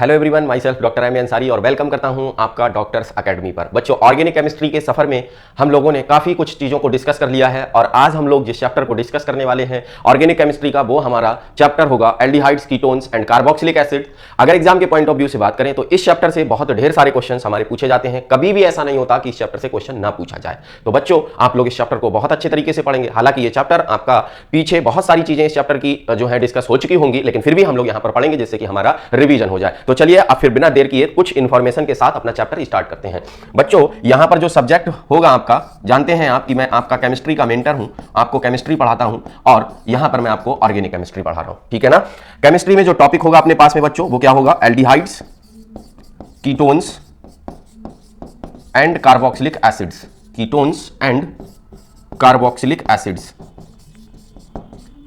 Hello everyone, myself doctor M Ansari और welcome करता हूं आपका डॉक्टर्स अकेडमी पर। बच्चों, ऑर्गेनिक केमिस्ट्री के सफर में हम लोगों ने काफ़ी कुछ चीज़ों को डिस्कस कर लिया है और आज हम लोग जिस चैप्टर को डिस्कस करने वाले हैं ऑर्गेनिक केमिस्ट्री का, वो हमारा चैप्टर होगा aldehydes, ketones and carboxylic acid. अगर एग्जाम के पॉइंट ऑफ व्यू से बात करें तो इस चैप्टर से बहुत ढेर सारे क्वेश्चन हमारे पूछे जाते हैं। कभी भी ऐसा नहीं होता कि इस चैप्टर से क्वेश्चन ना पूछा जाए। तो बच्चों, आप लोग इस चैप्टर को बहुत अच्छे तरीके से पढ़ेंगे। हालांकि ये चैप्टर आपका पीछे बहुत सारी चीजें इस चैप्टर की जो है डिस्कस हो चुकी होंगी, लेकिन फिर भी हम लोग यहाँ पर पढ़ेंगे जिससे कि हमारा रिवीजन हो जाए। तो चलिए अब फिर बिना देर किए कुछ इंफॉर्मेशन के साथ अपना चैप्टर स्टार्ट करते हैं। बच्चों, यहां पर जो सब्जेक्ट होगा आपका, जानते हैं आप कि मैं आपका केमिस्ट्री का मेंटर हूं, आपको केमिस्ट्री पढ़ाता हूं और यहां पर मैं आपको ऑर्गेनिक केमिस्ट्री पढ़ा रहा हूं, ठीक है ना। केमिस्ट्री में जो टॉपिक होगा अपने पास में बच्चों, वो क्या होगा? Aldehydes, ketones and carboxylic acids. Ketones and carboxylic acids,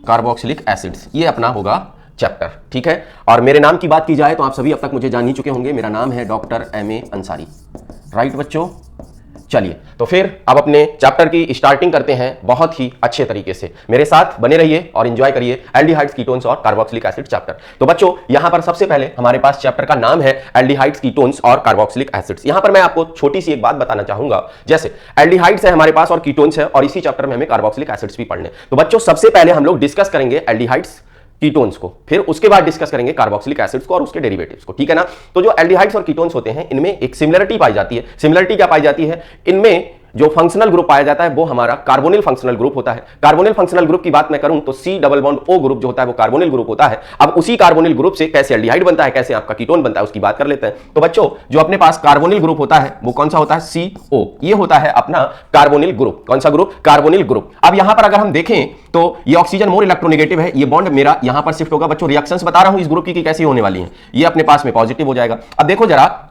carboxylic acids, ये अपना होगा चैप्टर, ठीक है। और मेरे नाम की बात की जाए तो आप सभी अब तक मुझे जान ही चुके होंगे। मेरा नाम है डॉक्टर एम अंसारी, राइट बच्चों। चलिए तो फिर अब अपने चैप्टर की स्टार्टिंग करते हैं बहुत ही अच्छे तरीके से। मेरे साथ बने रहिए और एंजॉय करिए एल्डिहाइड्स, कीटोन्स और कार्बोक्सिलिक एसिड चैप्टर। तो बच्चों, यहां पर सबसे पहले हमारे पास चैप्टर का नाम है एल्डिहाइड्स, कीटोन्स और कार्बोक्सिलिक एसिड्स। यहां पर मैं आपको छोटी सी एक बात बताना चाहूंगा, जैसे एल्डिहाइड्स है हमारे पास और कीटोन्स है और इसी चैप्टर में हमें कार्बोक्सिलिक एसिड्स भी पढ़ने। तो बच्चों, सबसे पहले हम लोग डिस्कस करेंगे एल्डिहाइड्स, कीटोन्स को, फिर उसके बाद डिस्कस करेंगे कार्बोक्सिलिक एसिड्स को और उसके डेरिवेटिव्स को, ठीक है ना। तो जो एल्डिहाइड्स और कीटोन्स होते हैं, इनमें एक सिमिलरिटी पाई जाती है। सिमिलरिटी क्या पाई जाती है? इनमें जो फंक्शनल ग्रुप पाया जाता है वो हमारा कार्बोनिल फंक्शनल ग्रुप होता है। कार्बोनिल फंक्शनल ग्रुप की बात मैं करूं तो C double bond O group जो होता है वो कार्बोनिल ग्रुप होता है। अब उसी कार्बोनिल ग्रुप से कैसे एल्डिहाइड बनता है, कैसे आपका कीटोन बनता है, उसकी बात कर लेते हैं। तो बच्चों, जो अपने पास कार्बोनिल ग्रुप होता है वो कौन सा होता है? CO। ये होता है अपना कार्बोनिल ग्रुप। कौन सा ग्रुप? Carbonyl group. अब यहां पर अगर हम देखें तो ये ऑक्सीजन मोर इलेक्ट्रोनेगेटिव है, ये बॉन्ड मेरा यहां पर शिफ्ट होगा। बच्चों, रिएक्शंस बता रहा हूं इस ग्रुप की कैसी होने वाली है। ये अपने पास में पॉजिटिव हो जाएगा। अब देखो जरा,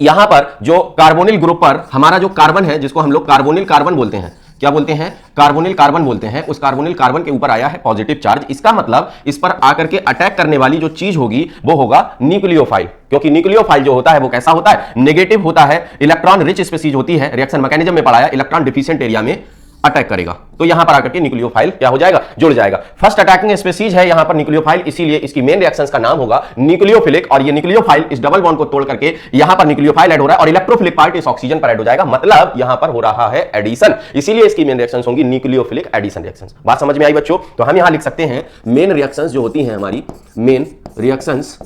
यहां पर जो कार्बोनिल ग्रुप पर हमारा जो कार्बन है, जिसको हम लोग कार्बोनिल कार्बन बोलते हैं, क्या बोलते हैं? कार्बोनिल कार्बन बोलते हैं। उस कार्बोनिल कार्बन के ऊपर आया है पॉजिटिव चार्ज। इसका मतलब इस पर आकर के अटैक करने वाली जो चीज होगी वो होगा न्यूक्लियोफाइल, क्योंकि न्यूक्लियोफाइल जो होता है वो कैसा होता है? नेगेटिव होता है, इलेक्ट्रॉन रिच स्पीसीज होती है। रिएक्शन मैकेनिज्म में पढ़ाया, इलेक्ट्रॉन डिफिशिएंट एरिया में अटैक करेगा। तो यहां पर आकर के न्यूक्लियोफाइल क्या हो जाएगा? जुड़ जाएगा। फर्स्ट अटैकिंग स्पीसीज है यहां पर न्यूक्लियोफाइल, इसीलिए इसकी मेन रिएक्शंस का नाम होगा न्यूक्लियोफिलिक। और ये न्यूक्लियोफाइल इस डबल बॉन्ड को तोड़ करके यहां पर न्यूक्लियोफाइल ऐड हो रहा है और इलेक्ट्रोफिलिक पार्ट इस ऑक्सीजन पर ऐड हो जाएगा। मतलब यहां पर हो रहा है एडिशन, इसीलिए इसकी मेन रिएक्शंस होंगी न्यूक्लियोफिलिक एडिशन रिएक्शंस। बात समझ में आई बच्चों? तो हम यहां लिख सकते हैं मेन रिएक्शंस जो होती हैं हमारी, मेन रिएक्शंस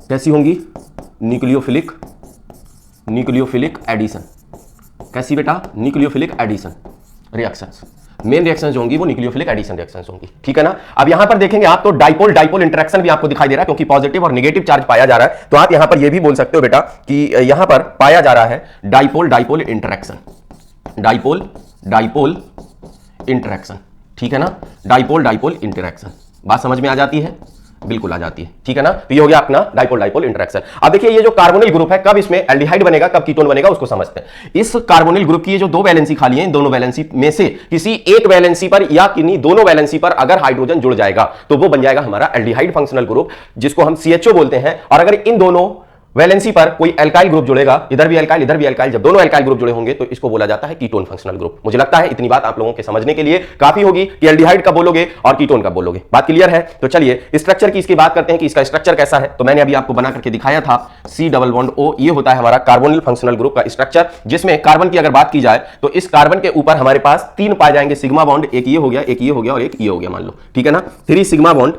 कैसी होंगी? Nucleophilic addition. कैसी बेटा? Nucleophilic addition reactions. Main reactions जो होंगी वो न्यूक्लियोफिलिक एडिशन रिएक्शंस होंगी, ठीक है ना। अब यहां पर देखेंगे आप तो डाइपोल डाइपोल इंटरेक्शन भी आपको दिखाई दे रहा है, क्योंकि पॉजिटिव और नेगेटिव चार्ज पाया जा रहा है। तो आप यहां पर ये भी बोल सकते हो बेटा कि यहां पर पाया जा रहा है dipole dipole interaction, dipole dipole interaction, ठीक है ना। डाइपोल डाइपोल इंटरेक्शन, बात समझ में आ जाती है? बिल्कुल आ जाती है, ठीक है ना। तो ये हो गया अपना डाइपोल डाइपोल इंटरेक्शन। अब देखिए, ये जो कार्बोनिल ग्रुप है, कब इसमें एल्डिहाइड बनेगा, कब कीटोन बनेगा, उसको समझते हैं। इस कार्बोनिल ग्रुप की ये जो दो वैलेंसी खाली है, इन दोनों वैलेंसी में से किसी एक वैलेंसी पर या किन्हीं दोनों वैलेंसी पर अगर हाइड्रोजन जुड़ जाएगा तो वो बन जाएगा हमारा एल्डिहाइड फंक्शनल ग्रुप, जिसको हम CHO बोलते हैं। और अगर इन दोनों वैलेंसी पर कोई एल्काइल ग्रुप जुड़ेगा, इधर भी एल्काइल इधर भी एल्काइल, जब दोनों एल्काइल ग्रुप जुड़े होंगे तो इसको बोला जाता है कीटोन फंक्शनल ग्रुप। मुझे लगता है इतनी बात आप लोगों के समझने के लिए काफी होगी कि एल्डिहाइड कब बोलोगे और कीटोन कब बोलोगे। बात क्लियर है? तो चलिए स्ट्रक्चर की इसकी बात करते हैं कि इसका स्ट्रक्चर कैसा है। तो मैंने अभी आपको बना करके दिखाया था C डबल बॉन्ड O, ये होता है हमारा कार्बोनिल फंक्शनल ग्रुप का स्ट्रक्चर, जिसमें कार्बन की अगर बात की जाए तो इस कार्बन के ऊपर हमारे पास 3 पाए जाएंगे सिग्मा बॉन्ड। एक ये हो गया, एक ये हो गया और एक ये हो गया, मान लो, ठीक है ना। 3 सिग्मा बॉन्ड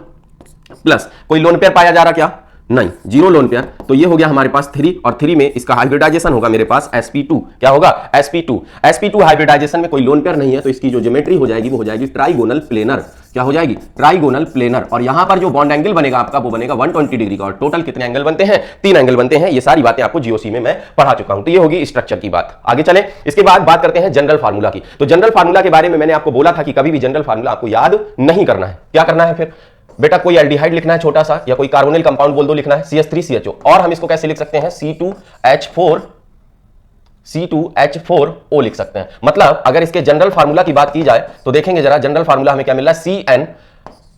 प्लस कोई लोन पेयर पाया जा रहा क्या? नहीं, 0 लोन पेयर। तो ये हो गया हमारे पास 3 और 3 में इसका हाइब्रिडाइजेशन होगा मेरे पास sp2। क्या होगा? sp2 हाइब्रिडाइजेशन में कोई लोन पेयर नहीं है, तो इसकी जो ज्योमेट्री हो जाएगी वो हो जाएगी ट्राइगोनल प्लेनर। क्या हो जाएगी? Trigonal planar. और यहां पर जो बॉन्ड एंगल बनेगा आपका वो बनेगा 120 डिग्री का। और टोटल कितने एंगल बनते हैं? 3 एंगल बनते हैं। ये सारी बातें आपको GOC में मैं पढ़ा चुका हूं। तो ये होगी स्ट्रक्चर की बात। आगे चले, इसके बाद बात करते हैं जनरल फार्मूला की। तो जनरल फार्मूला के बारे में मैंने आपको बोला था कि कभी भी जनरल फार्मूला आपको याद नहीं करना है। क्या करना है फिर बेटा? कोई एल्डिहाइड लिखना है छोटा सा, या कोई कार्बोनिल कंपाउंड बोल दो लिखना है, CH3CHO। और हम इसको कैसे लिख सकते हैं? C2H4O लिख सकते हैं। मतलब अगर इसके जनरल फार्मूला की बात की जाए तो देखेंगे जरा, जनरल फार्मूला हमें क्या मिल रहा है?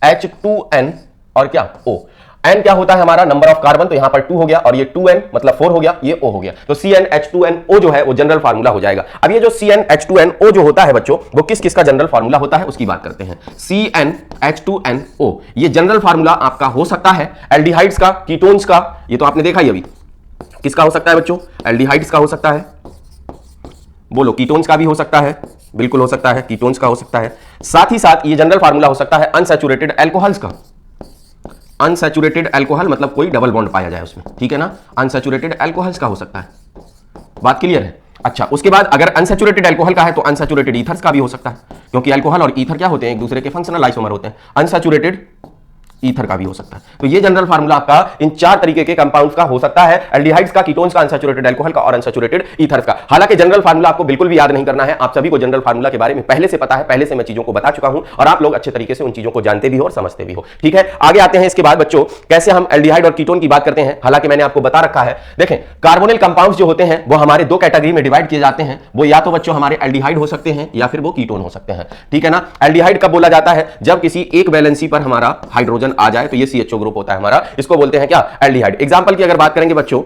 CnH2n और क्या? O। n क्या होता है हमारा नंबर ऑफ कार्बन, तो यहां पर 2 हो गया और ये 2n मतलब 4 हो गया, ये O हो गया, तो CnH2nO जो है वो जनरल फार्मूला हो जाएगा। अब ये जो CnH2nO जो होता है बच्चों वो किस किस का जनरल फार्मूला होता है उसकी बात करते हैं। CnH2nO ये जनरल फार्मूला आपका हो सकता है एल्डिहाइड्स का, कीटोन्स का, ये तो आपने देखा ही अभी, किसका हो सकता है बच्चों, एल्डिहाइड्स का हो सकता है, बोलो कीटोन्स का भी हो सकता है, बिल्कुल हो सकता है, कीटोन्स का हो सकता है, साथ ही साथ ये जनरल फार्मूला हो सकता है अनसैचुरेटेड अल्कोहल्स का, अनसैचुरेटेड अल्कोहल मतलब कोई डबल बॉन्ड पाया जाए उसमें, ठीक है ना, अनसैचुरेटेड अल्कोहल्स का हो सकता है, बात क्लियर है। अच्छा, उसके बाद अगर अनसैचुरेटेड अल्कोहल का है तो अनसैचुरेटेड ईथर्स का भी हो सकता है, क्योंकि अल्कोहल और ईथर क्या होते हैं, एक दूसरे के फंक्शनल आइसोमर होते हैं, अनसैचुरेटेड ईथर का भी हो सकता है। तो ये जनरल फार्मूला आपका इन 4 तरीके के कंपाउंड्स का हो सकता है, एल्डिहाइड्स का, कीटोन्स का, अनसैचुरेटेड अल्कोहल का और अनसैचुरेटेड ईथर्स का। हालांकि जनरल फार्मूला आपको बिल्कुल भी याद नहीं करना है, आप सभी को जनरल फार्मूला के बारे में पहले से पता है, पहले से मैं चीजों को बता चुका हूं और आप लोग अच्छे तरीके से उन चीजों को जानते भी हो और समझते भी हो, ठीक है। आगे आते हैं इसके बाद बच्चों, कैसे हम एल्डिहाइड और कीटोन की बात करते हैं। हालांकि मैंने आपको बता रखा है, देखें कार्बोनिल कंपाउंड्स जो होते हैं वो हमारे 2 कैटेगरी में डिवाइड किए जाते हैं, वो या तो बच्चों हमारे एल्डिहाइड हो सकते हैं या फिर वो कीटोन हो सकते हैं, ठीक है ना। एल्डिहाइड कब बोला जाता है, जब किसी एक वैलेंसी पर हमारा हाइड्रोजन आ जाए, तो ये CHO ग्रुप होता है हमारा, इसको बोलते हैं क्या, एल्डिहाइड। एग्जांपल की अगर बात करेंगे बच्चों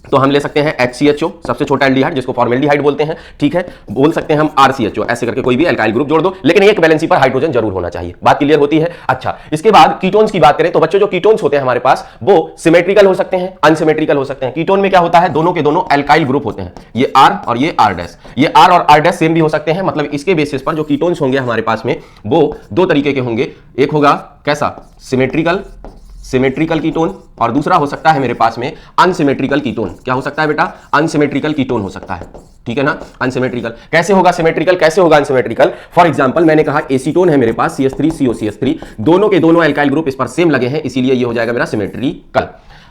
तो हम ले सकते हैं HCHO सबसे छोटा एल्डिहाइड जिसको फॉर्मेल्डिहाइड बोलते हैं, ठीक है। बोल सकते हैं हम RCHO, ऐसे करके कोई भी एल्काइल ग्रुप जोड़ दो, लेकिन एक वैलेंसी पर हाइड्रोजन जरूर होना चाहिए, बात क्लियर होती है। अच्छा, इसके बाद कीटोन्स की बात करें तो बच्चों जो कीटोन्स होते हैं हमारे पास वो सिमेट्रिकल हो सकते हैं, अनसिमेट्रिकल हो सकते हैं। कीटोन में क्या होता है, दोनों के दोनों एल्काइल ग्रुप होते हैं, ये R और ये R', ये R और R' सेम भी हो सकते हैं, मतलब इसके बेसिस पर जो कीटोन्स होंगे हमारे पास में वो 2 तरीके के होंगे, एक होगा कैसा, सिमेट्रिकल कीटोन और दूसरा हो सकता है मेरे पास में अनसिमेट्रिकल कीटोन। क्या हो सकता है बेटा, अनसिमेट्रिकल कीटोन हो सकता है, ठीक है ना। अनसिमेट्रिकल कैसे होगा, सिमेट्रिकल कैसे होगा अनसिमेट्रिकल। फॉर एग्जांपल मैंने कहा एसीटोन है मेरे पास CH3COCH3, दोनों के दोनों एल्काइल ग्रुप इस पर सेम लगे हैं, इसीलिए ये हो जाएगा मेरा सिमेट्रिकल।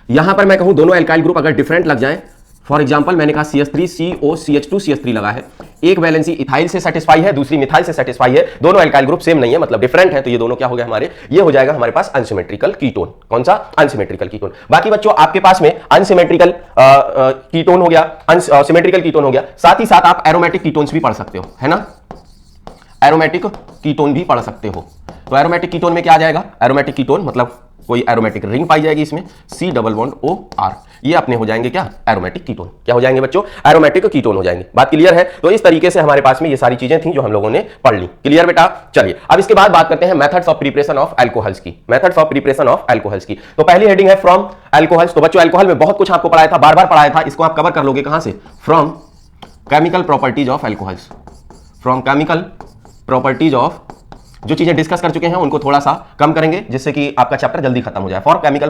यहां पर मैं कहूं दोनों एल्काइल ग्रुप अगर डिफरेंट लग जाए, फॉर एग्जांपल मैंने कहा CH3COCH2CH3 लगा है, एक वैलेंसी इथाइल से सेटिस्फाई है, दूसरी मिथाइल से सेटिस्फाई है, दोनों एल्काइल ग्रुप सेम नहीं है मतलब डिफरेंट है, तो ये दोनों क्या हो गया हमारे, ये हो जाएगा हमारे पास अनसिमेट्रिकल कीटोन। कौन सा, अनसिमेट्रिकल कीटोन। बाकी बच्चों आपके पास में अनसिमेट्रिकल कीटोन हो गया, सिमेट्रिकल कीटोन हो गया, साथ ही साथ आप एरोमेटिक कीटोन्स भी पढ़ सकते हो, है ना, एरोमेटिक कीटोन भी पढ़ सकते हो। तो एरोमेटिक कीटोन में क्या आ जाएगा, एरोमेटिक कीटोन मतलब कोई एरोमेटिक रिंग पाई जाएगी इसमें, C++OR, ये अपने हो जाएंगे क्या, एरोमेटिक कीटोन। क्या हो जाएंगे बच्चों, एरोमेटिक कीटोन हो जाएंगे, बात क्लियर है। तो इस तरीके से हमारे पास में ये सारी चीजें थी जो हम लोगों ने पढ़ ली, क्लियर बेटा। चलिए अब इसके बाद बात करते हैं methods of preparation of alcohols की, methods of preparation of alcohols की। तो पहली हेडिंग है फ्रॉम अल्कोहल्स। तो बच्चों अल्कोहल में बहुत कुछ आपको पढ़ाया था, बार बार पढ़ाया था, इसको आप कवर कर लोगे कहां से, from chemical properties of alcohols, from chemical properties of, जो चीजें डिस्कस कर चुके हैं उनको थोड़ा सा कम करेंगे जिससे कि आपका चैप्टर जल्दी खत्म हो जाए। From chemical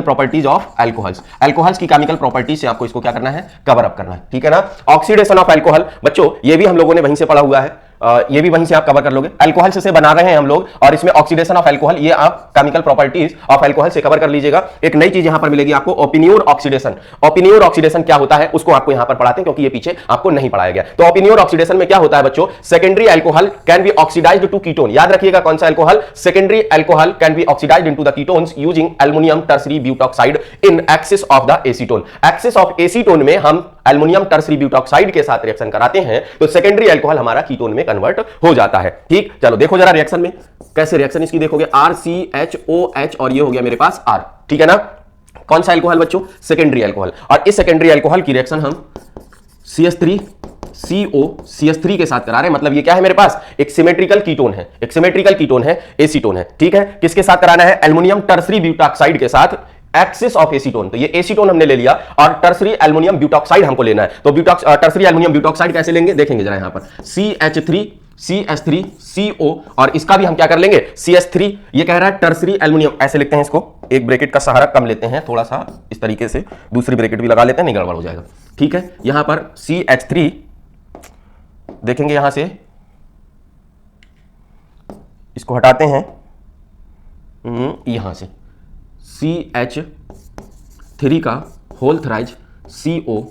properties of alcohols, alcohols की केमिकल प्रॉपर्टीज से आपको इसको क्या करना है, कवर अप करना है, ठीक है ना। ऑक्सीडेशन ऑफ अल्कोहल, बच्चों ये भी हम लोगों ने वहीं से पढ़ा हुआ है, ये भी वहीं से आप कवर कर लोगे। अल्कोहल से बना रहे हैं हम लोग और इसमें ऑक्सीडेशन ऑफ अल्कोहल, ये आप केमिकल प्रॉपर्टीज ऑफ अल्कोहल से कवर कर लीजिएगा। एक नई चीज यहां पर मिलेगी आपको, ओपिन्योर ऑक्सीडेशन। ओपिन्योर ऑक्सीडेशन क्या होता है उसको आपको यहां पर पढ़ाते हैं क्योंकि ये पीछे आपको नहीं पढ़ाया गया। तो ओपिन्योर ऑक्सीडेशन में क्या होता है बच्चों, secondary alcohol can be oxidised to ketone. याद रखिएगा कौन सा alcohol, secondary alcohol can be oxidised into the ketones using aluminium tertiary butoxide in excess of the acetone. Excess of acetone में हम एल्युमिनियम टर्सरी ब्यूटॉक्साइड के साथ reaction कराते हैं तो सेकेंडरी अल्कोहल हमारा कीटोन में कन्वर्ट हो जाता है, ठीक। चलो देखो जरा रिएक्शन में कैसे रिएक्शन इसकी देखोगे, RCHOH और ये हो गया मेरे पास R, ठीक है ना। कौन सा अल्कोहल बच्चों, सेकेंडरी अल्कोहल, और इस सेकेंडरी अल्कोहल की रिएक्शन हम CH3COCH3 के साथ करा रहे हैं, मतलब ये क्या है मेरे पास, एक सिमेट्रिकल कीटोन है, एक सिमेट्रिकल कीटोन है, एसीटोन है, ठीक है। किसके साथ कराना है, एल्युमिनियम टर्सरी ब्यूटॉक्साइड के साथ, एक्सिस ऑफ एसीटोन। तो ये एसीटोन हमने ले लिया और टर्सरी एल्युमिनियम ब्यूटॉक्साइड हमको लेना है, तो टर्सरी एल्युमिनियम ब्यूटॉक्साइड कैसे लेंगे देखेंगे जरा यहां पर, CH3CH3CO और इसका भी हम क्या कर लेंगे, CH3, ये कह रहा है टर्सरी एल्युमिनियम, ऐसे लिखते हैं इसको, एक ब्रैकेट का सहारा कम लेते हैं थोड़ा सा इस तरीके से, दूसरी ब्रैकेट भी लगा लेते हैं, नहीं गड़बड़ हो जाएगा, ठीक है। यहां पर CH3 देखेंगे, यहां से इसको हटाते हैं, यहां से CH3 का होल थ्राइज CO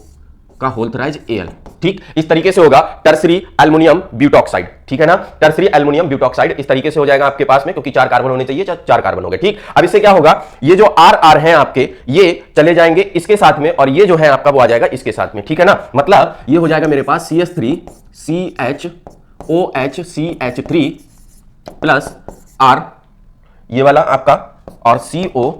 का होल थ्राइज Al, ठीक। इस तरीके से होगा टर्सरी एल्युमिनियम ब्यूटॉक्साइड, ठीक है ना, टर्सरी एल्युमिनियम ब्यूटॉक्साइड इस तरीके से हो जाएगा आपके पास में, क्योंकि 4 कार्बन होने चाहिए, 4 कार्बन हो गए, ठीक। अब इससे क्या होगा, ये जो R हैं आपके ये चले जाएंगे इसके साथ में और ये जो है आपका वो आ जाएगा इसके साथ में, ठीक है ना। मतलब ये हो जाएगा मेरे पास CH3CHOH CH3 प्लस R, ये वाला आपका, और CO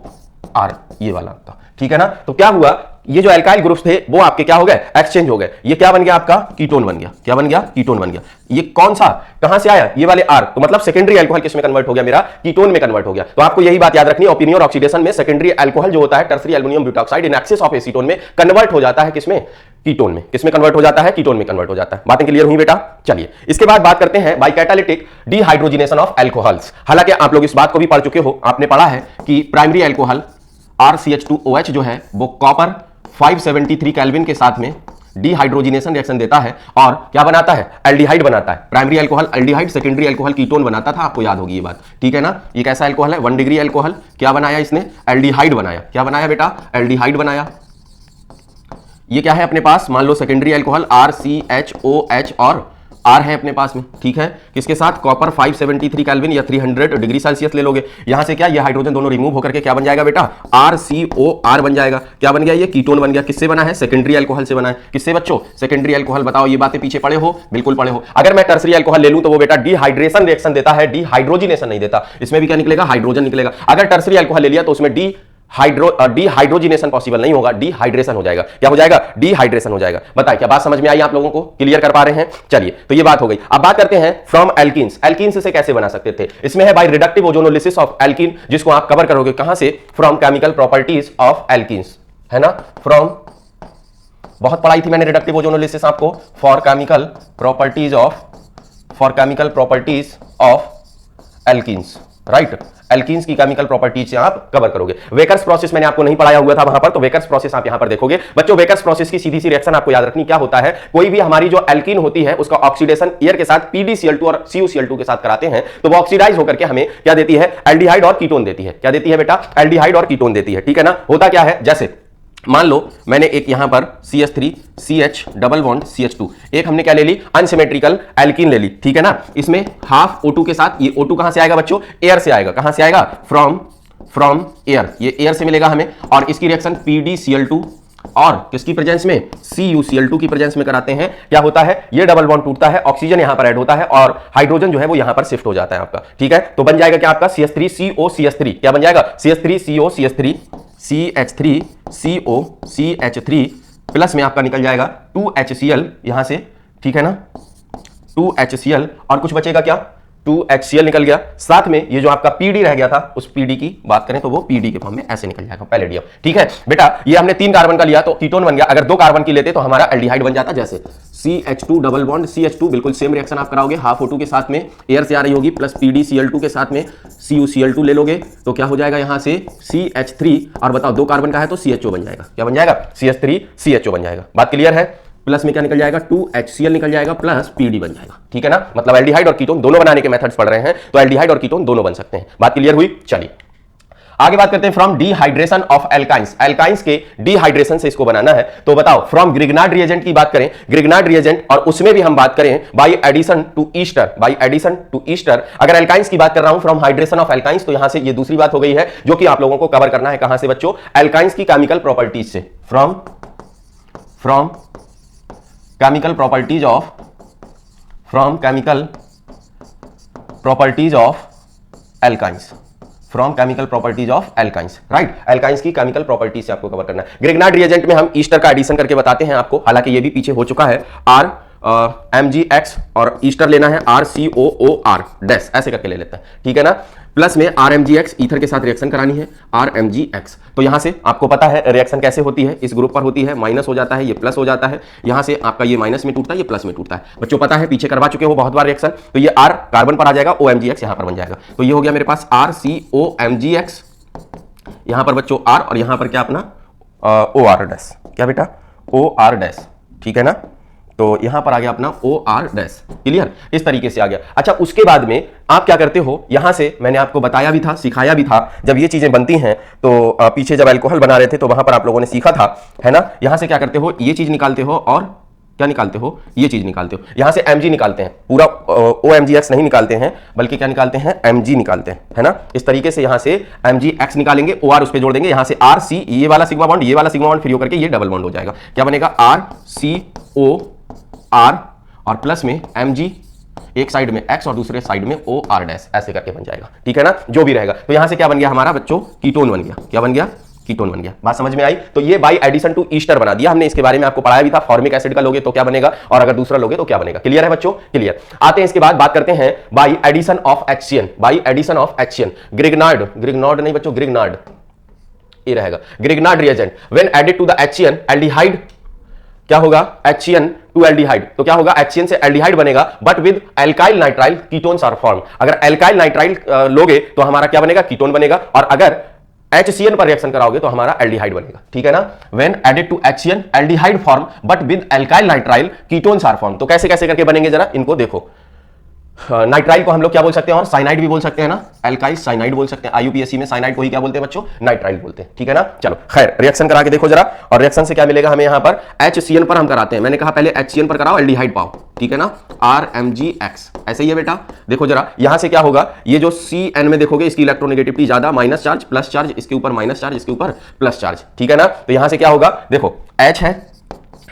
R, ये वाला आपका, ठीक है ना। तो क्या हुआ, ये जो एल्काइल ग्रुप्स थे वो आपके क्या हो गए, एक्सचेंज हो गए। ये क्या बन गया आपका, कीटोन बन गया। क्या बन गया, कीटोन बन गया। ये कौन सा, कहां से आया, ये वाले R, तो मतलब सेकेंडरी अल्कोहल किस में कन्वर्ट हो गया, मेरा कीटोन में कन्वर्ट हो गया। तो आपको यही बात याद रखनी है, ओपिनियन ऑक्सीडेशन में सेकेंडरी अल्कोहल जो होता है tertiary aluminium butoxide in excess of acetone में कन्वर्ट हो जाता है, किसमें, कीटोन में। किसमें कन्वर्ट हो जाता है, कीटोन में कन्वर्ट हो जाता है। बातें क्लियर हुई बेटा। चलिए इसके बाद बात करते हैं by catalytic dehydrogenation of alcohols. हालांकि आप लोग इस बात को भी पढ़ चुके हो, आपने पढ़ा है कि प्राइमरी अल्कोहल RCH2OH जो है वो कॉपर 573 केल्विन के साथ में डिहाइड्रोजिनेशन रिएक्शन देता है और क्या बनाता है, एल्डिहाइड बनाता है। Primary alcohol aldehyde, secondary alcohol ketone बनाता था, आपको याद होगी ये बात, ठीक है ना। ये कैसा अल्कोहल है, 1 डिग्री अल्कोहल, क्या बनाया इसने, एल्डिहाइड बनाया। क्या बनाया बेटा, एल्डिहाइड बनाया। ये क्या है अपने पास, मान लो सेकेंडरी अल्कोहल RCHOH और R है अपने पास में, ठीक है, किसके साथ, कॉपर 573 केल्विन या 300 डिग्री सेल्सियस ले लोगे। यहां से क्या, ये हाइड्रोजन दोनों रिमूव होकर के क्या बन जाएगा बेटा, RCOR बन जाएगा। क्या बन गया, ये कीटोन बन गया। किससे बना है, सेकेंडरी अल्कोहल से बना है। किससे बच्चों, सेकेंडरी अल्कोहल। बताओ ये बातें पीछे पढ़े हो, बिल्कुल पढ़े हो। अगर मैं टर्सरी अल्कोहल ले लूं तो वो बेटा डिहाइड्रेशन रिएक्शन देता है, डिहाइड्रोजिनेशन नहीं देता। इसमें भी क्या निकलेगा, हाइड्रोजन निकलेगा। अगर टर्सरी अल्कोहल ले लिया तो उसमें डिहाइड्रोजिनेशन पॉसिबल नहीं होगा, डिहाइड्रेशन हो जाएगा। क्या हो जाएगा, डिहाइड्रेशन हो जाएगा। बताइए क्या बात समझ में आई आप लोगों को, क्लियर कर पा रहे हैं। चलिए तो ये बात हो गई। अब बात करते हैं फ्रॉम एल्कीन्स। एल्कीन्स से कैसे बना सकते थे, इसमें है by reductive ozonolysis of alkene, जिसको आप कवर करोगे कहां से, from chemical properties of alkenes, है ना। फ्रॉम, बहुत पढ़ाई थी मैंने रिडक्टिव ओजोनोलिसिस आपको, for chemical properties of alkenes, right. Alkenes की केमिकल प्रॉपर्टीज से आप कवर करोगे। वेकर्स प्रोसेस मैंने आपको नहीं पढ़ाया हुआ था वहां पर, तो वेकर्स प्रोसेस आप यहां पर देखोगे बच्चों। वेकर्स प्रोसेस की सीधी सी रिएक्शन आपको याद रखनी, क्या होता है, कोई भी हमारी जो एल्कीन होती है उसका ऑक्सीडेशन एयर के साथ PdCl2 और CuCl2 के साथ कराते हैं, तो वो ऑक्सीडाइज होकर के हमें क्या देती है, एल्डिहाइड और कीटोन देती है। क्या देती है बेटा, एल्डिहाइड और कीटोन देती है, ठीक है ना। होता क्या है, जैसे मान लो मैंने एक यहां पर CH3 CH double bond CH2, एक हमने क्या ले ली, अनसिमेट्रिकल एल्कीन ले ली, ठीक है ना। इसमें हाफ O2 के साथ, ये O2 कहां से आएगा बच्चों, एयर से आएगा। कहां से आएगा, फ्रॉम एयर, ये एयर से मिलेगा हमें। और इसकी रिएक्शन PdCl2 और किसकी प्रेजेंस में, CuCl2 की प्रेजेंस में कराते हैं। क्या होता है, ये डबल बॉन्ड टूटता है, ऑक्सीजन यहां पर ऐड होता है और हाइड्रोजन जो है वो यहां पर शिफ्ट हो जाता है आपका, ठीक है। तो बन जाएगा क्या आपका, CH3COCH3। क्या बन जाएगा, CH3COCH3 CH3COCH3 प्लस में आपका निकल जाएगा 2HCl यहां से, ठीक है ना, 2HCl और कुछ बचेगा क्या, 2HCl निकल गया। साथ में ये जो आपका PD रह गया था, उस PD की बात करें तो वो PD के फॉर्म में ऐसे निकल जाएगा, पैलेडियम, ठीक है बेटा। ये हमने 3 कार्बन का लिया तो कीटोन बन गया। अगर 2 कार्बन की लेते तो हमारा एल्डिहाइड बन जाता, जैसे CH2 डबल बॉन्ड CH2, बिल्कुल सेम रिएक्शन आप कराओगे, हाफ O2 के साथ में एयर से आ रही होगी, प्लस PdCl2 के साथ में CuCl2 ले लोगे तो क्या हो जाएगा यहां से CH3, और बताओ 2 कार्बन का है तो CHO बन जाएगा। क्या बन जाएगा, CH3CHO बन जाएगा। बात क्लियर है। प्लस में क्या निकल जाएगा, 2HCl निकल जाएगा, प्लस PD बन जाएगा, ठीक है ना। मतलब एल्डिहाइड और कीटोन दोनों बनाने के मेथड्स पढ़ रहे हैं, तो एल्डिहाइड और कीटोन दोनों बन सकते हैं। बात क्लियर हुई। चलिए आगे बात करते हैं from dehydration of alkynes. Alkynes के डिहाइड्रेशन से इसको बनाना है, तो बताओ फ्रॉम ग्रिग्नार्ड रिएजेंट की बात करें, ग्रिग्नार्ड रिएजेंट, और उसमें भी हम बात करें बाय एडिशन टू ईस्टर, अगर एल्काइंस की बात कर रहा हूं फ्रॉम हाइड्रेशन ऑफ एल्काइंस, तो यहां से ये दूसरी बात हो गई है जो कि आप लोगों को कवर करना है। कहां से बच्चों, एल्काइंस की केमिकल प्रॉपर्टीज से, from chemical properties of alkynes, from chemical properties of alkynes, right. Alkynes की केमिकल प्रॉपर्टीज से आपको कवर करना है। ग्रिग्नार्ड रिएजेंट में हम ईस्टर का एडिशन करके बताते हैं आपको, हालांकि ये भी पीछे हो चुका है। RMgX और ईस्टर लेना है RCOOR डैश, ऐसे करके ले लेते हैं, ठीक है ना। प्लस में RMgX ईथर के साथ रिएक्शन करानी है, RMgX। तो यहां से आपको पता है रिएक्शन कैसे होती है, इस ग्रुप पर होती है, माइनस हो जाता है, ये प्लस हो जाता है, यहां से आपका ये माइनस में टूटता है, ये प्लस में टूटता है। बच्चों पता है, पीछे करवा चुके हो बहुत बार रिएक्शन। तो ये R कार्बन पर आ जाएगा, OMgX यहां पर बन जाएगा। तो ये हो गया मेरे पास RCOMgX, यहां पर बच्चों R और यहां पर क्या अपना OR डैश, क्या बेटा, OR डैश, ठीक है ना। तो यहां पर आ गया अपना OR डैश, क्लियर, इस तरीके से आ गया। अच्छा, उसके बाद में आप क्या करते हो, यहां से मैंने आपको बताया भी था, सिखाया भी था, जब ये चीजें बनती हैं तो पीछे जब अल्कोहल बना रहे थे तो वहां पर आप लोगों ने सीखा था, है ना। यहां से क्या करते हो, ये चीज निकालते हो और क्या निकालते हो, ये चीज निकालते हो, यहां से Mg निकालते हैं, पूरा OMgX नहीं निकालते हैं, बल्कि क्या निकालते हैं, Mg निकालते हैं, है ना। इस तरीके से यहां से Mgx निकालेंगे, OR उस पे जोड़ देंगे, यहां से RC, ये वाला सिग्मा बॉन्ड, ये वाला सिग्मा बॉन्ड फ्री होकर के ये डबल बॉन्ड हो जाएगा। क्या बनेगा, RCOR और प्लस में Mg, एक साइड में X और दूसरे साइड में OR डैश, ऐसे करके बन जाएगा, ठीक है ना, जो भी रहेगा। तो यहां से क्या बन गया हमारा बच्चों, कीटोन बन गया। क्या बन गया, कीटोन बन गया। बात समझ में आई? तो ये बाई एडिशन टू ईस्टर बना दिया हमने, इसके बारे में आपको पढ़ाया भी था। फॉर्मिक एसिड का लोगे तो क्या बनेगा और अगर दूसरा लोगे तो क्या बनेगा। क्लियर है बच्चों? क्लियर। आते हैं इसके बाद बात करते हैं by addition of HCN, by addition of HCN। Grignard, Grignard नहीं बच्चों, ग्रिग्नार्ड ये रहेगा, Grignard reagent when added to the HCN aldehyde क्या होगा, HCN टू एल्डिहाइड, तो क्या होगा HCN से एल्डिहाइड बनेगा but with alkyl nitrile ketones are form. अगर एल्काइल नाइट्राइल लोगे तो हमारा क्या बनेगा, कीटोन बनेगा, और अगर HCN पर रिएक्शन कराओगे तो हमारा एल्डिहाइड बनेगा। ठीक है ना? When added to HCN aldehyde form but with alkyl nitrile ketones are form. तो कैसे कैसे करके बनेंगे जरा इनको देखो। नाइट्राइल को हम लोग क्या बोल सकते हैं, और साइनाइड भी बोल सकते हैं ना, एल्काइल साइनाइड बोल सकते हैं। IUPAC में साइनाइड को ही क्या बोलते हैं बच्चों, नाइट्राइल बोलते हैं। ठीक है ना? चलो खैर रिएक्शन करा के देखो जरा, और रिएक्शन से क्या मिलेगा हमें यहाँ पर, HCN पर हम कराते हैं। मैंने कहा पहले HCN पर कराओ, एल्डिहाइड पाओ। ठीक है ना? RMgX ऐसे ही है बेटा। देखो जरा यहां से क्या होगा, ये जो CN में देखोगे इसकी इलेक्ट्रोनेगेटिविटी ज्यादा, माइनस चार्ज प्लस चार्ज, इसके ऊपर माइनस चार्ज, इसके ऊपर प्लस चार्ज। ठीक है ना? तो यहां से क्या होगा, देखो H है,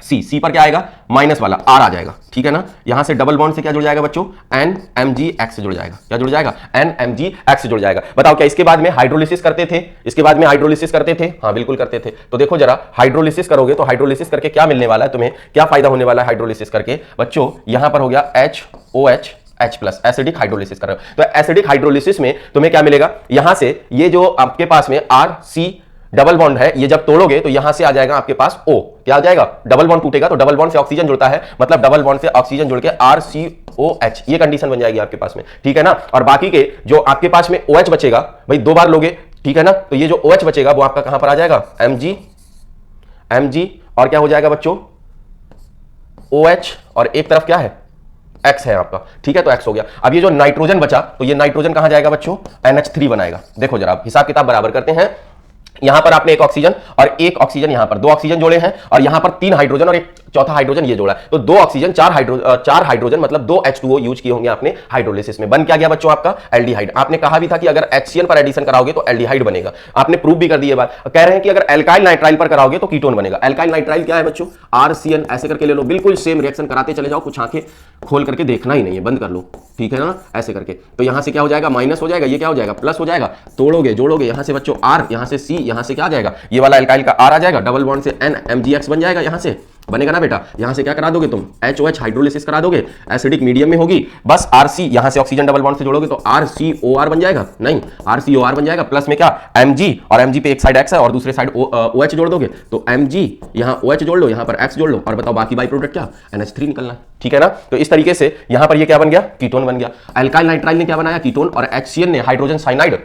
C पर क्या आएगा, माइनस वाला R आ जाएगा। ठीक है ना? यहां से डबल बॉन्ड से क्या जुड़ जाएगा बच्चों, NMgX से जुड़ जाएगा। क्या जुड़ जाएगा, NMgX से जुड़ जाएगा। बताओ क्या इसके बाद में हाइड्रोलिसिस करते थे, इसके बाद में हाइड्रोलिसिस करते थे? हाँ बिल्कुल करते थे। तो देखो जरा हाइड्रोलिसिस करोगे तो हाइड्रोलिसिस करके क्या मिलने वाला है तुम्हें, क्या फायदा होने वाला है हाइड्रोलिसिस करके बच्चों, यहां पर हो गया HOH H plus, acidic hydrolysis कर रहे हो। तो एसिडिक हाइड्रोलिसिस में तुम्हें क्या मिलेगा, यहां से ये जो आपके पास में RC डबल बॉन्ड है, ये जब तोड़ोगे तो यहां से आ जाएगा आपके पास O। क्या आ जाएगा, डबल बॉन्ड टूटेगा तो डबल बॉन्ड से ऑक्सीजन जुड़ता है, मतलब डबल बॉन्ड से ऑक्सीजन जुड़ के RCOH, ये कंडीशन बन जाएगी आपके पास में। ठीक है ना? और बाकी के जो आपके पास में OH बचेगा, भाई दो बार लोगे, ठीक है ना? तो ये जो OH बचेगा वो आपका कहां पर आ जाएगा, Mg, और क्या हो जाएगा बच्चों, OH, और एक तरफ क्या है, X है आपका। ठीक है? तो X हो गया। अब ये जो नाइट्रोजन बचा, तो ये नाइट्रोजन कहां जाएगा बच्चों, NH3 बनाएगा। देखो जरा हिसाब किताब बराबर करते हैं। यहां पर आपने एक ऑक्सीजन और एक ऑक्सीजन, यहां पर दो ऑक्सीजन जोड़े हैं, और यहां पर तीन हाइड्रोजन और एक चौथा हाइड्रोजन ये जोड़ा है, तो दो ऑक्सीजन चार हाइड्रोजन मतलब दो H2O यूज किए होंगे आपने हाइड्रोलिसिस में। बन क्या गया बच्चों आपका, एल्डिहाइड। आपने कहा भी था कि अगर HCN पर एडिशन कराओगे तो एल्डिहाइड बनेगा, आपने प्रूव भी कर दी है बात। कह रहे हैं कि अगर एल्काइल नाइट्राइल पर कराओगे तो कीटोन बनेगा। एल्काइल नाइट्राइल क्या है बच्चों, RCN ऐसे करके ले लो, बिल्कुल सेम रिएक्शन कराते चले जाओ, कुछ आंखें खोल करके देखना ही नहीं है, बंद कर लो। ठीक है ना? ऐसे करके तो यहां से क्या हो जाएगा, माइनस हो जाएगा, ये क्या हो जाएगा, प्लस हो जाएगा। तोड़ोगे जोड़ोगे, यहां से बच्चों R, यहां से C, यहां से क्या आ जाएगा, ये वाला एल्काइल का R आ जाएगा, डबल बॉन्ड से NMgX बन जाएगा, यहां से बनेगा ना बेटा। यहां से क्या करा दोगे तुम, HOH हाइड्रोलिसिस करा दोगे, एसिडिक मीडियम में होगी, बस RC, यहां से ऑक्सीजन डबल बॉन्ड से जोड़ोगे तो RCOR बन जाएगा, नहीं RCOR बन जाएगा, प्लस में क्या Mg, और Mg पे एक साइड X है और दूसरे साइड OH जोड़ दोगे तो Mg, यहां OH जोड़ लो, यहां पर X जोड़ लो, और बताओ बाकी बाई प्रोडक्ट क्या, NH3 निकलना है। ठीक है ना? तो इस तरीके से यहां पर ये क्या बन गया, कीटोन बन गया। एल्काइल नाइट्राइल ने क्या बनाया, कीटोन, और HCN ने, हाइड्रोजन साइनाइड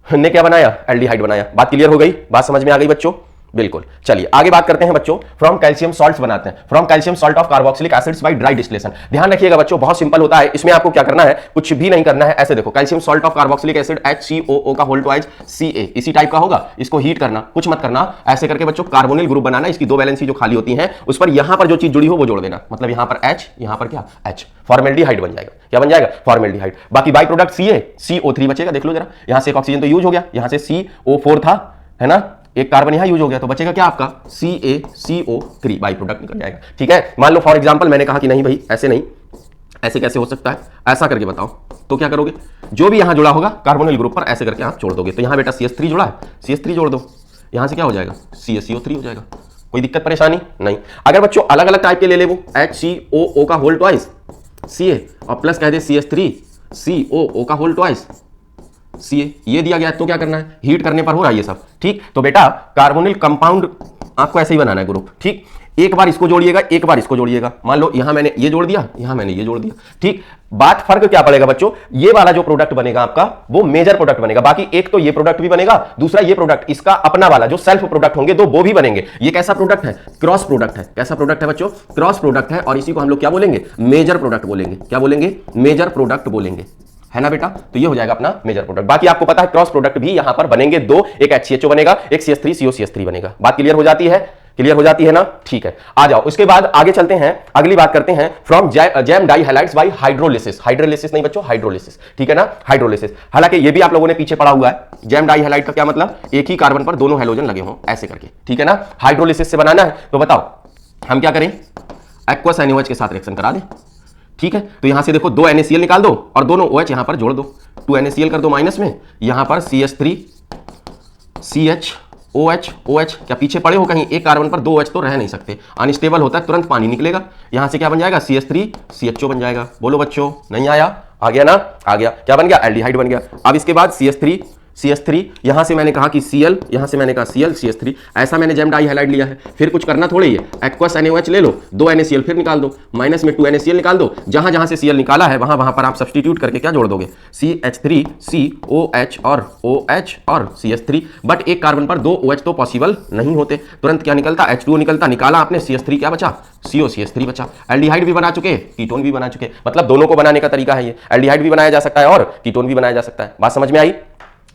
ने क्या बनाया, एल्डिहाइड बनाया। बात क्लियर हो गई, बात समझ में आ गई बच्चों? बिल्कुल। चलिए आगे बात करते हैं बच्चों, फ्रॉम कैल्शियम सॉल्ट्स बनाते हैं, from calcium salt of carboxylic acids by dry distillation. ध्यान रखिएगा बच्चों, बहुत सिंपल होता है, इसमें आपको क्या करना है, कुछ भी नहीं करना है। ऐसे देखो, calcium salt of carboxylic acid HCOO का होल ट्वाइस Ca, इसी टाइप का होगा, इसको हीट करना, कुछ मत करना, ऐसे करके बच्चों कार्बोनिल ग्रुप बनाना, इसकी दो वैलेंसी जो खाली होती है उस पर यहां पर जो चीज जुड़ी हो वो जोड़ देना, मतलब यहां पर H, यहां पर क्या H, फॉर्मेल्डिहाइड बन जाएगा। क्या बन जाएगा, फॉर्मेल्डिहाइड। बाकी बाई प्रोडक्ट Ca, CO3 बचेगा, देख लो जरा, यहां से एक ऑक्सीजन तो यूज हो गया, यहां से CO4 था, है ना, एक कार्बन यहां यूज हो गया, तो बचेगा क्या आपका CaCO3, बाई प्रोडक्ट निकल जाएगा। ठीक है? मान लो फॉर एग्जांपल मैंने कहा कि नहीं भाई ऐसे नहीं, ऐसे कैसे हो सकता है, ऐसा करके बताओ, तो क्या करोगे, जो भी यहां जुड़ा होगा कार्बोनिल ग्रुप पर ऐसे करके आप छोड़ दोगे, तो यहां बेटा CH3 जुड़ा है, CH3 जोड़ दो, यहां से क्या हो जाएगा, CaCO3 हो जाएगा। कोई दिक्कत परेशानी नहीं। अगर बच्चों अलग अलग टाइप के ले ले वो, HCOO का होल ट्वाइस Ca, और प्लस कह दे CH3COO का होल ट्वाइस Ca, ये दिया गया, तो क्या करना है, हीट करने पर हो रहा है ये सब। ठीक? तो बेटा कार्बोनिल कंपाउंड आपको ऐसे ही बनाना है ग्रुप। ठीक? एक बार इसको जोड़िएगा, एक बार इसको जोड़िएगा, मान लो यहां मैंने ये जोड़ दिया, यहां मैंने ये जोड़ दिया। ठीक? बात फर्क क्या पड़ेगा बच्चों, ये वाला जो प्रोडक्ट बनेगा आपका वो मेजर प्रोडक्ट बनेगा, बाकी एक तो ये प्रोडक्ट भी बनेगा, दूसरा ये प्रोडक्ट इसका अपना वाला जो सेल्फ प्रोडक्ट होंगे, दो वो भी बनेंगे। ये कैसा प्रोडक्ट है, क्रॉस प्रोडक्ट है। कैसा प्रोडक्ट है बच्चों, क्रॉस प्रोडक्ट है, और इसी को हम लोग क्या बोलेंगे, मेजर प्रोडक्ट बोलेंगे। क्या बोलेंगे, मेजर प्रोडक्ट बोलेंगे, है ना बेटा? तो ये हो जाएगा अपना मेजर प्रोडक्ट। बाकी आपको पता है क्रॉस प्रोडक्ट भी यहां पर बनेंगे दो, एक HCHO बनेगा, एक CH3COCH3 बनेगा। बात क्लियर हो जाती है, क्लियर हो जाती है ना? ठीक है, आ जाओ उसके बाद आगे चलते हैं, अगली बात करते हैं, from gem dihalides by hydrolysis. Hydrolysis नहीं बच्चों, हाइड्रोलिसिस। ठीक है ना? हाइड्रोलिसिस। हालांकि ये भी आप लोगों ने पीछे पढ़ा हुआ है, जैम डाई हैलाइड का क्या मतलब, एक ही कार्बन पर दोनों हैलोजन लगे हों, ऐसे करके। ठीक है ना? हाइड्रोलिसिस से बनाना है, तो बताओ हम क्या करें, एक्वस NaOH के साथ रिएक्शन करा दें। ठीक है? तो यहां से देखो दो NaCl निकाल दो और दोनों OH यहां पर जोड़ दो, 2 NaCl कर दो माइनस में, यहां पर CH3CH OH OH, क्या पीछे पड़े हो कहीं? एक कार्बन पर 2 OH तो रह नहीं सकते, अनस्टेबल होता है, तुरंत पानी निकलेगा। यहां से क्या बन जाएगा? CH3 CHO बन जाएगा। बोलो बच्चों, नहीं आया? आ गया ना? आ गया। क्या बन गया? एल्डिहाइड बन गया। अब इसके बाद CH3 यहां से मैंने कहा कि Cl, यहां से मैंने कहा Cl CH3, ऐसा मैंने जेम डाई हाइलाइट लिया है। फिर कुछ करना थोड़ी है, एक्वस NaOH ले लो, 2 NaCl फिर निकाल दो, माइनस में 2 NaCl निकाल दो, जहां जहां से Cl निकाला है वहां वहां पर आप सब्स्टिट्यूट करके क्या जोड़ दोगे? CH3 COH और OH और CH3। बट एक कार्बन पर 2 OH तो पॉसिबल नहीं होते, तुरंत क्या निकलता? H2O निकलता। निकाला आपने, CH3 क्या बचा? COCH3 बचा। एल्डिहाइड भी बना चुके, कीटोन भी बना चुके, मतलब दोनों को बनाने का तरीका है ये। एल्डिहाइड भी बनाया जा सकता है और कीटोन भी बनाया जा सकता है। बात समझ में आई?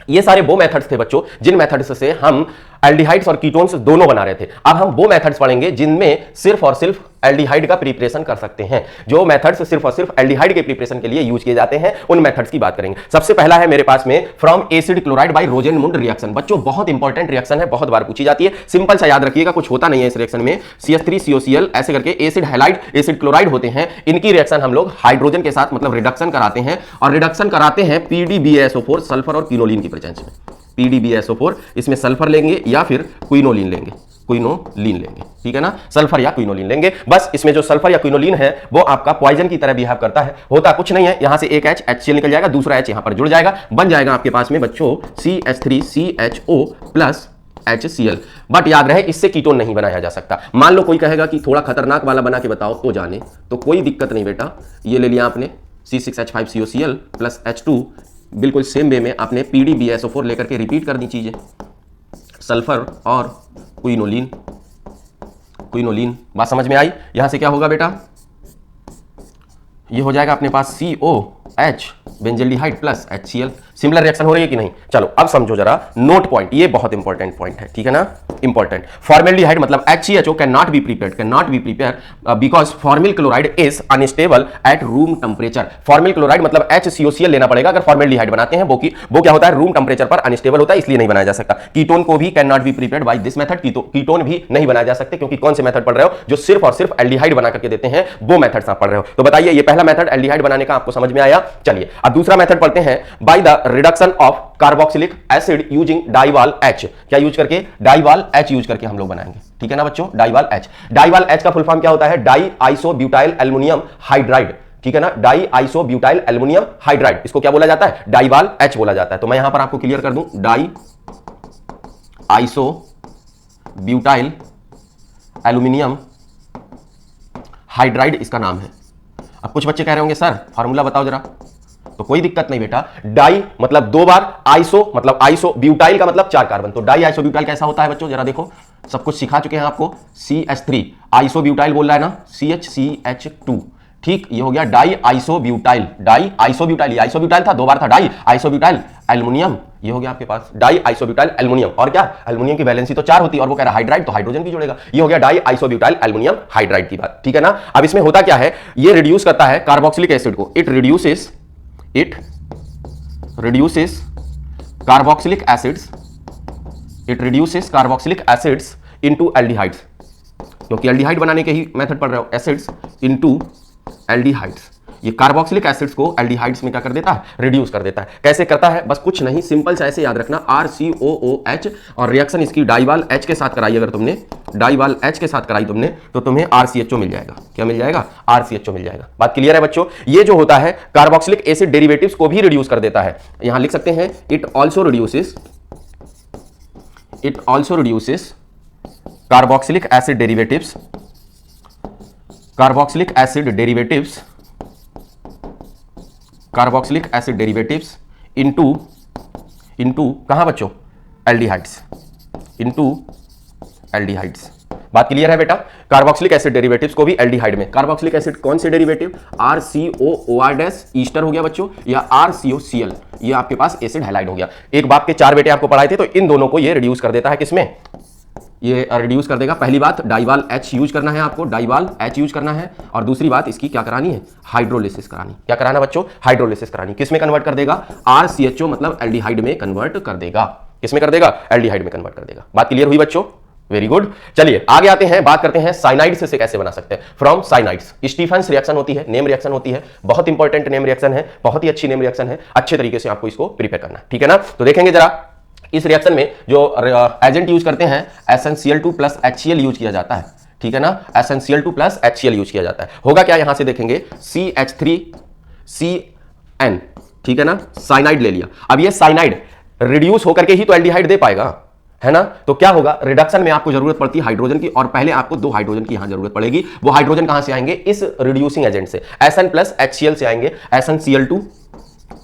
ये सारे वो मेथड्स थे बच्चों जिन मेथड्स से हम एल्डिहाइड्स और कीटोन्स दोनों बना रहे थे। अब हम वो मेथड्स पढ़ेंगे जिनमें सिर्फ और सिर्फ एल्डिहाइड का प्रिपरेशन कर सकते हैं। जो मेथड्स सिर्फ और सिर्फ एल्डिहाइड के प्रिपरेशन के लिए यूज किए जाते हैं, उन मेथड्स की बात करेंगे। सबसे पहला है मेरे पास में from acid chloride by Rosenmund reaction. बच्चों बहुत इंपॉर्टेंट रिएक्शन है, बहुत बार पूछी जाती है। सिंपल सा याद रखिएगा, कुछ होता नहीं है इस रिएक्शन में। CH3 COCl ऐसे करके एसिड हैलाइड एसिड क्लोराइड होते हैं। इनकी रिएक्शन हम लोग हाइड्रोजन के साथ मतलब रिडक्शन कराते हैं, और रिडक्शन कराते हैं PDBaSO4 सल्फर और क्विनोलिन की प्रेजेंस में। PDBaSO4, इसमें सल्फर लेंगे या फिर क्विनोलिन लेंगे, क्विनोलिन लेंगे, ठीक है ना? सल्फर या क्विनोलिन लेंगे। बस इसमें जो सल्फर या क्विनोलिन है वो आपका पॉइजन की तरह बिहेव करता है। होता कुछ नहीं है, यहां से एक HCl निकल जाएगा, दूसरा H यहां पर जुड़ जाएगा, बन जाएगा आपके पास में बच्चों CH3 CHO plus HCl। But याद रहे, इससे कीटोन नहीं बनाया जा सकता। मान लो कोई कहेगा कि थोड़ा खतरनाक वाला बना के बताओ तो जाने, तो कोई दिक्कत नहीं बेटा। ये ले लिया आपने C6H5COCl प्लस H2, बिल्कुल सेम वे में आपने PDBaSO4 लेकर के रिपीट कर दी चीजें, सल्फर और क्विनोलिन। बात समझ में आई? यहां से क्या होगा बेटा? ये हो जाएगा अपने पास COH benzaldehyde plus HCl। Similar reaction हो रही है कि नहीं? चलो अब समझो जरा नोट पॉइंट, ये बहुत इंपॉर्टेंट पॉइंट है, ठीक है ना? इंपॉर्टेंट। फॉर्मेल्डिहाइड मतलब HCHO can not be prepared because formal chloride is unstable at room temperature. Formal chloride मतलब HCOCl लेना पड़ेगा अगर फॉर्मेल्डिहाइड बनाते हैं। वो क्या होता है? रूम टेम्परेचर पर अनस्टेबल होता है, इसलिए नहीं बनाया जा सकता। कीटोन को भी can not be prepared by this method. Ketone भी नहीं बनाया जा सकते, क्योंकि कौन से मेथड पढ़ रहे हो? जो सिर्फ और सिर्फ एल्डिहाइड बना करके देते हैं, वो मेथड्स आप पढ़ रहे हो। तो बताइए, ये पहला मेथड एल्डिहाइड बनाने का आपको समझ में आया? चलिए अब दूसरा मेथड पढ़ते हैं। By the reduction of carboxylic acid using DIBAL H। क्या यूज करके? डाइवाल H यूज करके हम लोग बनाएंगे, ठीक है ना बच्चों? डाइवाल H। डाइवाल H का फुल फॉर्म क्या होता है? डाई आइसोब्यूटाइल एल्युमिनियम हाइड्राइड, ठीक है ना? डाई आइसोब्यूटाइल एल्युमिनियम हाइड्राइड, इसको क्या बोला जाता है? डाइवाल H बोला जाता है। तो मैं यहां पर आपको क्लियर कर दूं, डाई आइसोब्यूटाइल एल्युमिनियम हाइड्राइड इसका नाम है। अब कुछ बच्चे कह रहे होंगे सर फार्मूला बताओ जरा, तो कोई दिक्कत नहीं बेटा। डाई मतलब 2 बार, आइसो मतलब आइसो, ब्यूटाइल का मतलब 4 कार्बन। तो डाई आइसो ब्यूटाइल कैसा होता है बच्चों? जरा देखो, सब कुछ सिखा चुके हैं आपको। CH3 आइसो ब्यूटाइल बोल रहा है ना, CHCH2, ठीक, ये हो गया डाई आइसोब्यूटाइल। डाई आइसोब्यूटाइल, ये आइसोब्यूटाइल था, 2 बार था, डाई आइसोब्यूटाइल एल्युमिनियम, ये हो गया आपके पास डाई आइसोब्यूटाइल एल्युमिनियम। और क्या? एल्युमिनियम की वैलेंसी तो 4 होती है, और वो कह रहा है हाइड्राइड, तो हाइड्रोजन भी जुड़ेगा। ये हो गया डाई आइसोब्यूटाइल एल्युमिनियम हाइड्राइड की बात, ठीक है ना? अब इसमें होता क्या है? ये रिड्यूस करता है कार्बोक्सिलिक एसिड को। It reduces carboxylic acids into aldehydes, क्योंकि एल्डिहाइड बनाने के ही मेथड पढ़ रहे हो, एसिड्स इनटू एल्डिहाइड्स। ये कार्बोक्सिलिक एसिड्स को एल्डिहाइड्स में क्या कर देता है? रिड्यूस कर देता है। कैसे करता है? बस कुछ नहीं, सिंपल से ऐसे याद रखना, RCOOH, और रिएक्शन इसकी डाइवाल H के साथ कराई। अगर तुमने डाइवाल H के साथ कराई तुमने, तो तुम्हें RCHO मिल जाएगा। क्या मिल जाएगा? RCHO मिल जाएगा। बात क्लियर है बच्चों? ये जो होता है कार्बोक्सिलिक एसिड डेरिवेटिव्स को भी रिड्यूस कर देता है। यहां लिख सकते हैं it also reduces carboxylic acid derivatives into कहां बच्चों? एल्डिहाइड्स। बात क्लियर है बेटा? कार्बोक्सिलिक एसिड डेरिवेटिव्स को भी एल्डिहाइड में। कार्बोक्सिलिक एसिड कौन से डेरिवेटिव? RCOOR- ईस्टर हो गया बच्चों, या RCOCl, ये आपके पास एसिड हैलाइड हो गया। एक बाप के 4 बेटे आपको पढ़ाए थे, तो इन दोनों को ये रिड्यूस कर देता है। किसमें? ये रिड्यूस कर देगा। पहली बात, डाइवाल H यूज करना है आपको, डाइवाल H यूज करना है। और दूसरी बात, इसकी क्या करानी है? हाइड्रोलिसिस करानी। क्या कराना बच्चों? हाइड्रोलिसिस करानी। किसमें कन्वर्ट कर देगा? RCHO मतलब एल्डिहाइड में कन्वर्ट कर देगा। किसमें कर देगा? एल्डिहाइड में कन्वर्ट कर देगा। बात क्लियर हुई बच्चों? Very good. चलिए आगे आते हैं, बात करते हैं साइनाइड्स से कैसे बना सकते हैं। फ्रॉम साइनाइड्स स्टीफेंस रिएक्शन होती है, नेम रिएक्शन होती है, बहुत इंपॉर्टेंट नेम रिएक्शन है, बहुत ही अच्छी नेम रिएक्शन है। अच्छे तरीके से आपको इसको प्रिपेयर करना है, ठीक है ना? तो देखेंगे जरा इस रिएक्शन में जो एजेंट यूज करते हैं SnCl2 प्लस HCl यूज किया जाता है, ठीक है ना, SnCl2 प्लस HCl यूज किया जाता है। होगा क्या, यहां से देखेंगे CH3CN, ठीक है ना, साइनाइड ले लिया। अब ये साइनाइड रिड्यूस होकर के ही तो एल्डिहाइड दे पाएगा, है ना। तो क्या होगा, रिडक्शन में आपको जरूरत पड़ती है हाइड्रोजन की, और पहले आपको 2 हाइड्रोजन की यहां जरूरत पड़ेगी। वो हाइड्रोजन कहां से आएंगे, इस रिड्यूसिंग एजेंट से, Sn प्लस HCl से आएंगे। SnCl2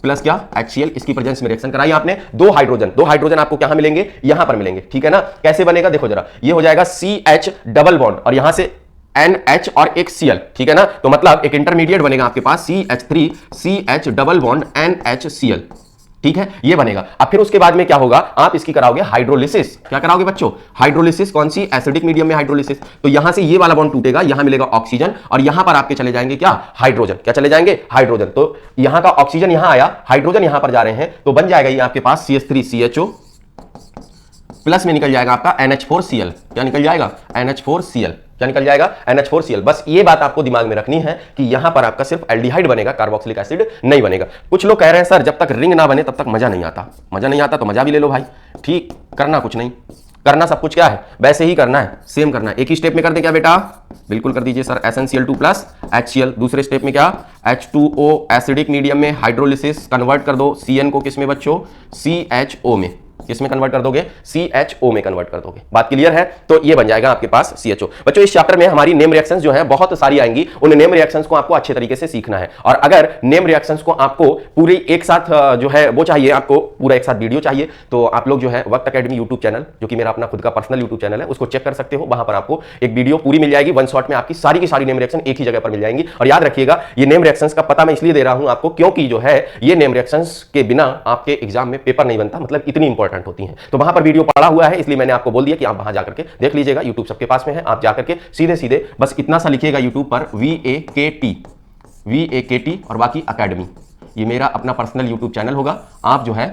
प्लस क्या, HCl, इसकी प्रेजेंस में रिएक्शन कराई आपने। 2 हाइड्रोजन आपको कहां मिलेंगे, यहां पर मिलेंगे, ठीक है ना। कैसे बनेगा देखो जरा, ये हो जाएगा CH डबल बॉन्ड और यहां से NH और एक Cl, ठीक है ना। तो मतलब एक इंटरमीडिएट बनेगा आपके पास CH3 CH double bond NHCl, ठीक है, ये बनेगा। अब फिर उसके बाद में क्या होगा, आप इसकी कराओगे हाइड्रोलिसिस। क्या कराओगे बच्चों, हाइड्रोलिसिस। कौन सी, एसिडिक मीडियम में हाइड्रोलिसिस। तो यहां से ये वाला बॉन्ड टूटेगा, यहां मिलेगा ऑक्सीजन और यहां पर आपके चले जाएंगे क्या, हाइड्रोजन। क्या चले जाएंगे, हाइड्रोजन। तो यहां का ऑक्सीजन यहां आया, हाइड्रोजन यहां पर जा रहे हैं, तो बन जाएगा ये आपके पास CH3CHO प्लस में निकल जाएगा आपका NH4Cl। क्या निकल जाएगा, NH4Cl। क्या निकल जाएगा, NH4Cl। बस ये बात आपको दिमाग में रखनी है कि यहां पर आपका सिर्फ एल्डिहाइड बनेगा, कार्बोक्सिलिक एसिड नहीं बनेगा। कुछ लोग कह रहे हैं सर जब तक रिंग ना बने तब तक मजा नहीं आता। मजा नहीं आता तो मजा भी ले लो भाई, ठीक, करना कुछ नहीं, करना सब कुछ क्या है, वैसे ही करना है, सेम करना है। एक ही स्टेप में कर दें क्या बेटा, बिल्कुल कर दीजिए सर, SnCl2 प्लस HCl। दूसरे स्टेप में क्या, H2O एसिडिक मीडियम में हाइड्रोलिसिस, कन्वर्ट कर दो CN को किस में बच्चों, CHO में। किसमें कन्वर्ट कर दोगे, CHO में कन्वर्ट कर दोगे। बात क्लियर है, तो ये बन जाएगा आपके पास CHO। बच्चों इस चैप्टर में हमारी नेम रिएक्शंस जो हैं बहुत सारी आएंगी, उन नेम रिएक्शंस को आपको अच्छे तरीके से सीखना है। और अगर नेम रिएक्शंस को आपको पूरी एक साथ जो है वो चाहिए, आपको पूरा एक साथ वीडियो चाहिए, तो आप लोग जो है वक्त अकेडमी यूट्यूब चैनल, जो कि मेरा अपना खुद का पर्सनल यूट्यूब चैनल है, उसको चेक कर सकते हो। वहां पर आपको एक वीडियो पूरी मिल जाएगी, वन शॉट में आपकी सारी की सारी नेम रिएक्शन एक ही जगह पर मिल जाएंगी। और याद रखिएगा, ये नेम रिएक्शंस का पता मैं इसलिए दे रहा हूं आपको, क्योंकि जो है ये नेम रिएक्शंस के बिना आपके एग्जाम में पेपर नहीं बनता, मतलब इतनी इंपॉर्टेंट होती हैं। तो वहां पर वीडियो पड़ा हुआ है, इसलिए मैंने आपको बोल दिया कि आप वहां जाकर के देख लीजिएगा। यूट्यूब सबके पास में है, आप जाकर के सीधे सीधे बस इतना सा लिखिएगा यूट्यूब पर VAKT और बाकी अकेडमी। ये मेरा अपना पर्सनल यूट्यूब चैनल होगा, आप जो है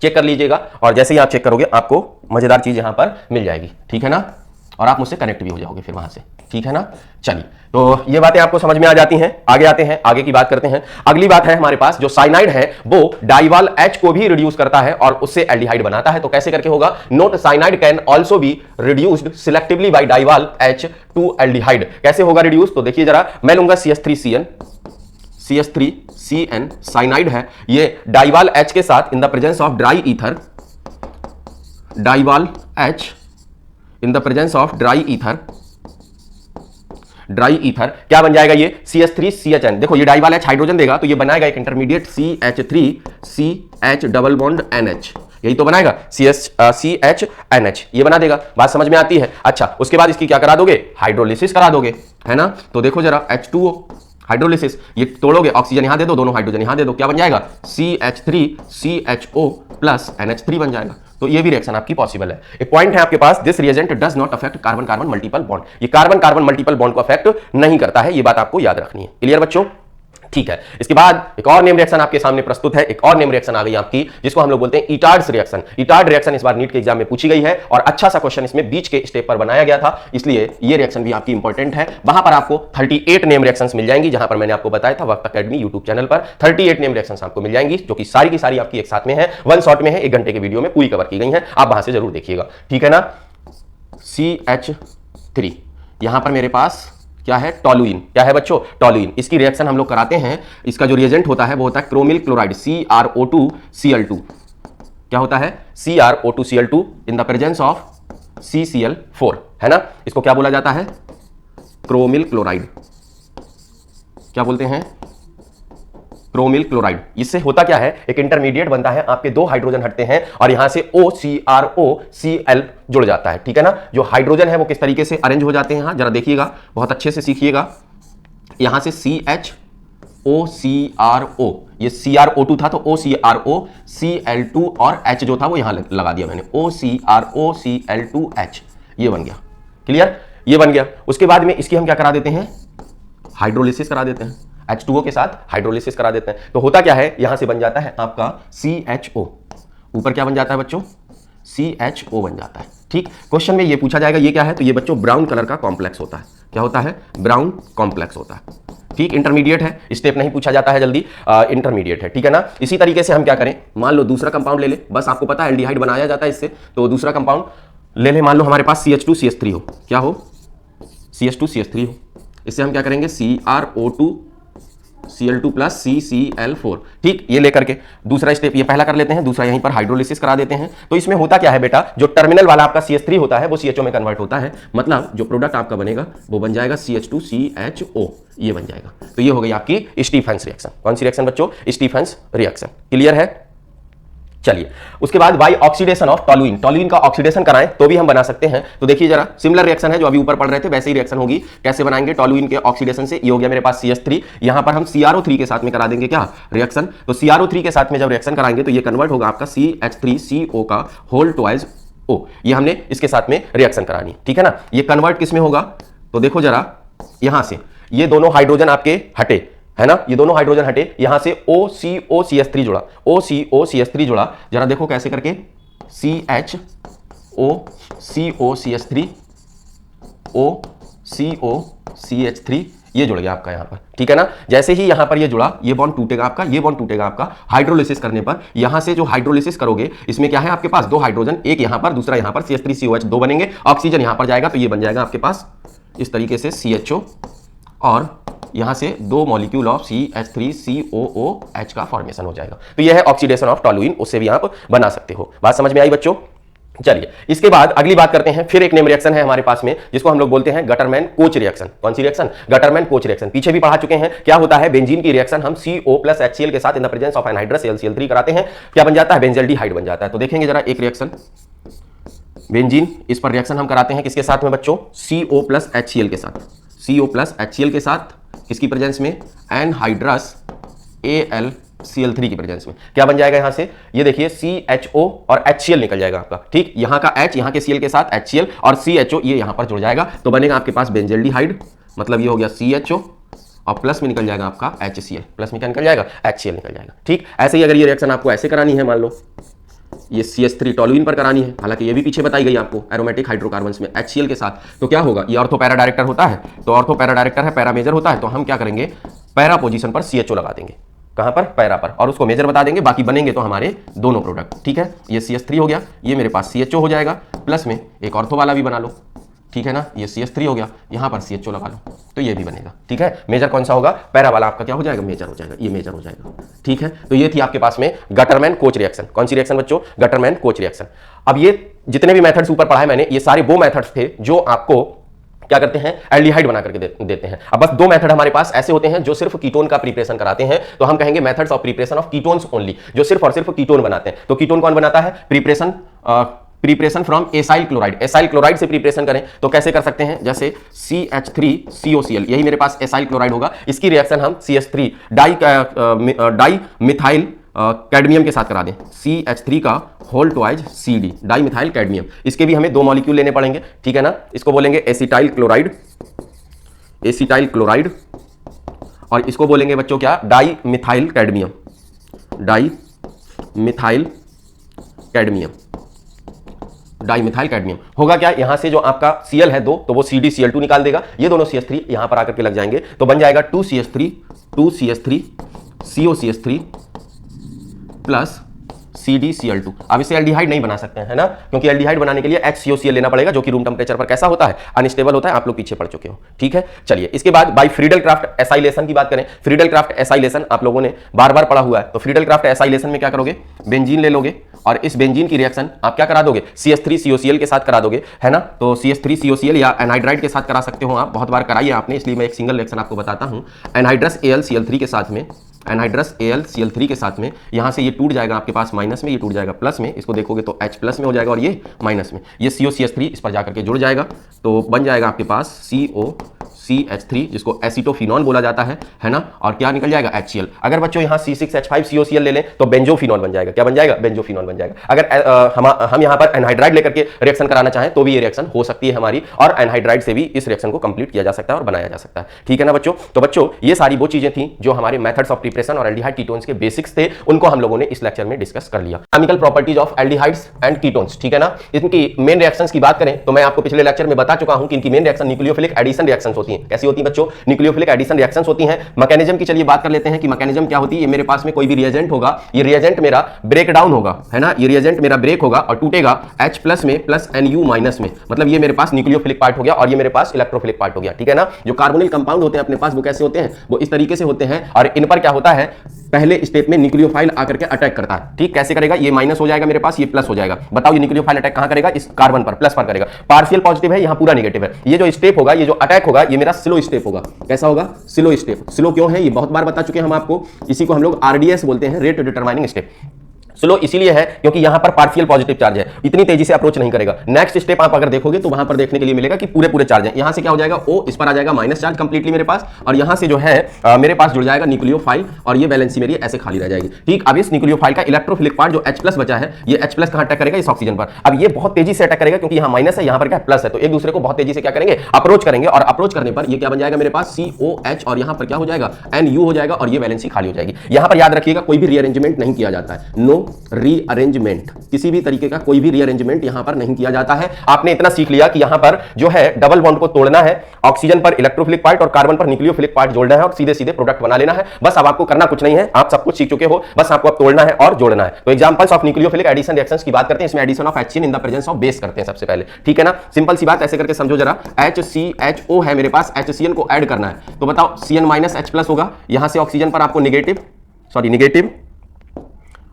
चेक कर लीजिएगा। और जैसे ही आप चेक करोगे आपको मजेदार चीज यहां पर मिल जाएगी, ठीक है ना, और आप मुझसे कनेक्ट भी हो जाओगे फिर वहां से, ठीक है ना। चलिए, तो ये बातें आपको समझ में आ जाती हैं। आगे आते हैं, आगे की बात करते हैं। अगली बात है हमारे पास, जो साइनाइड है वो डाइवाल H को भी रिड्यूस करता है और उससे एल्डिहाइड बनाता है। तो कैसे करके होगा, note cyanide can also be reduced selectively by DIBAL H to aldehyde. कैसे होगा रिड्यूस, तो देखिए जरा, मैं लूंगा CH3CN साइनाइड है, ये डाइवाल H के साथ in the presence of dry ether, DIBAL H in the presence of dry ether क्या बन जाएगा, ये CH3CHN। देखो ये डाइवाल H हाइड्रोजन देगा तो ये बनाएगा एक intermediate CH3CH double bond NH, यही तो बनाएगा CHNH, ये बना देगा। बात समझ में आती है। अच्छा, उसके बाद इसकी क्या करा दोगे, हाइड्रोलिसिस करा दोगे, है ना। तो देखो जरा, H2O हाइड्रोलिसिस, ये तोड़ोगे, ऑक्सीजन यहां दे दो, दोनों हाइड्रोजन यहां दे दो, क्या बन जाएगा, CH3CHO प्लस NH3 बन जाएगा। तो ये भी रिएक्शन आपकी पॉसिबल है। एक पॉइंट है आपके पास, this reagent does not affect carbon carbon multiple bond. ये कार्बन कार्बन मल्टीपल बॉन्ड को अफेक्ट नहीं करता है, ये बात आपको याद रखनी है। क्लियर बच्चों, ठीक है। इसके बाद एक और नेम रिएक्शन आपके सामने प्रस्तुत है। एक और नेम रिएक्शन आ गई आपकी, जिसको हम लोग बोलते हैं ईटार्ड्स रिएक्शन। ईटार्ड रिएक्शन इस बार नीट के एग्जाम में पूछी गई है और अच्छा सा क्वेश्चन इसमें बीच के स्टेप पर बनाया गया था, इसलिए ये रिएक्शन भी आपकी इंपॉर्टेंट है। वहां पर आपको 38 नेम रिएक्शंस मिल जाएंगी, जहां पर मैंने आपको बताया था वक्त अकेडमी यूट्यूब चैनल पर 38 नेम रिएक्शंस आपको मिल जाएंगी, जो कि सारी की सारी आपकी एक साथ में है, वन शॉट में है, 1 घंटे के वीडियो में पूरी कवर की गई है। आप वहां से जरूर देखिएगा, ठीक है ना। CH3 यहां पर मेरे पास क्या है, टोलुइन। क्या है बच्चों, टोलुइन। इसकी रिएक्शन हम लोग कराते हैं, इसका जो रिएजेंट होता है वो होता है क्रोमिल क्लोराइड, CrO2Cl2। क्या होता है, CrO2Cl2 in the presence of CCl4, है ना। इसको क्या बोला जाता है, क्रोमिल क्लोराइड। क्या बोलते हैं, क्रोमिल क्लोराइड। इससे होता क्या है, एक इंटरमीडिएट बनता है, आपके 2 हाइड्रोजन हटते हैं और यहां से OCrOCl जुड़ जाता है, ठीक है ना। जो हाइड्रोजन है वो किस तरीके से अरेंज हो जाते हैं, यहां जरा देखिएगा, बहुत अच्छे से सीखिएगा। यहां से CHOCrO, ये CrO2 था तो OCrOCl2 और H जो था वो यहां लगा दिया मैंने, OCrOCl2H, ये बन गया। क्लियर, ये बन गया। उसके बाद में इसकी हम क्या करा देते हैं, हाइड्रोलिसिस करा देते हैं, H2O के साथ हाइड्रोलिसिस करा देते हैं। तो होता क्या है, यहां से बन जाता है आपका CHO, ऊपर क्या बन जाता है बच्चों, CHO बन जाता है, ठीक। क्वेश्चन में ये पूछा जाएगा ये क्या है, तो ये बच्चों ब्राउन कलर का कॉम्प्लेक्स होता है। क्या होता है, ब्राउन कॉम्प्लेक्स होता है, ठीक, इंटरमीडिएट है, स्टेप नहीं पूछा जाता है जल्दी, इंटरमीडिएट है, ठीक है ना। इसी तरीके से हम क्या करें, मान लो दूसरा कंपाउंड ले ले, बस आपको पता है एल्डिहाइड बनाया जाता है इससे, तो दूसरा कंपाउंड ले ले, मान लो हमारे पास CH2CH3 हो, क्या हो, CH2CH3 हो, इससे हम क्या करेंगे CrO2 Cl2 प्लस CCl4, ठीक, ये लेकर के दूसरा स्टेप ये पहला कर लेते हैं, दूसरा यहीं पर हाइड्रोलिसिस करा देते हैं। तो इसमें होता क्या है बेटा, जो टर्मिनल वाला आपका CH3 होता है वो CHO में कन्वर्ट होता है, मतलब जो प्रोडक्ट आपका बनेगा वो बन जाएगा CH2CHO, ये बन जाएगा। तो ये हो गई आपकी स्टीफेंस रिएक्शन। कौन सी रिएक्शन बच्चों, स्टीफेंस रिएक्शन, क्लियर है। चलिए उसके बाद by oxidation of toluene, toluene का ऑक्सीडेशन कराएं तो भी हम बना सकते हैं। तो देखिए जरा सिमिलर रिएक्शन है जो अभी ऊपर पढ़ रहे थे, वैसे ही रिएक्शन होगी। कैसे बनाएंगे, टोलुइन के ऑक्सीडेशन से, ये हो गया मेरे पास CH3, यहां पर हम CrO3 के साथ में करा देंगे क्या रिएक्शन। तो CrO3 के साथ में जब रिएक्शन कराएंगे तो ये कन्वर्ट होगा आपका CH3CO का होल ट्वाइस O, ये हमने इसके साथ में रिएक्शन करानी है, ठीक है ना। ये कन्वर्ट किस में होगा, तो देखो जरा यहां से ये दोनों हाइड्रोजन आपके हटे, है ना, ये दोनों हाइड्रोजन हटे, यहां से OCOCH3 जुड़ा, OCOCH3 जुड़ा, जरा देखो कैसे करके CHOCOCH3 OCOCH3 ये जुड़ गया आपका यहां पर, ठीक है ना। जैसे ही यहां पर ये जुड़ा, ये बॉन्ड टूटेगा आपका, ये बॉन्ड टूटेगा आपका हाइड्रोलिसिस करने पर। यहां से जो हाइड्रोलिसिस करोगे इसमें क्या है आपके पास, दो हाइड्रोजन, एक यहां पर दूसरा यहां पर, CH3COH दो बनेंगे, ऑक्सीजन यहां पर जाएगा तो ये बन जाएगा आपके पास इस तरीके से CHO, और यहां से दो मॉलिक्यूल ऑफ CH3COOH का फॉर्मेशन हो जाएगा। तो यह है ऑक्सीडेशन ऑफ टोलुइन, उससे भी आप बना सकते हो। बात समझ में आई बच्चों। चलिए इसके बाद अगली बात करते हैं, फिर एक नेम रिएक्शन है हमारे पास में जिसको हम लोग बोलते हैं गटरमैन कोच रिएक्शन। कौन सी रिएक्शन, गटरमैन कोच रिएक्शन, पीछे भी पढ़ा चुके हैं। क्या होता है, बेंजीन की रिएक्शन हम CO प्लस HCl के साथ in the presence of anhydrous AlCl3 कराते हैं, क्या बन जाता है, बेंजल्डिहाइड बन जाता है। तो देखेंगे जरा एक रिएक्शन बेंजीन, इस पर रिएक्शन हम कराते हैं किसके साथ में बच्चों, CO प्लस HCl के साथ, CO प्लस HCl के साथ, किसकी प्रेजेंस में, एनहाइड्रस AlCl3 की प्रेजेंस में। क्या बन जाएगा यहां से, ये देखिए CHO और HCl निकल जाएगा आपका, ठीक, यहां का H यहां के Cl के साथ HCl और CHO ये यहां पर जुड़ जाएगा, तो बनेगा आपके पास बेंजल्डिहाइड, मतलब ये हो गया CHO और प्लस में निकल जाएगा आपका HCl, प्लस में क्या निकल जाएगा, HCl निकल जाएगा, ठीक। ऐसे ही अगर ये रिएक्शन आपको ऐसे करानी है, मान लो ये CH3 टोलुइन पर करानी है, हालांकि ये भी पीछे बताई गई आपको एरोमेटिक हाइड्रोकार्बन्स में HCl के साथ, तो क्या होगा, ये ऑर्थो पैरा डायरेक्टर होता है, तो ऑर्थो पैरा डायरेक्टर है, पैरा मेजर होता है, तो हम क्या करेंगे, पैरा पोजीशन पर CHO लगा देंगे, कहां पर, पैरा पर, और उसको मेजर बता देंगे, बाकी बनेंगे तो हमारे दोनों प्रोडक्ट, ठीक है। ये CH3 हो गया, ये मेरे पास CHO हो जाएगा, प्लस में एक ऑर्थो वाला भी बना लो, ठीक है ना, ये CH3 हो गया, यहां पर CHO लगा लो, तो ये भी बनेगा, ठीक है। मेजर कौन सा होगा, पैरा वाला आपका क्या हो जाएगा, मेजर हो जाएगा, ये मेजर हो जाएगा, ठीक है। तो ये थी आपके पास में गटरमैन कोच रिएक्शन। कौन सी रिएक्शन बच्चों, गटरमैन कोच रिएक्शन। अब ये जितने भी मेथड्स ऊपर पढ़ाए मैंने, ये सारे वो मेथड्स थे जो आपको क्या करते हैं, एल्डिहाइड बना करके देते हैं। अब बस दो मेथड हमारे पास ऐसे होते हैं जो सिर्फ कीटोन का प्रिपरेशन कराते हैं, तो हम कहेंगे methods of preparation of ketones only, जो सिर्फ और सिर्फ कीटोन बनाते हैं। तो कीटोन कौन बनाता है, preparation from acyl chloride, acyl chloride से प्रिपरेशन करें तो कैसे कर सकते हैं, जैसे CH3COCl, यही मेरे पास एसाइल क्लोराइड होगा, इसकी रिएक्शन हम CH3 डाई मिथाइल कैडमियम के साथ करा दें, CH3 का whole twice CD, dimethyl cadmium, इसके भी हमें दो मॉलिक्यूल लेने पड़ेंगे, ठीक है ना। इसको बोलेंगे एसिटाइल क्लोराइड, एसिटाइल क्लोराइड, और इसको बोलेंगे बच्चों क्या, di methyl cadmium, di methyl cadmium, dimethyl cadmium. होगा क्या, यहां से जो आपका Cl है दो, तो वो CdCl2 निकाल देगा, ये दोनों CH3 यहां पर आकर के लग जाएंगे, तो बन जाएगा 2CH3 COCH3 प्लस CdCl2। अब इसे एल्डिहाइड नहीं बना सकते हैं, है ना, क्योंकि एल्डिहाइड बनाने के लिए HCOCl लेना पड़ेगा, जो कि रूम टेम्परेचर पर कैसा होता है, अनस्टेबल होता है, आप लोग पीछे पढ़ चुके हो, ठीक है। चलिए इसके बाद बाय फ्रीडल क्राफ्ट एसाइलेशन की बात करें, फ्रीडल क्राफ्ट एसाइलेशन आप लोगों ने बार बार पढ़ा हुआ है। तो फ्रीडल क्राफ्ट एसाइलेशन में क्या करोगे, बेंजीन ले लोगे और इस बेंजीन की रिएक्शन आप क्या करा दोगे, CH3COCl के साथ करा दोगे, है ना। तो CH3COCl या एनहाइड्राइड के साथ करा सकते हो आप, बहुत बार कराई है आपने, इसलिए मैं एक सिंगल रिएक्शन आपको बताता हूं। एनहाइड्रस AlCl3 के साथ में, एनहाइड्रस AlCl3 के साथ में, यहां से ये टूट जाएगा आपके पास माइनस में, ये टूट जाएगा प्लस में, इसको देखोगे तो H प्लस में हो जाएगा और ये माइनस में, ये COCH3 इस पर जाकर के जुड़ जाएगा, तो बन जाएगा आपके पास COCH3 जिसको एसिटोफिनॉल बोला जाता है ना, और क्या निकल जाएगा HCl। अगर बच्चों यहाँ C6H5COCl ले लें तो बेंजोफिनॉल बन जाएगा, क्या बन जाएगा, बेंजोफिनॉल बन जाएगा। अगर हम यहाँ पर एनहाइड्राइड लेकर के रिएक्शन कराना चाहें तो भी ये रिएक्शन हो सकती है हमारी, और एनहाइड्राइड से भी इस रिएक्शन को कंप्लीट किया जा सकता है और बनाया जा सकता है, ठीक है ना बच्चों। तो बच्चों ये सारी वो चीजें थी जो हमारे मेथड्स ऑफ प्रिपरेशन और एल्डिहाइड कीटोन्स के बेसिक्स थे, उनको हम लोगों ने इस लेक्चर में डिस्कस कर लिया। Chemical properties of aldehydes and ketones, ठीक है ना। इनकी मेन रिएक्शंस की बात करें तो मैं आपको पिछले लेक्चर में बता चुका हूं कि इनकी main reaction nucleophilic addition reactions होती हैं। होती हैं। कैसी होती हैं बच्चों? न्यूक्लियोफिलिक एडिशन रिएक्शंस होती हैं। मैकेनिज्म की चलिए बात कर लेते हैं कि मैकेनिज्म क्या होती है। ये मेरे पास में कोई भी रिएजेंट होगा, ये रिएजेंट मेरा ब्रेक डाउन होगा, है ना, ये रिएजेंट मेरा ब्रेक होगा और टूटेगा H प्लस में प्लस NU माइनस में, मतलब ये मेरे पास न्यूक्लियोफिलिक पार्ट हो गया और ये मेरे पास इलेक्ट्रोफिलिक पार्ट हो गया, ठीक है ना। जो कार्बोनिल कंपाउंड होते हैं अपने पास वो कैसे होते हैं? वो इस तरीके से होते हैं और इन पर क्या होता है, पहले स्टेप में न्यूक्लियोफाइल आकर के अटैक करता है। ठीक, कैसे करेगा? ये माइनस हो जाएगा मेरे पास, ये प्लस हो जाएगा। बताओ ये न्यूक्लियोफाइल अटैक कहां करेगा? इस कार्बन पर, प्लस पर करेगा। पार्शियल पॉजिटिव है, यहां पूरा नेगेटिव है। ये जो स्टेप होगा, ये जो अटैक होगा, ये मेरा स्लो स्टेप होगा। कैसा होगा? Slow step. स्लो क्यों है? ये बहुत बार बता चुके हैं हम आपको। इसी को हम लोग RDS बोलते हैं, रेट डिटरमाइनिंग स्टेप। स्लो इसीलिए है क्योंकि यहां पर पार्शियल पॉजिटिव चार्ज है, इतनी तेजी से अप्रोच नहीं करेगा। नेक्स्ट स्टेप आप अगर देखोगे तो वहां पर देखने के लिए मिलेगा कि पूरे पूरे चार्ज हैं। यहां से क्या हो जाएगा? O, इस पर आ जाएगा माइनस चार्ज कंप्लीटली मेरे पास, और यहां से जो है मेरे पास जुड़ जाएगा न्यूक्लियोफाइल और ये वैलेंसी मेरी ऐसे खाली रह जाएगी। ठीक, अब इस न्यूक्लियोफाइल का इलेक्ट्रोफिलिक पार्ट जो H प्लस बचा है, ये H प्लस कहां अटैक करेगा? इस ऑक्सीजन पर। अब ये बहुत तेजी से अटैक करेगा क्योंकि यहां माइनस है, यहां पर क्या प्लस है, तो एक दूसरे को बहुत तेजी से क्या करेंगे? अप्रोच करेंगे, और अप्रोच करने पर ये क्या बन जाएगा मेरे पास? COH, और यहां पर क्या हो जाएगा? NU हो जाएगा और ये वैलेंसी खाली हो जाएगी। यहां पर याद रखिएगा कोई भी रीअरेंजमेंट नहीं किया जाता है, नो रीअरेंजमेंट, किसी भी तरीके का कोई भी रीअरेंजमेंट यहां पर नहीं किया जाता है। आपने इतना सीख लिया कि यहां पर जो है डबल बॉन्ड को तोड़ना है, ऑक्सीजन पर इलेक्ट्रोफिलिक पार्ट और कार्बन पर न्यूक्लियोफिलिक पार्ट जोड़ना है और सीधे सीधे प्रोडक्ट बना लेना है। बस अब आपको करना कुछ नहीं है, आप सब कुछ सीख चुके हो, बस आपको अब तोड़ना है और जोड़ना है। तो examples of nucleophilic addition reactions की बात करते हैं। इसमें addition of HCN in the presence of base करते हैं सबसे पहले, ठीक है ना। सिंपल सी बात, ऐसे करके समझो जरा। HCHO है मेरे पास, HCN को ऐड करना है, तो बताओ CN माइनस H प्लस होगा। यहां से ऑक्सीजन पर आपको नेगेटिव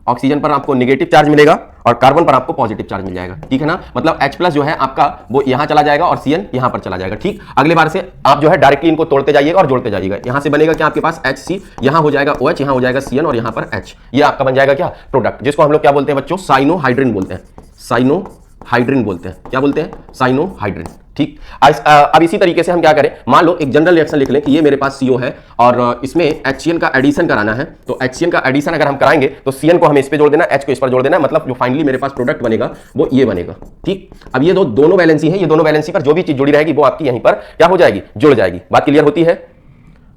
ऑक्सीजन पर आपको नेगेटिव चार्ज मिलेगा और कार्बन पर आपको पॉजिटिव चार्ज मिल जाएगा, ठीक है ना। मतलब H प्लस जो है आपका वो यहां चला जाएगा और CN यहां पर चला जाएगा। ठीक, अगले बार से आप जो है डायरेक्टली इनको तोड़ते जाइएगा और जोड़ते जाइएगा। यहां से बनेगा क्या आपके पास? HC, यहां हो जाएगा OH, यहां हो जाएगा CN और यहां पर H। ये आपका बन जाएगा क्या? प्रोडक्ट, जिसको हम लोग क्या बोलते हैं बच्चों? साइनोहाइड्रिन बोलते हैं। साइनोहाइड्रिन बोलते हैं। क्या बोलते हैं? साइनोहाइड्रिन। ठीक, अब इसी तरीके से हम क्या करें, मान लो एक जनरल रिएक्शन लिख लें कि ये मेरे पास CO है और इसमें HCN का एडिशन कराना है। तो HCN का एडिशन अगर हम कराएंगे तो CN को हमें इस पे जोड़ देना, H को इस पर जोड़ देना, मतलब जो फाइनली मेरे पास प्रोडक्ट बनेगा वो ये बनेगा। ठीक, अब ये दोनों वैलेंसी है, ये दोनों वैलेंसी पर जो भी चीज जुड़ी रहेगी वो आपकी यहीं पर क्या हो जाएगी? जुड़ जाएगी। बात क्लियर होती है?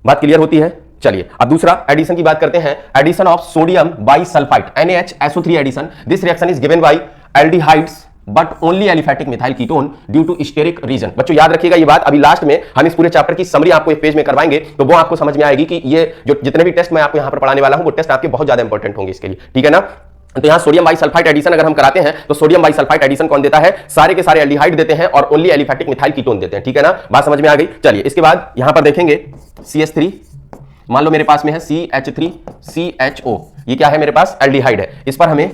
बात क्लियर होती है? चलिए अब दूसरा एडिशन की बात करते हैं। Addition of sodium bisulphite NaHSO3 addition. This reaction is given by aldehydes but only aliphatic methyl ketone due to steric reason. बच्चों याद रखिएगा ये बात, अभी लास्ट में हम इस पूरे चैप्टर की समरी आपको एक पेज में करवाएंगे, तो वो आपको समझ में आएगी कि ये जो जितने भी टेस्ट मैं आपको यहां पर पढ़ाने वाला हूं वो टेस्ट आपके बहुत ज्यादा इंपॉर्टेंट होंगे इसके लिए, ठीक है ना। तो यहां सोडियम बाइसल्फाइड एडिशन अगर हम कराते हैं तो सोडियम बाइसल्फाइड एडिशन कौन देता है? सारे के सारे एल्डिहाइड देते हैं और ओनली एलिफेटिक मिथाइल कीटोन देते हैं, ठीक है ना। बात समझ में आ गई? चलिए इसके बाद यहां पर देखेंगे CH3, मान लो मेरे पास में है CH3CHO, ये क्या है मेरे पास? एल्डिहाइड है। इस पर हमें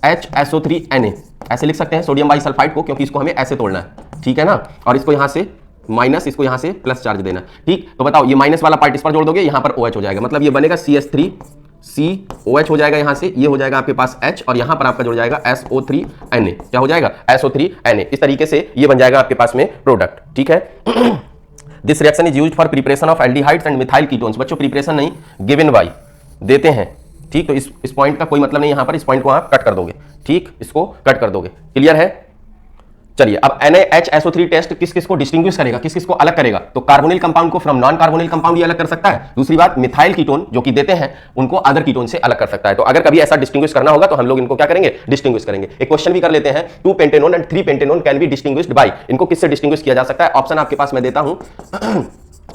HSO3Na ऐसे लिख सकते हैं सोडियम बाइसल्फाइड को, क्योंकि इसको हमें ऐसे तोड़ना है, ठीक है ना। और इसको यहां से माइनस, इसको यहां से प्लस चार्ज देना। ठीक, तो बताओ ये माइनस वाला पार्ट इस पर जोड़ दोगे, यहां पर OH हो जाएगा, मतलब ये बनेगा CH3COH हो जाएगा, यहां से ये हो जाएगा आपके पास H और यहां पर आपका जुड़ जाएगा SO3Na। क्या हो जाएगा? SO3Na। इस तरीके से ये बन जाएगा आपके पास में प्रोडक्ट, ठीक है। This reaction is used for preparation of aldehydes and methyl ketones. बच्चों प्रिपरेशन नहीं, गिवन बाय देते हैं। ठीक, तो इस पॉइंट का कोई मतलब नहीं, यहां पर इस पॉइंट को आप कट कर दोगे। ठीक, इसको कट कर दोगे। क्लियर है? चलिए अब NaHSO3 टेस्ट किस किस को डिस्टिंग्विश करेगा, किस किस को अलग करेगा? तो कार्बोनिल कंपाउंड को फ्रॉम नॉन कार्बोनिल कंपाउंड ये अलग कर सकता है। दूसरी बात, मिथाइल कीटोन जो कि देते हैं उनको अदर कीटोन से अलग कर सकता है। तो अगर कभी ऐसा डिस्टिंग्विश करना होगा तो हम लोग इनको क्या करेंगे? डिस्टिंग्विश करेंगे। एक क्वेश्चन भी कर लेते हैं, 2 pentanone and 3 pentanone can be distinguished bye. इनको किससे डिस्टिंग्विश किया जा सकता है? ऑप्शन आपके पास मैं देता हूं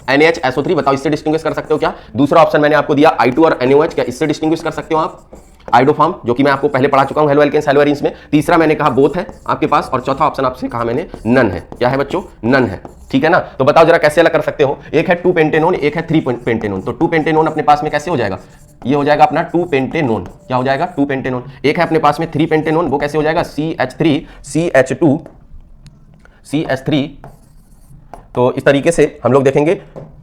NaHSO3, बताओ इससे डिस्टिंग्विश कर सकते हो क्या? दूसरा ऑप्शन मैंने आपको दिया I2 और NaOH, क्या इससे डिस्टिंग्विश कर सकते हो आप? आइडोफार्म जो कि मैं आपको पहले पढ़ा चुका हूं हेलो एल्केन्स हेलो एरीन्स में। तीसरा मैंने कहा बोथ है आपके पास, और चौथा ऑप्शन आपसे कहा मैंने नन है। क्या है बच्चों? नन है, ठीक है ना। तो बताओ जरा कैसे अलग कर सकते हो? एक है 2 पेंटेनोन, एक है 3 पेंटेनोन। तो 2 पेंटेनोन अपने पास में कैसे हो जाएगा? ये हो जाएगा अपना 2 पेंटेनोन। क्या हो जाएगा? 2 पेंटेनोन। एक है अपने पास में 3 पेंटेनोन, वो कैसे हो जाएगा? CH3CH2CH3। तो इस तरीके से हम लोग देखेंगे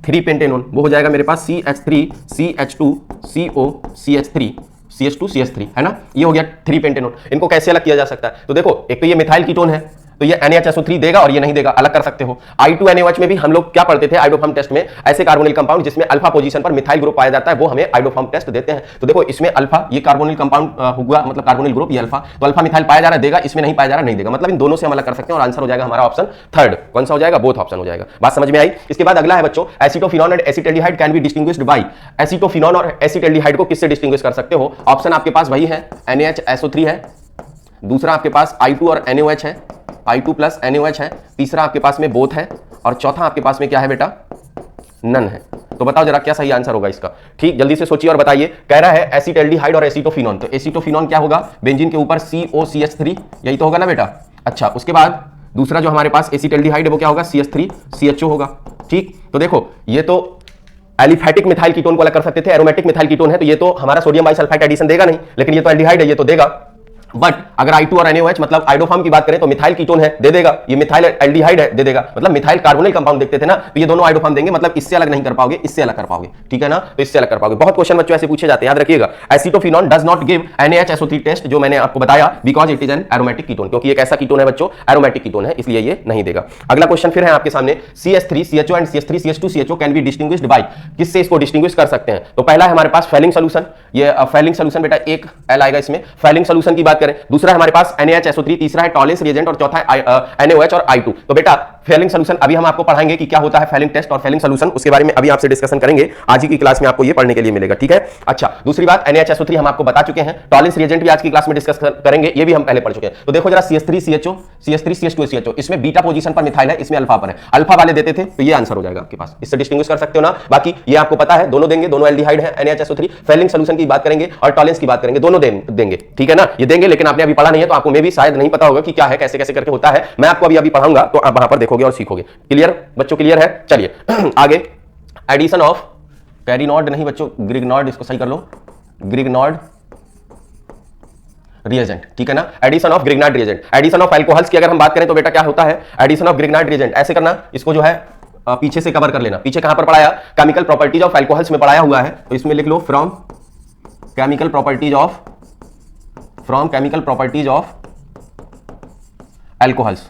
3 पेंटेनोन, वो हो जाएगा मेरे पास CH3CH2CO CH3 है ना। ये हो गया 3 पेंटेनोन। इनको कैसे अलग किया जा सकता है? तो देखो, एक तो ये मिथाइल कीटोन है तो ये NaHSO3 देगा और ये नहीं देगा, अलग कर सकते हो। I2NaOH में भी हम लोग क्या पढ़ते थे आइडोफार्म टेस्ट में, ऐसे कार्बोनिल कंपाउंड जिसमें अल्फा पोजीशन पर मिथाइल ग्रुप पाया जाता है वो हमें आइडोफार्म टेस्ट देते हैं। तो देखो इसमें अल्फा, ये कार्बोनिल कंपाउंड हुआ, मतलब कार्बोनिल ग्रुप ये अल्फा, तो अल्फा मिथाइल पाया जा रहा है देगा, इसमें नहीं पाया जा रहा नहीं देगा, मतलब इन दोनों से हम अलग कर सकते हैं और आंसर हो जाएगा हमारा ऑप्शन थर्ड। कौन सा हो जाएगा? बोथ ऑप्शन हो जाएगा। बात समझ में आई? इसके बाद अगला है बच्चों, acetophenone and acetaldehyde can be distinguished bye. Acetophenone और एसिटाल्डिहाइड को किससे डिस्टिंग्विश कर सकते हो? ऑप्शन आपके पास वही है, NaHSO3 है, दूसरा आपके पास I2 और NaOH है, I2 प्लस NaOH है, तीसरा आपके पास में बोथ है, और चौथा आपके पास में क्या है बेटा, नन है। तो बताओ जरा क्या सही आंसर होगा इसका। ठीक, जल्दी से सोचिए और बताइए। कह रहा है एसिटाल्डिहाइड और एसीटोफिनॉन, तो एसीटोफिनॉन क्या होगा, बेंजीन के ऊपर COCH3, यही तो होगा ना बेटा। अच्छा, उसके बाद दूसरा जो हमारे पास एसिटाल्डिहाइड है वो क्या होगा, CH3CHO होगा। ठीक, तो देखो ये तो एलिफैटिक मिथाइल कीटोन को अलग कर सकते थे, एरोमेटिक मिथाइल कीटोन है तो ये तो हमारा सोडियम बाइसल्फाइड एडिशन देगा नहीं, लेकिन ये तो एल्डिहाइड है, ये तो देगा। बट अगर I2 और NaOH मतलब आइडोफार्म की बात करें तो मिथाइल कीटोन है, दे देगा। ये मिथाइल एल्डिहाइड है, दे देगा। मतलब मिथाइल कार्बोनिल कंपाउंड देखते थे ना, तो ये दोनों आइडोफार्म देंगे, मतलब इससे अलग नहीं कर पाओगे, इससे अलग कर पाओगे। ठीक है ना, तो इससे अलग कर पाओगे। बहुत क्वेश्चन बच्चों ऐसे पूछे जाते हैं, याद रखिएगा। Acetophenone does not give NaHSO3 test, जो मैंने आपको बताया, because it is an aromatic ketone, क्योंकि एक ऐसा कीटोन है बच्चों, एरोमेटिक कीटोन है, इसलिए ये नहीं देगा। अगला क्वेश्चन फिर है आपके सामने, CH3CHO and CH3CH2CHO can be distinguished by, किससे इसको डिस्टिंग्विश कर सकते हैं। तो पहला है हमारे पास फेलिंग सोल्यूशन, ये फेलिंग सोल्यूशन बेटा एक L आएगा इसमें, फेलिंग सोल्यूशन की बात करें। दूसरा है हमारे पास NaHSO3, तीसरा है टॉलेंस रिएजेंट और चौथा है NaOH और I2। तो बेटा फेलिंग सोल्यूशन अभी हम आपको पढ़ाएंगे कि क्या होता है फेलिंग टेस्ट और फेलिंग सोल्यूशन, उसके बारे में अभी आपसे डिस्कशन करेंगे। आज ही की क्लास में आपको ये पढ़ने के लिए मिलेगा। ठीक है, अच्छा दूसरी बात, NaHSO3 हम आपको बता चुके हैं, टॉलेंस रिएजेंट भी आज की क्लास में डिस्कस करेंगे, ये भी हम पहले पढ़ चुके हैं। तो देखो जरा CH3CHO, CH3CH2CHO, इसमें बीटा पोजीशन पर मिथाइल है, इसमें अल्फा पर है, अल्फा वाले देते थे तो ये आंसर हो जाएगा आपके पास, इससे डिस्टिंग्विश कर सकते हो ना। बाकी ये आपको पता है, दोनों देंगे, दोनों एल्डिहाइड है NaHSO3। फेलिंग सोल्यूशन की बात करेंगे और टॉलेंस की बात करेंगे, दोनों देंगे। ठीक है ना, ये देंगे, लेकिन आपने अभी पढ़ा नहीं है तो आपको मे भी शायद नहीं पता होगा कि क्या है, कैसे कैसे करके होता है। मैं आपको अभी पढ़ाऊंगा तो आप वहां पर देखोगे और सीखोगे। क्लियर बच्चों, क्लियर है। चलिए आगे, एडिशन ऑफ कैरिनॉड नहीं बच्चों, ग्रिग्नॉर्ड, इसको सही कर लो, ग्रिग्नॉर्ड रिएजेंट। ठीक है ना, addition of Grignard reagent. Addition of alcohols की अगर हम बात करें तो बेटा क्या होता है, एडिशन ऑफ ग्रिग्नार्ड रिएजेंट ऐसे करना, इसको जो है पीछे से कवर कर लेना। पीछे कहां पर पढ़ाया, केमिकल प्रॉपर्टीज ऑफ अल्कोहल्स में पढ़ाया हुआ है, तो इसमें लिख लो from chemical properties of alcohols,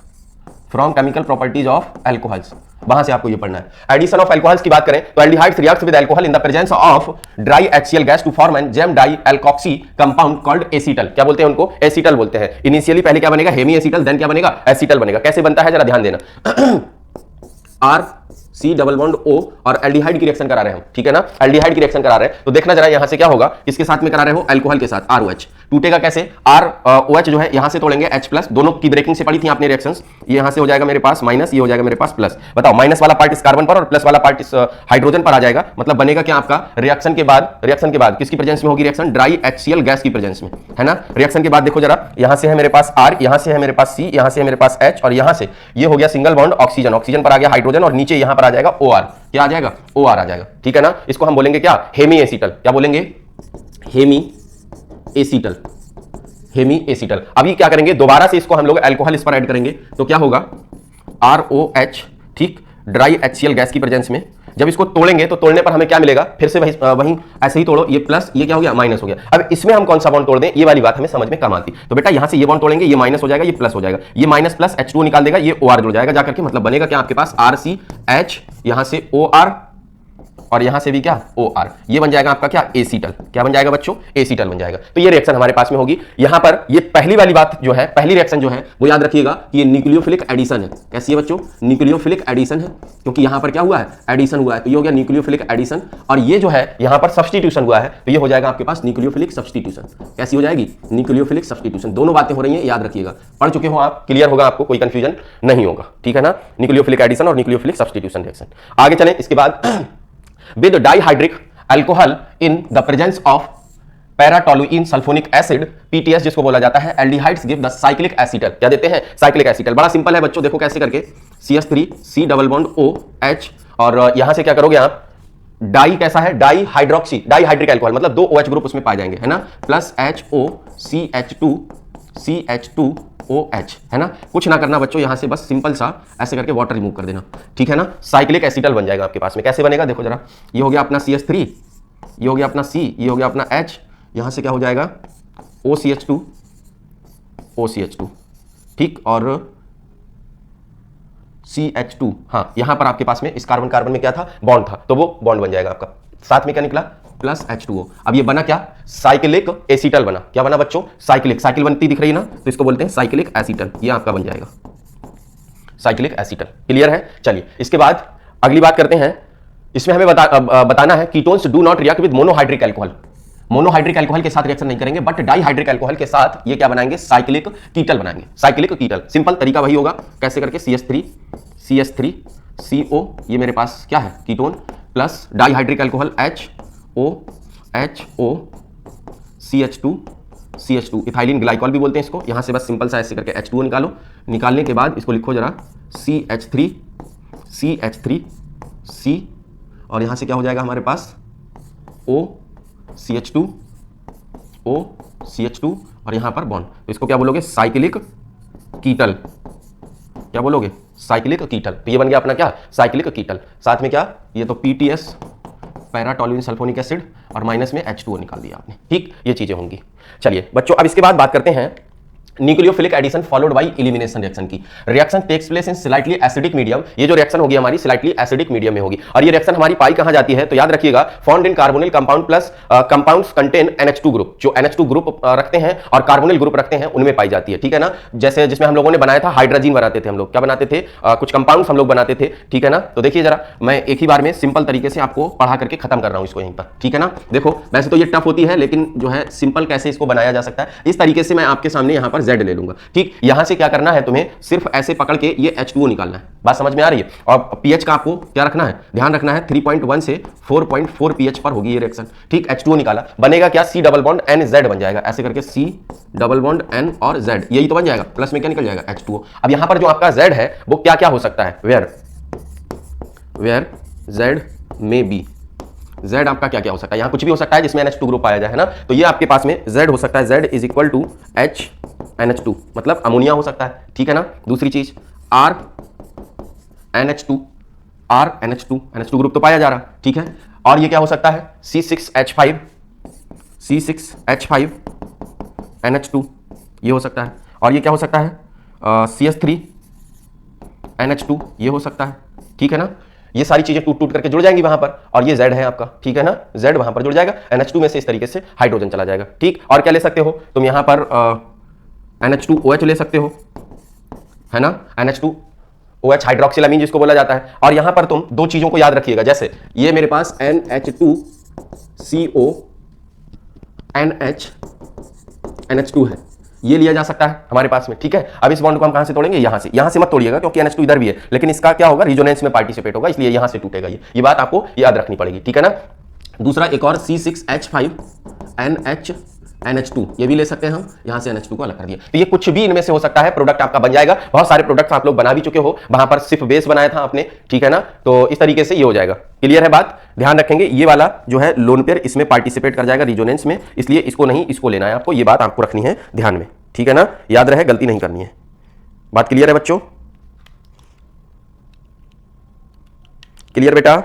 from chemical properties of alcohols, वहां से आपको ये पढ़ना है। एडिशन ऑफ अल्कोहल्स की बात करें तो aldehydes reacts with alcohol in the presence of dry HCl gas to form an gem dialkoxy compound called acetal. क्या बोलते हैं उनको, एसीटल बोलते हैं। इनिशियली पहले क्या बनेगा, हेमी एसीटल, देन क्या बनेगा, एसीटल बनेगा। कैसे बनता है जरा ध्यान देना, RC डबल बॉन्ड O और एल्डिहाइड की रिएक्शन करा रहे हैं हम। ठीक है ना, एल्डिहाइड की रिएक्शन करा रहे हैं, तो देखना जरा यहां से क्या होगा, किसके साथ में करा रहे हो, अल्कोहल के साथ, ROH। टूटेगा कैसे, ROH जो है यहां से तोड़ेंगे H+, दोनों की ब्रेकिंग से पढ़ी थी आपने रिएक्शंस। ये यहां से हो जाएगा मेरे पास माइनस, ये हो जाएगा मेरे पास प्लस। बताओ माइनस वाला पार्ट इस कार्बन पर और प्लस वाला पार्ट इस हाइड्रोजन पर आ जाएगा, मतलब बनेगा क्या आपका, रिएक्शन के बाद किसकी प्रेजेंस में होगी रिएक्शन, ड्राई HCl गैस की प्रेजेंस में, है ना। रिएक्शन के बाद देखो जरा, यहां से है मेरे पास R, यहां से है मेरे पास C, यहां से है मेरे पास H, और यहां से ये हो गया सिंगल बॉन्ड ऑक्सीजन, ऑक्सीजन पर आ गया हाइड्रोजन, और नीचे यहां पर आ जाएगा OR। क्या आ जाएगा, OR आ जाएगा। ठीक है ना, इसको हम बोलेंगे क्या, हेमी एसीटल। क्या बोलेंगे, हेमी एसीटल, हेमी एसीटल। अभी क्या करेंगे, दोबारा से इसको हम लोग अल्कोहल इस पर ऐड करेंगे, तो क्या होगा, ROH, ठीक, ड्राई HCl गैस की प्रेजेंस में। जब इसको तोड़ेंगे तो तोड़ने पर हमें क्या मिलेगा, फिर से वहीं ऐसे ही तोड़ो, ये प्लस, ये क्या हो गया, माइनस हो गया। अब इसमें हम कौन सा बॉन्ड तोड़ दें, ये वाली बात हमें समझ में कम आती। तो बेटा यहां से ये बॉन्ड तोड़ेंगे, ये माइनस हो जाएगा, ये प्लस हो जाएगा, ये माइनस प्लस H2O निकाल देगा, ये OR जुड़ जाएगा जाकर के, मतलब बनेगा क्या आपके पास, RCH, यहां से OR, और यहां से भी क्या, OR। ये बन जाएगा आपका क्या, एसीटल। क्या बन जाएगा बच्चों, एसीटल बन जाएगा। तो ये रिएक्शन हमारे पास में होगी। यहां पर ये पहली वाली बात जो है, पहली रिएक्शन जो है वो याद रखिएगा कि ये न्यूक्लियोफिलिक एडिशन है। कैसी है बच्चों, न्यूक्लियोफिलिक एडिशन है, क्योंकि यहां पर क्या हुआ है, एडिशन हुआ है, तो ये हो गया न्यूक्लियोफिलिक एडिशन। और ये जो है यहां पर सब्स्टिट्यूशन हुआ है, तो ये हो जाएगा आपके पास न्यूक्लियोफिलिक सब्स्टिट्यूशन। कैसी हो जाएगी, न्यूक्लियोफिलिक सब्स्टिट्यूशन। दोनों बातें हो रही हैं, याद रखिएगा, पढ़ चुके हो आप, क्लियर होगा आपको, कोई कंफ्यूजन नहीं होगा। ठीक है ना, न्यूक्लियोफिलिक एडिशन और न्यूक्लियोफिलिक सब्स्टिट्यूशन रिएक्शन। आगे चलें, इसके बाद with dihydric alcohol in the presence of paratoluene sulphonic acid, PTS जिसको बोला जाता है, aldehydes give the cyclic acetal. क्या देते हैं, साइक्लिक एसिटल। बड़ा सिंपल है बच्चों, देखो कैसे करके, CH3 C double bond OH, और यहां से क्या करोगे आप, डाई कैसा है, dihydroxy, dihydric alcohol, मतलब 2 OH ग्रुप उसमें पाए जाएंगे, है ना, प्लस HOCH2OH, है ना। कुछ ना करना बच्चों, यहां से बस सिंपल सा ऐसे करके वाटर रिमूव कर देना। ठीक है ना, साइक्लिक एसिटल बन जाएगा आपके पास में। कैसे बनेगा, देखो जरा, ये हो गया अपना CH3, ये हो गया अपना C, ये हो गया अपना H, यहां से क्या हो जाएगा, OCH2, ठीक, और CH2, हाँ, यहां पर आपके पास में इस कार्बन कार्बन में क्या था, बॉन्ड था, तो वो बॉन्ड बन जाएगा आपका। साथ में क्या निकला, प्लस H2O। अब ये बना क्या, साइक्लिक एसीटल बना। क्या बना बच्चों, साइक्लिक, साइकिल बनती दिख रही है ना, तो इसको बोलते हैं साइक्लिक एसीटल। ये आपका बन जाएगा साइक्लिक एसीटल। क्लियर है। चलिए इसके बाद अगली बात करते हैं। इसमें हमें बताना है ketones do not react with monohydric alcohol. Monohydric alcohol के साथ रिएक्शन नहीं करेंगे, बट डाइहाइड्रिक अल्कोहल के साथ ये क्या बनाएंगे, साइक्लिक कीटल बनाएंगे। साइक्लिक कीटल, सिंपल तरीका वही होगा, कैसे करके, CH3 CO, ये मेरे पास क्या है ketone, plus dihydric alcohol HO CH2 ethylene glycol भी बोलते हैं इसको। यहां से बस सिंपल सा ऐसे करके H2O निकालो, निकालने के बाद इसको लिखो जरा CH3 C, और यहां से क्या हो जाएगा हमारे पास OCH2 और यहां पर बॉन्ड, तो इसको क्या बोलोगे साइक्लिक कीटल, क्या बोलोगे साइक्लिक कीटल। तो ये बन गया अपना क्या साइक्लिक कीटल। साथ में क्या, ये तो PTS para toluene sulphonic acid और माइनस में H2O निकाल दिया आपने, ठीक, ये चीजें होंगी। चलिए बच्चों अब इसके बाद बात करते हैं nucleophilic addition followed by elimination reaction की। Reaction takes place in slightly acidic medium, ये जो रिएक्शन होगी हमारी स्लाइटली एसिडिक मीडियम में होगी, और ये रिएक्शन हमारी पाई कहां जाती है, तो याद रखिएगा found in carbonyl compound plus compounds contain NH2 group, जो NH2 ग्रुप रखते हैं और कार्बोनिल ग्रुप रखते हैं उनमें पाई जाती है, ठीक है ना। जैसे जिसमें हम लोगों ने बनाया था हाइड्रोजन बनाते थे हम लोग, क्या बनाते थे कुछ कंपाउंड्स हम लोग बनाते थे, ठीक है ना। तो देखिए जरा मैं एक ही बार में सिंपल तरीके से आपको पढ़ा करके खत्म कर रहा हूं इसको यहीं पर, ठीक है ना। देखो वैसे तो ये टफ होती है, लेकिन जो है सिंपल कैसे इसको बनाया जा सकता है इस तरीके से मैं आपके सामने यहां पर Z ले लूंगा, ठीक। यहां से क्या करना है तुम्हें, सिर्फ ऐसे पकड़ के ये H2O निकालना है, बात समझ में आ रही है। और पीएच का आपको क्या रखना है, ध्यान रखना है 3.1 से 4.4 पीएच पर होगी ये रिएक्शन, ठीक। H2O निकाला, बनेगा क्या C डबल बॉन्ड NZ बन जाएगा, ऐसे करके C डबल बॉन्ड N और Z, यही तो बन जाएगा, प्लस में क्या निकल जाएगा H2O। अब यहां पर जो आपका Z है वो क्या क्या हो सकता है, वेयर Z में बी, Z आपका क्या क्या हो सकता है, यहां कुछ भी हो सकता है जिसमें NH2 ग्रुप पाया जाए, है ना। तो ये आपके पास में Z हो सकता है, Z is equal to NH2 मतलब अमोनिया हो सकता है, ठीक है ना। दूसरी चीज NH2 ग्रुप तो पाया जा रहा, ठीक है। और ये क्या हो सकता है C6H5 NH2, ये हो सकता है। और ये क्या हो सकता है CH3 NH2, ये हो सकता है, ठीक है ना। ये सारी चीजें टूट टूट करके जुड़ जाएंगी वहां पर, और ये Z है आपका, ठीक है ना, Z वहां पर जुड़ जाएगा, NH2 में से इस तरीके से हाइड्रोजन चला जाएगा, ठीक। और क्या ले सकते हो तुम यहां पर NH2OH ले सकते हो, है ना, NH2OH हाइड्रोक्सिलामीन जिसको बोला जाता है। और यहां पर तुम दो चीजों को याद रखिएगा, जैसे ये मेरे पास NH2CO NH2 है, ये लिया जा सकता है हमारे पास में, ठीक है। अब इस बॉन्ड को हम कहां से तोड़ेंगे, यहां से मत तोड़िएगा क्योंकि NH2 इधर भी है, लेकिन इसका क्या होगा रिजोनेंस में पार्टिसिपेट होगा, इसलिए यहां से टूटेगा ये बात आपको याद रखनी पड़ेगी, ठीक है ना। दूसरा एक और C6H5 NH2, ये भी ले सकते हैं हम, यहां से NH2 को अलग कर दिया। तो ये कुछ भी इनमें से हो सकता है, प्रोडक्ट आपका बन जाएगा। बहुत सारे प्रोडक्ट्स आप लोग बना भी चुके हो, वहां पर सिर्फ बेस बनाया था आपने, ठीक है ना। तो इस तरीके से ये हो जाएगा, क्लियर है बात। ध्यान रखेंगे ये वाला जो है लोन पेयर इसमें पार्टिसिपेट कर जाएगा रिजोनेंस में, इसलिए इसको नहीं इसको लेना है आपको, ये बात आपको रखनी है ध्यान में, ठीक है ना, याद रहे गलती नहीं करनी है। बात क्लियर है बच्चों, क्लियर बेटा।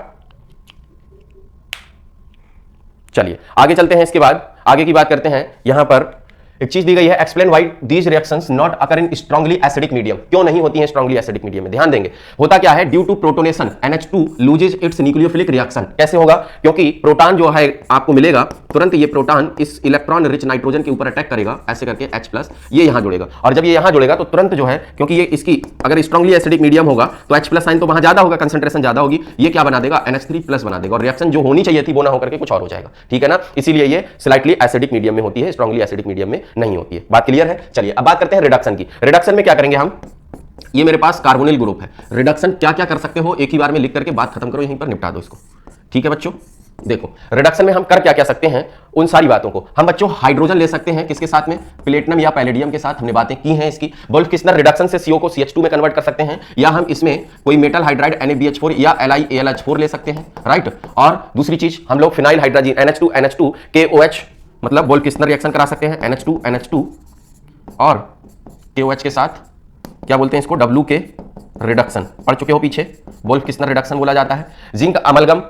चलिए आगे चलते हैं, इसके बाद आगे की बात करते हैं। यहां पर एक चीज दी गई है, explain why these reactions not occur in strongly acidic medium, क्यों नहीं होती हैं स्ट्रांगली एसिडिक मीडियम में। ध्यान देंगे, होता क्या है, due to protonation NH2 loses its nucleophilic reaction. कैसे होगा, क्योंकि प्रोटॉन जो है आपको मिलेगा, तुरंत ये प्रोटॉन इस इलेक्ट्रॉन रिच नाइट्रोजन के ऊपर अटैक करेगा, ऐसे करके H+, ये यहां जुड़ेगा, और जब ये यहां जुड़ेगा तो तुरंत जो है, क्योंकि ये इसकी अगर स्ट्रांगली एसिडिक मीडियम होगा तो H+ साइन तो वहां ज्यादा होगा, कंसंट्रेशन ज्यादा होगी, ये क्या बना देगा NH3+ बना देगा, और रिएक्शन जो होनी चाहिए थी वो ना होकर के कुछ और हो जाएगा, ठीक है ना। इसीलिए ये स्लाइटली एसिडिक मीडियम में होती है, स्ट्रांगली एसिडिक मीडियम में नहीं होती है। बात क्लियर है। चलिए अब बात करते हैं रिडक्शन की। रिडक्शन में क्या करेंगे हम, ये मेरे पास कार्बोनिल ग्रुप है, रिडक्शन क्या क्या कर सकते हो एक ही बार में लिख करके बात खत्म करो, यहीं पर निपटा दो इसको, ठीक है बच्चों। देखो रिडक्शन में हम कर क्या क्या सकते हैं, उन सारी बातों को हम बच्चों हाइड्रोजन ले सकते हैं, किसके साथ में, प्लेटिनम या पैलेडियम के साथ, हमने बातें की हैं इसकी। वोल्फ-किस्नर रिडक्शन से CO को CH2 में कन्वर्ट कर सकते हैं, या हम इसमें कोई मेटल हाइड्राइड NaBH4 या LiAlH4 ले सकते हैं, राइट। और दूसरी चीज हम लोग फिनाइल हाइड्रोजन NH2 KOH मतलब वोल्फ-किस्नर रिएक्शन करा सकते हैं, NH2 और KOH के साथ क्या बोलते हैं इसको, WK रिडक्शन, पढ़ चुके हो पीछे, वोल्फ-किस्नर रिडक्शन बोला जाता है। जिंक अमलगम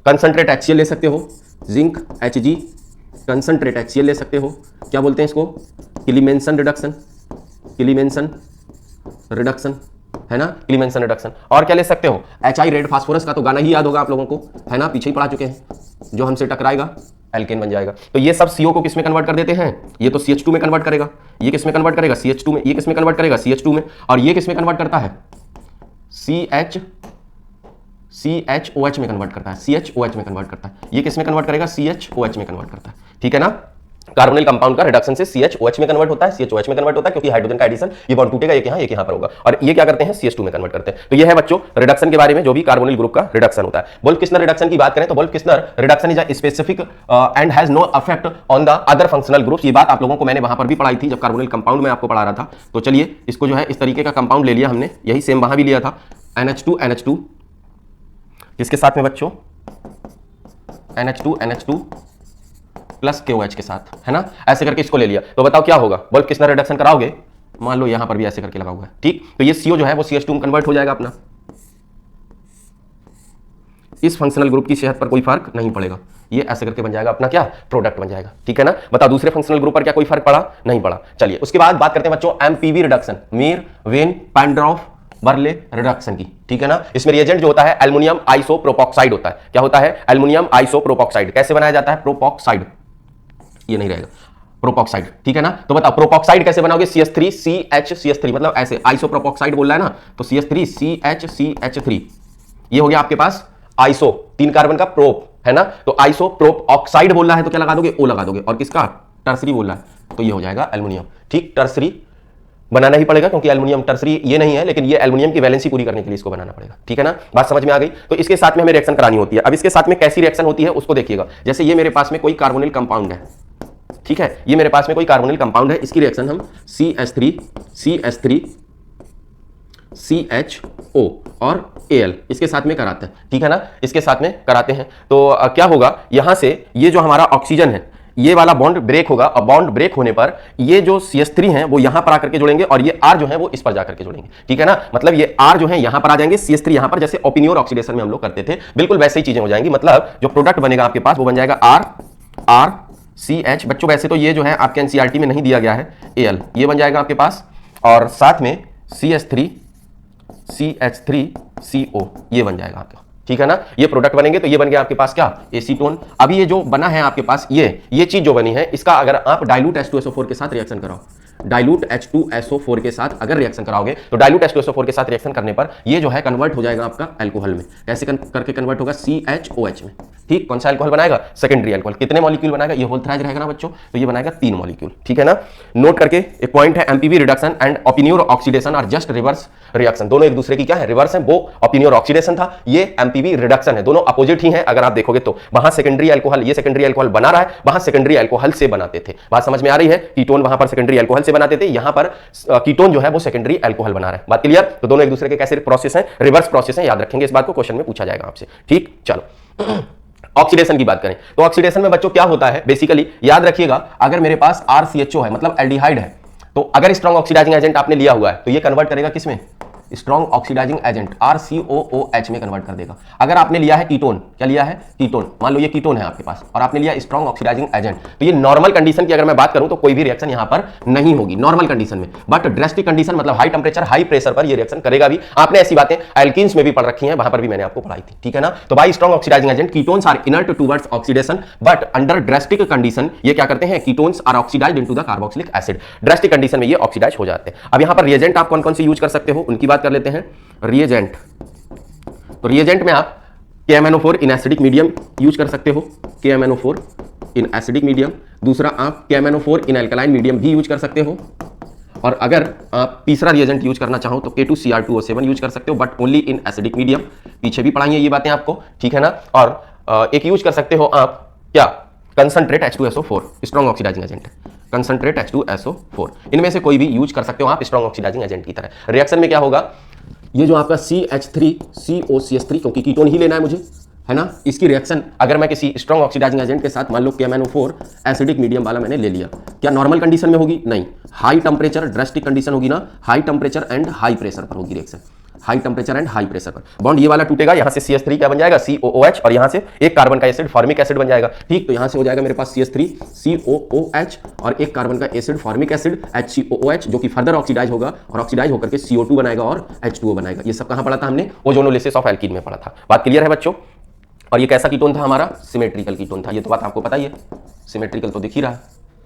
कंसंट्रेट HCl ले सकते हो, जिंक Hg कंसंट्रेट HCl ले सकते हो, क्या बोलते हैं इसको, क्लीमेंसन रिडक्शन है ना, क्लीमेंसन रिडक्शन। और क्या ले सकते हो, HI रेड फास्फोरस का तो गाना ही याद होगा आप लोगों को, है ना, पीछे ही पढ़ा चुके हैं, जो हमसे टकराएगा एल्केन बन जाएगा। तो ये सब CO को किस में कन्वर्ट कर देते हैं, ये तो CH2 में कन्वर्ट करेगा, ये किस में कन्वर्ट करेगा CH2 में, ये किस में कन्वर्ट करेगा CH2 में, और ये किस में कन्वर्ट करता है CHOH में कन्वर्ट करता है, CHOH में कन्वर्ट करता है, ये किस में कन्वर्ट करेगा CHOH में कन्वर्ट करता है, ठीक है ना। कार्बोनिल कंपाउंड का रिडक्शन से CHOH में कन्वर्ट होता है, CHOH में कन्वर्ट होता है क्योंकि हाइड्रोजन का एडिशन, ये बॉन्ड टूटेगा, एक यहाँ पर होगा, और ये क्या करते हैं CH2 में कन्वर्ट करते हैं। तो ये है बच्चों रिडक्शन के बारे में जो भी कार्बोनिल ग्रुप का रिडक्शन होता है। वोल्फ-किस्नर रिडक्शन की बात करें तो Wolff Kishner reduction is a specific and has no effect on the other functional groups. ये बात आप लोगों को मैंने वहां पर भी पढ़ाई थी जब कार्बोनिल कंपाउंड में आपको पढ़ा रहा था। तो चलिए इसको जो है इस तरीके का कंपाउंड ले लिया हमने, यही सेम वहां भी लिया था, NH2 किसके साथ में बच्चों, NH2 प्लस KOH के साथ, है ना, ऐसे करके इसको ले लिया। तो बताओ क्या होगा, वोल्फ-किस्नर रिडक्शन कराओगे, मान लो यहां पर भी ऐसे करके लगा हुआ है, ठीक, तो ये CO जो है वो CH2 में कन्वर्ट हो जाएगा अपना। इस फंक्शनल ग्रुप की सेहत पर कोई फर्क नहीं पड़ेगा, ये ऐसे करके बन जाएगा अपना क्या, प्रोडक्ट बन जाएगा, ठीक है ना। बताओ दूसरे फंक्शनल ग्रुप पर क्या कोई फर्क पड़ा, नहीं पड़ा। चलिए उसके बाद बात करते हैं बच्चों MPV reduction, Meerwein Ponndorf Verley reduction की, ठीक है ना। इसमें रिएजेंट जो होता है एल्युमिनियम आइसोप्रोपॉक्साइड होता है। क्या होता है, एल्युमिनियम आइसोप्रोपॉक्साइड। कैसे बनाया जाता है, प्रोपॉक्साइड, ये नहीं रहेगा, प्रोपॉक्साइड, ठीक है ना। तो बताओ प्रोपॉक्साइड कैसे बनाओगे, CH3 मतलब ऐसे, आइसोप्रोपॉक्साइड बोल रहा है ना, तो CH3 ये हो गया आपके पास आइसो, 3 कार्बन का प्रोप, है ना, तो आइसोप्रोप ऑक्साइड बोल रहा है तो क्या लगा दोगे, O लगा दोगे, और किसका, टर्सरी बोल रहा है तो ये हो जाएगा एल्युमिनियम, ठीक, टर्सरी बनाना ही पड़ेगा क्योंकि एल्युमिनियम टर्सरी ये नहीं है, लेकिन ये एल्युमिनियम की वैलेंसी पूरी करने के लिए इसको बनाना पड़ेगा, ठीक है ना। बात समझ में आ गई। तो इसके साथ में हमें रिएक्शन करानी होती है। अब इसके साथ में कैसी रिएक्शन होती है उसको देखिएगा। जैसे ये मेरे पास में कोई कार्बोनिल कंपाउंड है, ठीक है, ये मेरे पास में कोई कार्बोनिल कंपाउंड है, इसकी रिएक्शन हम CH3 CHO और Al इसके साथ में कराते हैं, ठीक है ना, इसके साथ में कराते हैं। तो क्या होगा, यहां से ये जो हमारा ऑक्सीजन है ये वाला बॉन्ड ब्रेक होगा, और बॉन्ड ब्रेक होने पर ये जो CH3 हैं वो यहां पर आकर के जुड़ेंगे और ये R जो है वो इस पर जाकर के जुड़ेंगे, ठीक है ना। मतलब ये R जो है यहां पर आ जाएंगे, CH3 यहां पर, जैसे ओपिनियर ऑक्सीडेशन में हम लोग करते थे, बिल्कुल वैसे ही चीजें हो जाएंगी। मतलब जो प्रोडक्ट बनेगा आपके पास वो बन जाएगा RCH। बच्चों वैसे तो ये जो है आपके NCERT में नहीं दिया गया है, Al ये बन जाएगा आपके पास, और साथ में CH3CO ये बन जाएगा आपका, ठीक है ना। ये प्रोडक्ट बनेंगे तो ये बन गया आपके पास क्या, एसीटोन। अभी ये जो बना है आपके पास ये चीज जो बनी है, इसका अगर आप डाइल्यूट H2SO4 के साथ रिएक्शन कराओ, डाइल्यूट H2SO4 के साथ अगर रिएक्शन कराओगे तो डाइल्यूट H2SO4 के साथ रिएक्शन करने पर ये जो है कन्वर्ट हो जाएगा आपका अल्कोहल में। कैसे करके कन्वर्ट होगा, CHOH में, ठीक। कौन सा अल्कोहल बनाएगा, सेकेंडरी अल्कोहल। कितने मॉलिक्यूल बनाएगा, ये होल थ्राइज रहेगा ना बच्चों, तो ये बनाएगा 3 मॉलिक्यूल, ठीक है ना। नोट करके एक पॉइंट है, MPV reduction and Oppenauer oxidation are just reverse reaction. दोनों एक दूसरे की क्या है, रिवर्स है। वो ओपिनियर ऑक्सीडेशन था, ये MPV रिडक्शन है, दोनों अपोजिट ही हैं। अगर आप देखोगे तो वहां सेकेंडरी अल्कोहल, ये सेकेंडरी अल्कोहल बना रहा है, वहां सेकेंडरी अल्कोहल से बनाते थे। बात समझ में आ रही है, कीटोन वहां पर सेकेंडरी अल्कोहल से बनाते थे, यहां पर कीटोन जो है वो सेकेंडरी अल्कोहल बना रहा है। बात क्लियर। तो दोनों एक दूसरे के कैसे प्रोसेस हैं, रिवर्स प्रोसेस हैं, याद रखेंगे इस बात को, क्वेश्चन में पूछा जाएगा आपसे, ठीक। चलो ऑक्सीडेशन की बात करें तो ऑक्सीडेशन में बच्चों क्या होता है, बेसिकली याद रखिएगा, अगर मेरे पास RCHO है मतलब एल्डिहाइड है, तो अगर स्ट्रॉन्ग ऑक्सीडाइजिंग एजेंट आपने लिया हुआ है तो ये कन्वर्ट करेगा किसमें, स्ट्रॉन्ग ऑक्सीडाइजिंग एजेंट RCOOH में कन्वर्ट कर देगा। अगर आपने लिया है कीटोन, क्या लिया है, कीटोन, मान लो ये कीटोन है आपके पास और आपने लिया स्ट्रॉन्ग ऑक्सीडाइजिंग एजेंट, तो ये नॉर्मल कंडीशन की अगर मैं बात करूं तो कोई भी रिएक्शन यहां पर नहीं होगी नॉर्मल कंडीशन में, बट ड्रेस्टिक कंडीशन मतलब हाई टेंपरेचर हाई प्रेशर पर ये रिएक्शन करेगा भी। आपने ऐसी बातें एल्कीन्स में भी पढ़ रखी हैं, वहां पर भी मैंने आपको पढ़ाई थी, ठीक है ना। तो by strong oxidising agent ketones are inert towards oxidation, but under drastic condition ये क्या करते हैं, ketones are oxidised into the carboxylic acid. Drastic condition में ये ऑक्सीडाइज हो जाते हैं। अब यहां पर रिएजेंट आप कौन कौन से यूज कर सकते हो उनकी बात कर लेते हैं। रिएजेंट, तो रिएजेंट में आप KMnO4 in acidic medium use कर सकते हो, KMnO4 इन एसिडिक मीडियम। दूसरा आप KMnO4 इन एल्कलाइन मीडियम भी यूज कर सकते हो, और अगर आप तीसरा रिएजेंट यूज करना चाहो तो K2Cr2O7 यूज कर सकते हो, but only in acidic medium. पीछे भी पढ़ाई है ये बातें आपको, ठीक है ना। और एक यूज कर सकते हो आप क्या, concentrate H2SO4, strong oxidising agent, concentrate H2SO4। इनमें से कोई भी यूज कर सकते हो आप स्ट्रॉन्ग ऑक्सीडाइजिंग एजेंट की तरह। रिएक्शन में क्या होगा, ये जो आपका CH3COCH3, क्योंकि कीटोन ही लेना है मुझे, है ना, इसकी रिएक्शन अगर मैं किसी स्ट्रॉन्ग ऑक्सीडाइजिंग एजेंट के साथ, मान लो KMnO4 एसिडिक मीडियम वाला मैंने ले लिया, क्या नॉर्मल कंडीशन में होगी, नहीं, हाई टेंपरेचर ड्रेस्टिक कंडीशन होगी ना, high temperature and high pressure पर होगी reaction, high temperature and high pressure पर। बॉन्ड ये वाला टूटेगा, यहां से CH3 क्या बन जाएगा, COOH, और यहां से एक कार्बन का एसिड फॉर्मिक एसिड बन जाएगा, ठीक। तो यहां से हो जाएगा मेरे पास CH3COOH और एक कार्बन का एसिड फॉर्मिक एसिड HCOOH, जो कि फर्दर ऑक्सीडाइज होगा और ऑक्सीडाइज होकर के CO2 बनाएगा और H2O बनाएगा। ये सब कहां पढ़ा था हमने, ओजोनोलिसिस ऑफ एल्कीन में पढ़ा था। बात क्लियर है बच्चों। और ये कैसा कीटोन था हमारा, सिमेट्रिकल कीटोन था, ये तो बात आपको पता ही है, सिमेट्रिकल तो दिख ही रहा है,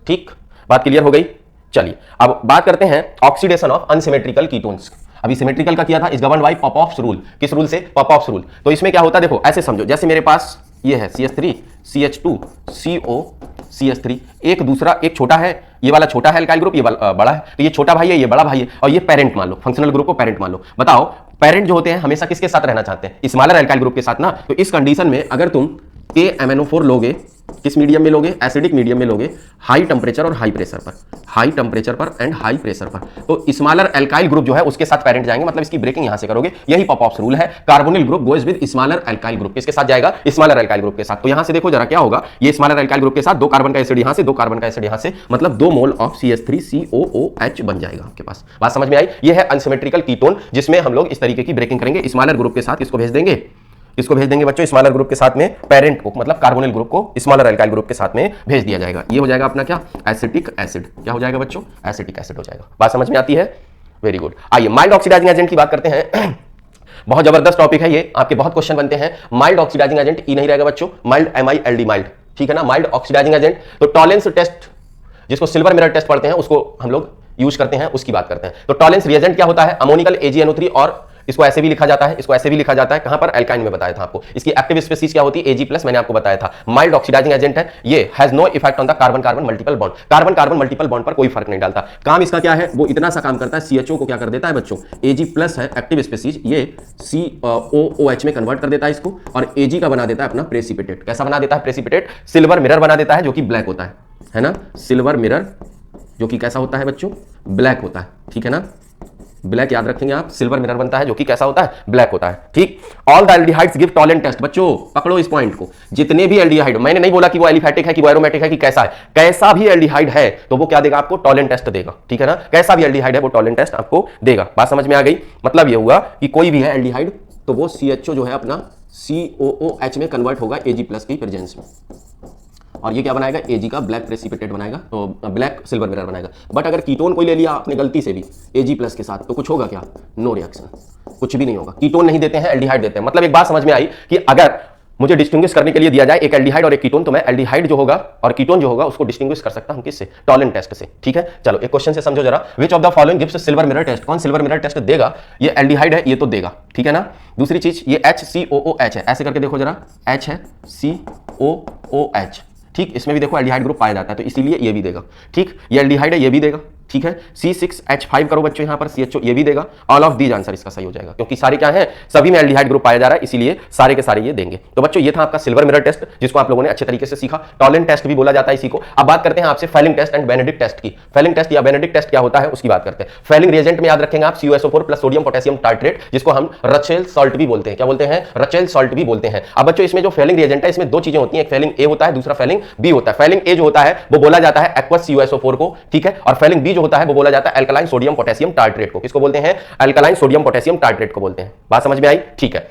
ठीक। बात क्लियर हो गई। चलिए अब बात करते हैं ऑक्सीडेशन ऑफ अनसिमेट्रिकल कीटोन्स। अभी सिमेट्रिकल का किया था, इज गवर्न्ड बाय पॉपऑफ्स रूल। किस रूल से, पॉपऑफ्स रूल। तो इसमें क्या होता है, देखो ऐसे समझो, जैसे मेरे पास ये है CH3 CH2 CO CH3, एक दूसरा एक छोटा है, ये वाला छोटा है अल्काइल ग्रुप, ये बड़ा है, तो ये छोटा भाई है, ये बड़ा भाई है, और ये पेरेंट मान लो, फंक्शनल ग्रुप को पेरेंट मान लो। बताओ पेरेंट जो होते हैं हमेशा किसके साथ रहना चाहते हैं? स्मॉलर अल्काइल ग्रुप के साथ ना। तो इस कंडीशन में अगर तुम KMnO4 लोगे, किस मीडियम में लोगे? एसिडिक मीडियम में लोगे, हाई टेम्परेचर और हाई प्रेशर पर, हाई टेम्परेचर पर एंड हाई प्रेशर पर, तो स्मॉलर अल्काइल ग्रुप जो है उसके साथ पेरेंट जाएंगे, मतलब इसकी ब्रेकिंग यहां से करोगे। यही पॉपऑप्स रूल है। Carbonyl group goes with smaller alkyl group, किसके साथ जाएगा? स्मॉलर अल्काइल ग्रुप के साथ। तो यहां से देखो जरा क्या होगा, ये स्मॉलर अल्काइल ग्रुप के साथ 2 कार्बन का एसिड यहां से, 2 कार्बन का एसिड यहां से, मतलब 2 मोल ऑफ CH3COOH बन जाएगा आपके पास। बात समझ में आई? ये है अनसिमेट्रिकल कीटोन, जिसमें हम लोग इस तरीके की ब्रेकिंग करेंगे। स्मॉलर ग्रुप के साथ इसको भेज देंगे, इसको भेज देंगे बच्चों स्मॉलर ग्रुप के साथ में, पेरेंट को मतलब कार्बोनिल ग्रुप को स्मॉलर अल्काइल ग्रुप के साथ में भेज दिया जाएगा। ये हो जाएगा अपना क्या? Acetic acid. क्या हो जाएगा बच्चों? एसिटिक एसिड हो जाएगा। बात समझ में आती है? Very good. आइए माइल्ड ऑक्सीडाइजिंग एजेंट की बात करते हैं। बहुत जबरदस्त टॉपिक है ये, आपके बहुत क्वेश्चन बनते हैं। माइल्ड ऑक्सीडाइजिंग एजेंट ई नहीं रहेगा बच्चों, माइल्ड MILD माइल्ड, ठीक है ना? Mild oxidising agent. तो टॉलेंस टेस्ट, जिसको सिल्वर मिरर टेस्ट पढ़ते हैं, उसको हम लोग यूज करते हैं, उसकी बात करते हैं। तो टॉलेंस रिएजेंट क्या होता है? अमोनिकल AgNO3, और इसको ऐसे भी लिखा जाता है, इसको ऐसे भी लिखा जाता है। कहां पर? एल्काइन में बताया था आपको। इसकी एक्टिव स्पीसीज क्या होती है? Ag+, मैंने आपको बताया था। माइल्ड ऑक्सीडाइजिंग एजेंट है ये, has no effect on the carbon carbon multiple bond, carbon carbon multiple bond पर कोई फर्क नहीं डालता। काम इसका क्या है? वो इतना सा काम करता है, CHO को क्या कर देता है बच्चों? Ag+ है एक्टिव स्पीसीज, ये COOH में कन्वर्ट कर देता है इसको, और Ag का बना देता है अपना प्रेसिपिटेट। कैसा बना देता है? प्रेसिपिटेट। सिल्वर मिरर बना देता है जो कि ब्लैक होता है ना? सिल्वर मिरर जो कि कैसा होता है बच्चों? ब्लैक होता है, ठीक है ना? ब्लैक याद रखेंगे आप, सिल्वर मिरर बनता है जो कि कैसा होता है? ब्लैक होता है, ठीक। All the aldehydes give Tollens test. बच्चों पकड़ो इस पॉइंट को, जितने भी एल्डिहाइड, मैंने नहीं बोला कि वो एलिफैटिक है कि वो एरोमेटिक है कि कैसा है, कैसा भी एल्डिहाइड है तो वो क्या देगा आपको? टॉलेंट टेस्ट देगा, ठीक है ना? कैसा भी एल्डिहाइड है वो टॉलेंट टेस्ट आपको देगा। बात समझ में आ गई? मतलब ये हुआ कि कोई भी है एल्डिहाइड तो वो CHO जो है अपना COOH में कन्वर्ट होगा Ag+ की प्रेजेंस में, और ये क्या बनाएगा? Ag का ब्लैक प्रेसिपिटेट बनाएगा, तो ब्लैक सिल्वर मिरर बनाएगा। बट अगर कीटोन कोई ले लिया आपने गलती से भी Ag+ के साथ, तो कुछ होगा क्या? नो रिएक्शन, कुछ भी नहीं होगा। कीटोन नहीं देते हैं, एल्डिहाइड देते हैं। मतलब एक बात समझ में आई कि अगर मुझे डिस्टिंग्विश करने के लिए दिया जाए एक एल्डिहाइड और एक कीटोन, तो मैं एल्डिहाइड जो होगा और कीटोन जो होगा उसको डिस्टिंग्विश कर सकता हूं किससे? टॉलेंट टेस्ट से, ठीक है? चलो एक क्वेश्चन से समझो जरा, which of the following gives silver mirror test? कौन सिल्वर मिरर टेस्ट देगा? ये एल्डिहाइड है, ये तो देगा, ठीक है ना? दूसरी चीज ये HCOOH है, ऐसे करके देखो जरा, H है COOH, ठीक। इसमें भी देखो एल्डिहाइड ग्रुप पाया जाता है, तो इसीलिए ये भी देगा, ठीक। ये एल्डिहाइड है, ये भी देगा, ठीक है। C6H5 करो बच्चों यहां पर, CHO ये भी देगा। ऑल ऑफ दीज आंसर इसका सही हो जाएगा, क्योंकि सारे क्या है? सभी में एल्डिहाइड ग्रुप पाया जा रहा है, इसीलिए सारे के सारे ये देंगे। तो बच्चों ये था आपका सिल्वर मिरर टेस्ट, जिसको आप लोगों ने अच्छे तरीके से सीखा। टॉलेंट टेस्ट भी बोला जाता है इसी को। अब बात करते हैं आपसे Fehling test and Benedict test की। फेलिंग टेस्ट या बेनेडिक्ट टेस्ट क्या होता है उसकी बात करते हैं। फेलिंग रिएजेंट में याद रखेंगे आप CuSO4 plus sodium potassium tartrate, जिसको हम रचेल सॉल्ट भी बोलते हैं। क्या बोलते हैं? रचेल सॉल्ट भी बोलते हैं। अब बच्चों इसमें जो फेलिंग रिएजेंट है इसमें दो चीजें होती हैं, एक फेलिंग ए होता है, दूसरा फेलिंग बी होता है। फेलिंग ए जो होता है वो बोला जाता है एक्वस CuSO4 को, ठीक है, और फेलिंग बी जो होता है वो बोला जाता है अल्कलाइन सोडियम पोटेशियम टार्ट्रेट को। किसको बोलते हैं? अल्कलाइन सोडियम पोटेशियम टार्ट्रेट को बोलते हैं। बात समझ में आई? ठीक है।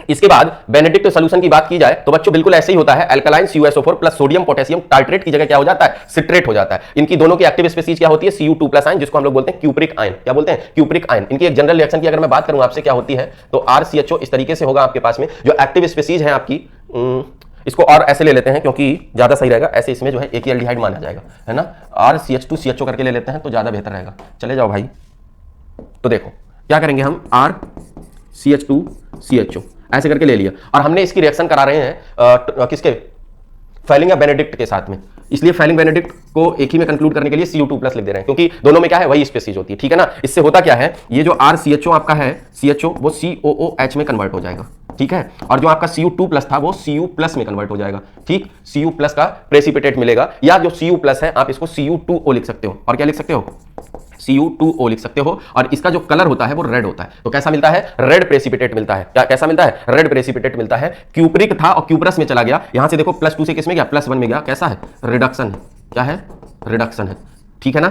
इसके बाद बेनेडिक्ट सॉल्यूशन की बात की जाए तो बच्चों बिल्कुल ऐसे ही होता है। Alkaline CuSO4 plus sodium potassium tartrate की जगह क्या हो जाता है? सिट्रेट हो जाता है। इनकी दोनों की एक्टिव स्पीसीज क्या होती है? Cu2+ आयन, जिसको हम लोग बोलते हैं क्यूप्रिक आयन। क्या बोलते हैं? Cupric ion. इनकी एक जनरल रिएक्शन की अगर मैं बात करूं आपसे क्या होती है, तो RCHO इस तरीके से होगा आपके पास में। जो एक्टिव स्पीसीज है आपकी, इसको और ऐसे ले लेते हैं क्योंकि ज्यादा सही रहेगा, ऐसे इसमें जो है एक ही एल्डिहाइड माना जाएगा, है ना। RCH2CHO करके ले लेते हैं तो ज्यादा बेहतर रहेगा। चले जाओ भाई। तो देखो क्या करेंगे हम, RCH2CHO ऐसे करके ले लिया, और हमने इसकी रिएक्शन करा रहे हैं किसके? फेलिंग या बेनेडिक्ट के साथ में। इसलिए फेलिंग बेनेडिक्ट को एक ही में कंक्लूड करने के लिए Cu2+ लिख दे रहे हैं, क्योंकि दोनों में क्या है? वही स्पीसीज होती है, ठीक है ना। इससे होता क्या है, ये जो RCHO आपका है CHO वो COOH में कन्वर्ट हो जाएगा, ठीक है, और जो आपका Cu2+ था वो Cu+ में कन्वर्ट हो जाएगा, ठीक। Cu+ का प्रेसिपिटेट मिलेगा, या जो Cu+ है आप इसको Cu2O लिख सकते हो, और क्या लिख सकते हो? Cu2O लिख सकते हो, और इसका जो कलर होता है वो रेड होता है। तो कैसा मिलता है? रेड प्रेसिपिटेट मिलता है। क्या कैसा मिलता है? रेड प्रेसिपिटेट मिलता है। क्यूप्रिक था और क्यूप्रस में चला गया, यहां से देखो +2 से किस में गया? +1 में गया। कैसा है? रिडक्शन है। क्या है? रिडक्शन है, ठीक है ना।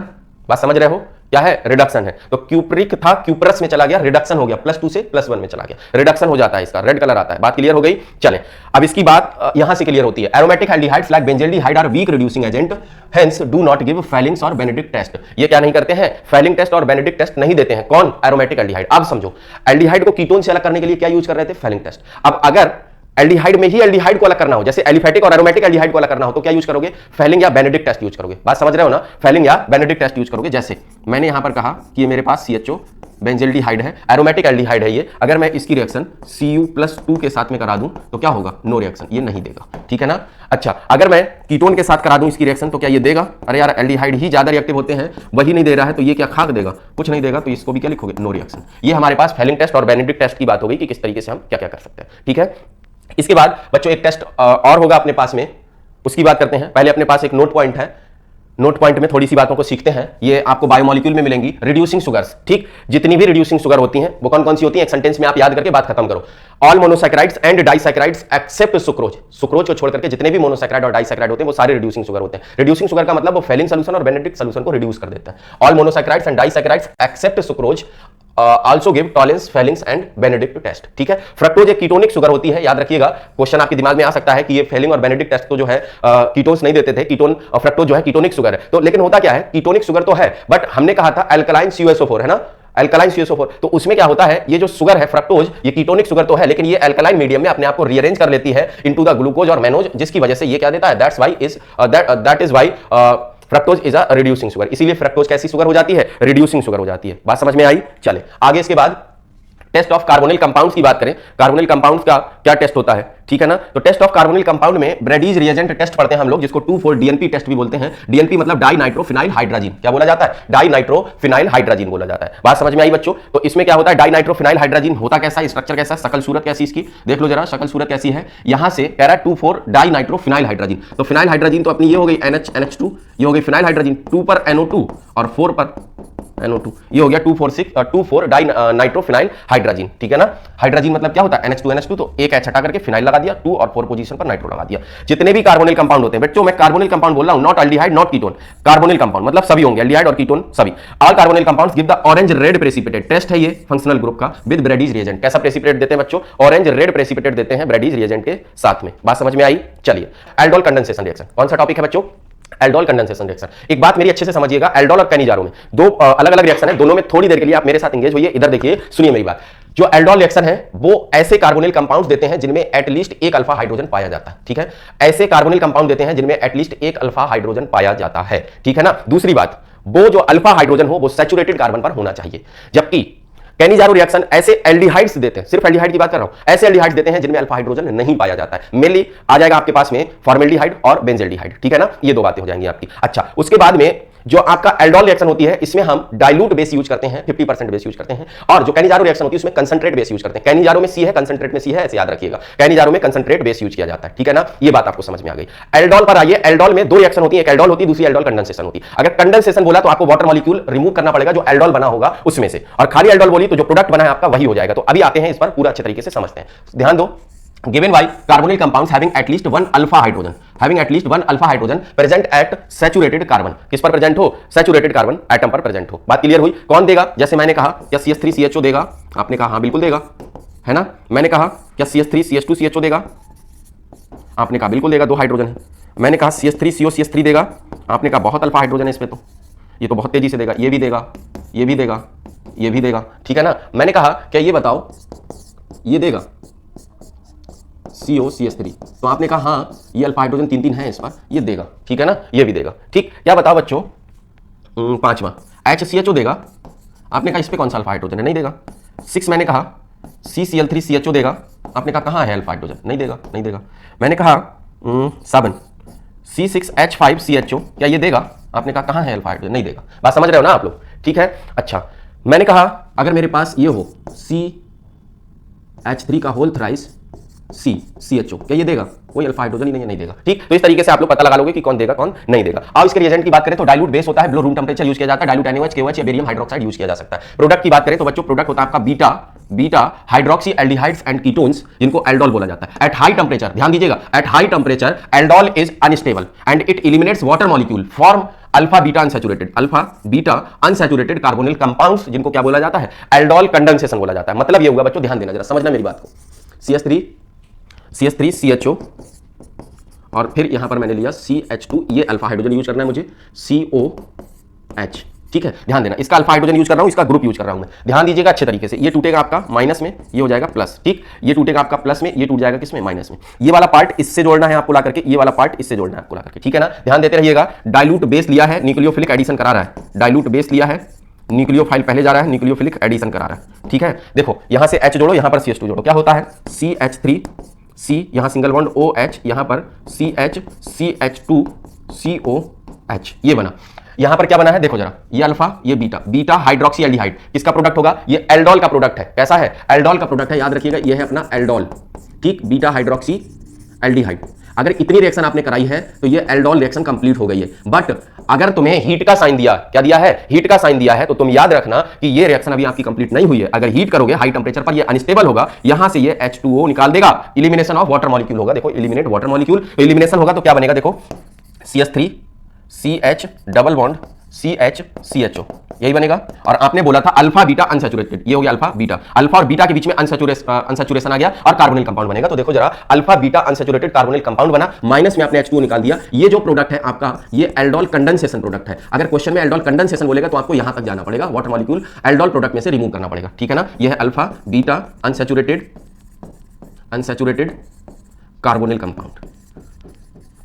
बात समझ रहे हो? क्या है? रिडक्शन है। तो क्यूप्रिक था, क्यूप्रस में चला गया, रिडक्शन हो गया, +2 से +1 में चला गया, रिडक्शन हो जाता है, इसका रेड कलर आता है। बात क्लियर हो गई? चलें अब इसकी बात यहां से क्लियर होती है। Aromatic aldehydes like benzaldehyde are weak reducing agent, hence do not give Fehling's और बेनेडिक्ट टेस्ट। ये क्या नहीं करते हैं? फेलिंग टेस्ट और बेनेडिक्ट टेस्ट नहीं देते हैं। कौन? Aromatic aldehyde. अब समझो, एल्डिहाइड को कीटोन से अलग करने के लिए क्या यूज कर रहे थे? Fehling test. अब अगर एल्डिहाइड में ही एल्डिहाइड को अलग करना हो, जैसे एलिफेटिक और एरोमेटिक एल्डिहाइड को अलग करना हो, तो क्या यूज करोगे? फेलिंग या बेनेडिक्ट टेस्ट यूज करोगे। बात समझ रहे हो ना? फेलिंग या बेनेडिक्ट टेस्ट यूज करोगे। जैसे मैंने यहां पर कहा कि ये मेरे पास CHO बेंजेल्डिहाइड है, एरोमेटिक एल्डिहाइड है ये, अगर मैं इसकी रिएक्शन Cu+2 के साथ में करा दूं तो क्या होगा? नो रिएक्शन, ये नहीं देगा, ठीक है ना। अच्छा, अगर मैं कीटोन के साथ करा दूं इसकी रिएक्शन तो क्या ये देगा? अरे यार एल्डिहाइड ही ज्यादा रिएक्टिव होते हैं, वही नहीं दे रहा है, तो ये क्या खाक देगा? कुछ नहीं देगा, तो इसको भी क्या लिखोगे? No reaction. ये हमारे पास फेलिंग टेस्ट और बेनेडिक्ट टेस्ट की बात हो गई कि किस तरीके से हम क्या क्या कर सकते हैं, ठीक है। इसके बाद बच्चों एक टेस्ट और होगा अपने पास में, उसकी बात करते हैं। पहले अपने पास एक नोट पॉइंट है, नोट पॉइंट में थोड़ी सी बातों को सीखते हैं। ये आपको बायोमोलिक्यूल में मिलेंगी, रिड्यूसिंग शुगर्स, ठीक। जितनी भी रिड्यूसिंग शुगर होती हैं वो कौन कौन सी होती हैं? एक सेंटेंस में आप याद करके बात खत्म करो। All monosaccharides and disaccharides except sucrose, sucrose को छोड़ करके जितने भी मोनोसैकेराइड और डाइसैकेराइड होते हैं वो सारे रिड्यूसिंग शुगर होते हैं। रिड्यूसिंग शुगर का मतलब वो फेलिंग सॉल्यूशन और बेनेडिक्ट सॉल्यूशन को रिड्यूस कर देता है। All monosaccharides and disaccharides except sucrose also give Tollens, Fehling's and Benedict test, ठीक है। फ्रक्टोज एक कीटोनिक शुगर होती है, याद रखिएगा। क्वेश्चन आपके दिमाग में आ सकता है कि ये फेलिंग और बेनेडिक्ट टेस्ट तो जो है कीटोन्स नहीं देते थे, कीटोन फ्रक्टोज जो है कीटोनिक शुगर है। तो लेकिन होता क्या है, कीटोनिक शुगर तो है, बट हमने कहा था अल्कलाइन CuSO4 है ना, अल्कलाइन CuSO4, तो उसमें क्या होता है, ये जो शुगर है फ्रक्टोज, ये कीटोनिक शुगर तो है, लेकिन ये अल्कलाइन मीडियम में अपने आप को रीअरेंज कर लेती है इनटू द ग्लूकोज और मैनोज, जिसकी वजह से ये क्या देता है? That is why fructose is a reducing sugar. इसीलिए फ्रक्टोज कैसी शुगर हो जाती है? रिड्यूसिंग शुगर हो जाती है। बात समझ में आई? चले आगे। इसके बाद टेस्ट ऑफ कार्बोनिल कंपाउंड्स की बात करें। कार्बोनिल कंपाउंड्स का क्या टेस्ट होता है, ठीक है ना। तो टेस्ट ऑफ कार्बोनिल कंपाउंड में ब्रैडीज रिएजेंट टेस्ट पढ़ते हैं हम लोग, जिसको 2,4 DNP टेस्ट भी बोलते हैं। DNP मतलब डाई नाइट्रोफिनाइल हाइड्राजीन, क्या बोला जाता है? डाई नाइट्रोफिनाइल हाइड्राजीन बोला जाता है। बात समझ में आई बच्चों? तो इसमें क्या होता है, डाई नाइट्रोफिनाइल हाइड्राजीन होता कैसा, स्ट्रक्चर कैसा, शकल सूरत कैसी इसकी देख लो जरा, शकल सूरत कैसी है। यहां से कह रहा है 2,4 डाई नाइट्रोफिनाइल हाइड्राजीन, तो फिनाइल हाइड्राजीन तो अपनी ये हो गई NH2, ये हो गई फिनाइल हाइड्राजीन, 2 पर NO2 और 4 पर NO2, ये हो गया 2,4 डाई नाइट्रोफिनाइल हाइड्राजीन, ठीक है ना। हाइड्राजीन मतलब क्या होता है? NH2 तो एक H हटा करके फिनाइल लगा दिया, 2 और 4 पोजीशन पर नाइट्रो लगा दिया। जितने भी कार्बोनिल कंपाउंड होते हैं बच्चों, मैं कार्बोनिल कंपाउंड बोल रहा हूं, not aldehyde not ketone. Carbonyl compound मतलब सभी होंगे, एल्डिहाइड और कीटोन सभी। All carbonyl compounds give the orange red precipitate, test है ये फंक्शनल ग्रुप का, विद ब्रैडीज रिएजेंट। कैसा प्रेसिपिटेट देते हैं बच्चों? ऑरेंज रेड प्रेसिपिटेट देते हैं ब्रैडीज रिएजेंट के साथ में। बात समझ में आई? चलिए, एल्डोल कंडेंसेशन रिएक्शन, कौन सा टॉपिक है बच्चों? Aldol condensation reaction. एक बात मेरी अच्छे से समझिएगा, एल्डोल और कैनिजारो में दो अलग अलग रिएक्शन है, दोनों में थोड़ी देर के लिए आप मेरे साथ एंगेज होइए। इधर देखिए, सुनिए मेरी बात। जो एल्डोल रिएक्शन है वो ऐसे कार्बोनिल कंपाउंड्स देते हैं जिनमें एटलीस्ट एक अल्फा हाइड्रोजन पाया जाता है, ठीक है। ऐसे कार्बोनिल कंपाउंड देते हैं जिनमें एटलीस्ट एक अल्फा हाइड्रोजन पाया जाता है, ठीक है ना। दूसरी बात, वो जो अल्फा हाइड्रोजन हो वो सैचुरेटेड कार्बन पर होना चाहिए। जबकि कैनिजारो रिएक्शन ऐसे एल्डिहाइड्स देते हैं, सिर्फ एल्डिहाइड की बात कर रहा हूं, ऐसे एल्डिहाइड्स देते हैं जिनमें अल्फा हाइड्रोजन नहीं पाया जाता है। मेनली आ जाएगा आपके पास में फॉर्मेल्डिहाइड और बेंजेल्डिहाइड, ठीक है ना। ये दो बातें हो जाएंगी आपकी। अच्छा, उसके बाद में जो आपका एल्डोल रिएक्शन होती है, इसमें हम डाइल्यूट बेस यूज करते हैं, 50% बेस यूज करते हैं। और जो कैनिजारो रिएक्शन होती है उसमें कंसंट्रेट बेस यूज करते हैं। कैनिजारो में C है, कंसंट्रेट में C है, ऐसे याद रखिएगा। कैनिजारो में कंसंट्रेट बेस यूज किया जाता है, ठीक है ना। ये बात आपको समझ में आ गई। एल्डोल पर आइए। एल्डोल में दो रिएक्शन होती है, एक एल्डोल होती है, दूसरी एल्डोल कंडेंसेशन होती है। अगर कंडेंसेशन बोला तो आपको वाटर मॉलिक्यूल रिमूव करना पड़ेगा जो एल्डोल बना होगा उसमें से, और खाली एल्डोल बोली तो जो प्रोडक्ट बना है आपका वही हो जाएगा। तो अभी आते हैं इस पर पूरा अच्छे तरीके से समझते हैं, ध्यान दो। Given by carbonyl compounds having at least one alpha hydrogen present at saturated carbon, किस पर प्रेजेंट हो? सैचुरेटेड कार्बन एटम पर प्रेजेंट हो। बात क्लियर हुई? कौन देगा? जैसे मैंने कहा क्या CH3CHO देगा? आपने कहा हाँ बिल्कुल देगा, है ना। मैंने कहा क्या CH3CH2CHO देगा? आपने कहा बिल्कुल देगा, दो हाइड्रोजन है। मैंने कहा CH3COCH3 देगा? आपने कहा बहुत अल्फा हाइड्रोजन है इसमें, तो ये तो बहुत तेजी से देगा, ये भी देगा, ये भी देगा, ये भी देगा, ठीक है ना। मैंने कहा क्या ये बताओ ये देगा COCH3, तो आपने कहा हाँ ये अल्फा हाइड्रोजन 3 है इस पर, ये देगा, ठीक है ना। ये भी देगा, ठीक। क्या बताओ बच्चों, पांचवा HCHO देगा? आपने कहा इस पे कौन सा अल्फा हाइड्रोजन है? नहीं देगा। 6 मैंने कहा CCl3CHO देगा? आपने कहा कहाँ है अल्फा हाइड्रोजन? नहीं देगा, नहीं देगा। मैंने कहा 7 C6H5CHO, क्या ये देगा? आपने कहा कहाँ है अल्फा हाइड्रोजन? नहीं देगा। बात समझ रहे हो ना आप लोग, ठीक है। अच्छा, मैंने कहा अगर मेरे पास ये हो CH3 का होल थ्राइस CHO, क्या ये देगा? कोई अल्फा हाइड्रोजन ही नहीं देगा, ठीक। तो इस तरीके से आप लोग पता लगा लोगे कि कौन देगा कौन नहीं देगा। अब इसके रिएजेंट की बात करें तो डाइल्यूट बेस होता है, बिलो रूम टेंपरेचर यूज किया जाता है, डाइल्यूट NaOH KOH या बेरियम हाइड्रोक्साइड यूज किया जा सकता है। प्रोडक्ट की बात करें तो बच्चों प्रोडक्ट होता है आपका beta hydroxy aldehydes and ketones, जिनको एल्डोल बोला जाता है। एट हाई टेंपरेचर, ध्यान दीजिएगा, at high temperature aldol is unstable and it eliminates water molecule, form alpha beta unsaturated carbonyl compounds, जिनको क्या बोला जाता है? एल्डोल कंडेंसेशन बोला जाता है। मतलब ये होगा बच्चों, ध्यान देना जरा, समझना मेरी बात को। CH3CHO और फिर यहां पर मैंने लिया CH2, ये अल्फा हाइड्रोजन यूज करना है मुझे, COH, ठीक है, ध्यान देना, इसका अल्फा हाइड्रोजन यूज कर रहा हूं, इसका ग्रुप यूज कर रहा हूं मैं, ध्यान दीजिएगा अच्छे तरीके से। ये टूटेगा आपका माइनस में, ये हो जाएगा प्लस, ठीक, ये टूटेगा आपका प्लस में, ये टूट जाएगा किसमें, माइनस में। ये वाला पार्ट इससे जोड़ना है आपको ला करके, ये वाला पार्ट इससे जोड़ना है आपको ला करके, ठीक है ना, ध्यान देते रहिएगा। डाइल्यूट बेस लिया है, न्यूक्लियोफिलिक एडिशन करा रहा है, डाइल्यूट बेस लिया है, न्यूक्लियोफाइल पहले जा रहा है, न्यूक्लियोफिलिक एडिशन करा रहा है, ठीक है। देखो यहां से H जोड़ो, यहां पर CH2 जोड़ो, क्या होता है CH3, C यहां सिंगल बॉन्ड OH, यहां पर CH, CH2, COH, ये बना। यहां पर क्या बना है देखो जरा, ये अल्फा, ये बीटा, बीटा हाइड्रोक्सी एल्डिहाइड, किसका प्रोडक्ट होगा, ये एल्डोल का प्रोडक्ट है। कैसा है, एल्डोल का प्रोडक्ट है, याद रखिएगा, ये है अपना एल्डोल, ठीक, बीटा हाइड्रोक्सी एल्डिहाइड। अगर इतनी रिएक्शन आपने कराई है तो ये एल्डोल रिएक्शन कंप्लीट हो गई है। बट अगर तुम्हें हीट का साइन दिया, क्या दिया है, हीट का साइन दिया है, तो तुम याद रखना कि ये रिएक्शन अभी आपकी कंप्लीट नहीं हुई है। अगर हीट करोगे हाई टेंपरेचर पर, ये अनस्टेबल होगा, यहां से ये H2O निकाल देगा, इलिमिनेशन ऑफ वाटर मॉलिक्यूल होगा। देखो इलिमिनेट वाटर मॉलिक्यूल, तो इलिमिनेशन होगा तो क्या बनेगा, देखो CH3 CH double bond CH CHO, यही बनेगा। और आपने बोला था अल्फा बीटा अनसैचुरेटेड, ये हो गया अल्फा बीटा, अल्फा और बीटा के बीच में अनसैचुरेशन आ गया और कार्बोनिल कंपाउंड बनेगा। तो देखो जरा, alpha beta unsaturated carbonyl compound बना, माइनस में आपने H2O निकाल दिया। ये जो प्रोडक्ट है आपका, ये एल्डोल कंडेंसेशन प्रोडक्ट है। अगर क्वेश्चन में एल्डोल कंडेंसेशन बोलेगा तो आपको यहां तक जाना पड़ेगा, वाटर मॉलिक्यूल एल्डोल प्रोडक्ट में से रिमूव करना पड़ेगा, ठीक है ना। ये है alpha beta unsaturated carbonyl compound,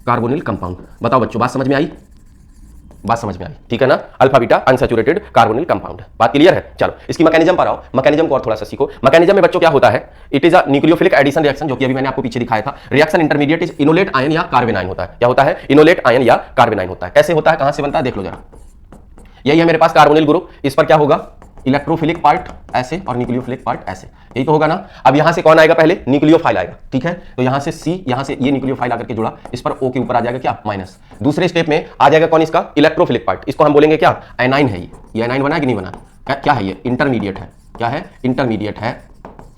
carbonyl compound. बताओ बच्चों, बात समझ में आई, बात समझ में आई, ठीक है ना। Alpha beta unsaturated carbonyl compound, बात क्लियर है। चलो इसकी मैकेनिज्म पर आओ, मैकेनिज्म को और थोड़ा सा सीखो। मैकेनिज्म में बच्चों क्या होता है, it is a nucleophilic addition reaction, जो कि अभी मैंने आपको पीछे दिखाया था। Reaction intermediate is enolate ion या कार्बन आयन होता है। क्या होता है, इनोलेट आयन या कार्बन आयन होता है। कैसे होता है, कहां से बनता है, देख लो जरा। यही है मेरे पास कार्बोनिल ग्रुप, इस पर क्या होगा, इलेक्ट्रोफिलिक पार्ट ऐसे और न्यूक्लियोफिलिक पार्ट ऐसे, यही तो होगा ना। अब यहां से कौन आएगा, पहले न्यूक्लियोफाइल आएगा, ठीक है। तो यहां से C, यहां से ये न्यूक्लियोफाइल आकर के जुड़ा, इस पर O के ऊपर आ जाएगा क्या, माइनस। दूसरे स्टेप में आ जाएगा कौन, इसका इलेक्ट्रोफिलिक पार्ट, इसको हम बोलेंगे क्या, एनाइन है। ये एनाइन बना कि नहीं बना, क्या है, ये इंटरमीडिएट है। क्या है, इंटरमीडिएट है।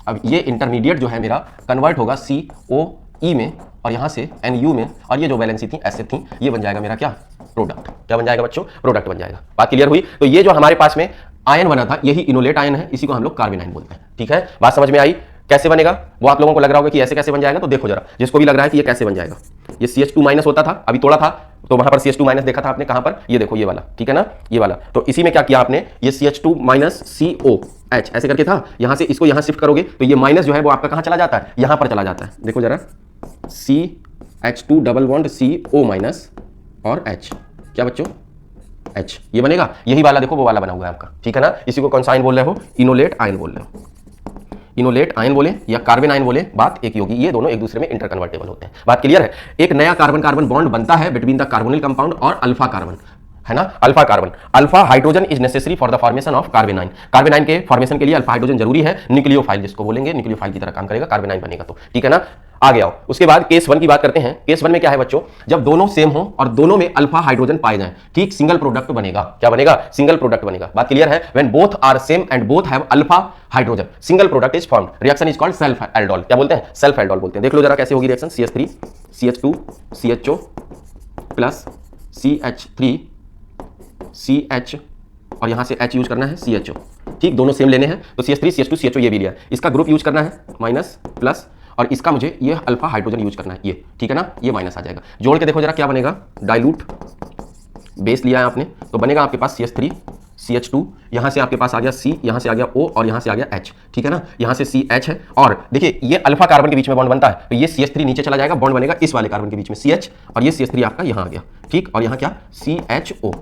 अब ये इंटरमीडिएट जो है मेरा कन्वर्ट होगा COE में, और यहां से NU में, और ये जो वैलेंसी थी ऐसे थी, ये बन जाएगा मेरा क्या, प्रोडक्ट। क्या बन जाएगा बच्चों, प्रोडक्ट बन जाएगा। बात क्लियर हुई। तो ये जो हमारे पास में आयन बना था, यही इनोलेट आयन है, इसी को हम लोग कार्बन आयन बोलते हैं, ठीक है। बात समझ में आई। कैसे बनेगा वो आप लोगों को लग रहा होगा कि ऐसे कैसे बन जाएगा, तो देखो जरा, जिसको भी लग रहा है कि ये कैसे बन जाएगा, ये CH2 माइनस होता था, अभी तोड़ा था, तो वहां पर CH2 माइनस देखा था आपने, कहां पर, ये देखो ये वाला, ठीक है ना, ये वाला। तो इसी में क्या किया आपने, ये CH2 माइनस COH ऐसे करके था, यहां से इसको यहां शिफ्ट करोगे तो ये माइनस जो है वो आपका कहां चला जाता है, यहां पर चला जाता है। देखो जरा, CH2 double bond CO minus और H, क्या बच्चों, H, ये बनेगा। यही वाला देखो वो वाला बना हुआ है आपका, ठीक है ना। इसी को कौन सा आयन बोल रहे हो, इनोलेट आयन बोल रहे हो। इनोलेट आयन बोले या कार्बन आयन बोले, बात एक ही होगी, ये दोनों एक दूसरे में इंटरकन्वर्टेबल होते हैं। बात क्लियर है। एक नया कार्बन कार्बन बॉन्ड बनता है बिटवीन द कार्बोनिल कंपाउंड और अल्फा कार्बन, है ना, alpha carbon. Alpha hydrogen is necessary for the formation of carbon ion. Carbon ion के फॉर्मेशन के लिए अल्फा हाइड्रोजन जरूरी है। न्यूक्लियोफाइल जिसको बोलेंगे, न्यूक्लियोफाइल की तरह काम करेगा, कार्बन आयन बनेगा, तो ठीक है ना। आगे आओ, उसके बाद केस 1 की बात करते हैं। केस 1 में क्या है बच्चों, जब दोनों सेम हो और दोनों में अल्फा हाइड्रोजन पाए जाएं, ठीक, सिंगल प्रोडक्ट बनेगा। क्या बनेगा, सिंगल प्रोडक्ट बनेगा। बात क्लियर है। When both are same and both have alpha hydrogen, single product is formed. Reaction is called self aldol. क्या बोलते हैं, सेल्फ एल्डोल बोलते हैं। देख लो जरा कैसे होगी reaction, CH3 CH2 CHO plus CH3 CH, और यहां से H यूज करना है CHO, ठीक, दोनों सेम लेने हैं, तो CH3 CH2 CHO ये भी लिया। इसका ग्रुप यूज करना है माइनस प्लस, और इसका मुझे ये अल्फा हाइड्रोजन यूज करना है, ये, ठीक है ना, ये माइनस आ जाएगा। जोड़ के देखो जरा क्या बनेगा, डाइल्यूट बेस लिया है आपने, तो बनेगा आपके पास CH3 CH2, यहां से आपके पास आ गया C, यहां से आ गया O, और यहां से आ गया H, ठीक है ना। यहां से CH है, और देखिए ये अल्फा कार्बन के बीच में बॉन्ड बनता है, तो ये CH3 नीचे चला जाएगा, बॉन्ड बनेगा इस वाले कार्बन के बीच में CH, और ये CH3 आपका यहां आ गया, ठीक, और यहां क्या CHO,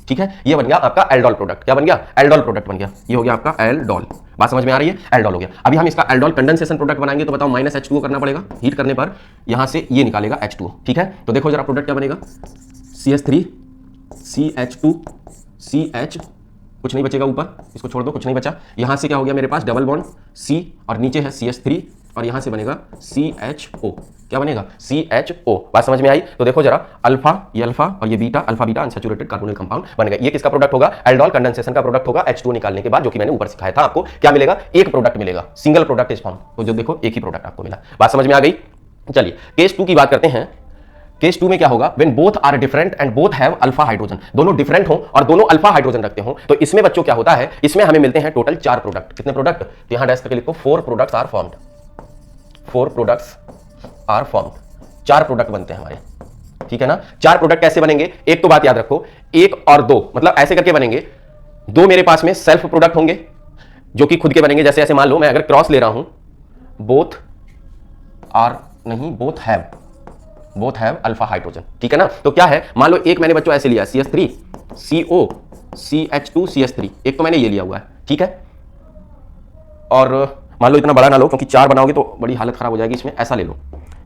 ठीक है। ये बन गया आपका एल्डोल प्रोडक्ट। क्या बन गया, एल्डोल प्रोडक्ट बन गया। ये हो गया आपका एल्डोल। बात समझ में आ रही है, एल्डोल हो गया। अभी हम इसका एल्डोल कंडेंसेशन प्रोडक्ट बनाएंगे, तो बताओ माइनस H2O करना पड़ेगा, हीट करने पर यहां से ये निकालेगा H2O, ठीक है। तो देखो जरा प्रोडक्ट क्या बनेगा, CH3 CH2 CH, कुछ नहीं बचेगा ऊपर, इसको छोड़ दो, कुछ नहीं बचा। यहां से क्या हो गया मेरे पास, डबल बॉन्ड C, और नीचे है CH3, और यहां से बनेगा CHO। क्या बनेगा, CHO। बात समझ में आई। तो देखो जरा, अल्फा, ये अल्फा और ये beta, alpha beta unsaturated carbonyl compound बनेगा। ये किसका प्रोडक्ट होगा, एल्डोल कंडेंसेशन का प्रोडक्ट होगा। H2O निकालने के बाद, जो कि मैंने ऊपर सिखाया था आपको, क्या मिलेगा, एक प्रोडक्ट मिलेगा, सिंगल प्रोडक्ट इज फॉर्म। तो जो देखो एक ही प्रोडक्ट आपको मिला। बात समझ में आ गई। चलिए केस 2 की बात करते हैं। केस 2 में क्या होगा, when both are different and both have alpha hydrogen, दोनों डिफरेंट हो और दोनों अल्फा हाइड्रोजन रखते हो, तो इसमें बच्चों क्या होता है, इसमें हमें मिलते हैं टोटल 4 प्रोडक्ट। कितने प्रोडक्ट, तो यहां डैश करके लिखो, 4 products are formed. 4 products are formed, 4 product बनते हैं हमारे, ठीक है ना। 4 प्रोडक्ट कैसे बनेंगे, एक तो बात याद रखो, 1 और 2, मतलब ऐसे करके बनेंगे, दो मेरे पास में सेल्फ प्रोडक्ट होंगे जो कि खुद के बनेंगे। जैसे ऐसे मान लो मैं अगर क्रॉस ले रहा हूं, बोथ आर नहीं, बोथ हैव अल्फा हाइड्रोजन, ठीक है ना। तो क्या है, मान लो एक मैंने बच्चों ऐसे लिया CH3 CO CH2 CH3, एक तो मैंने ये लिया हुआ है, ठीक है। और मान लो इतना बड़ा ना लो क्योंकि 4 बनाओगे तो बड़ी हालत खराब हो जाएगी इसमें, ऐसा ले लो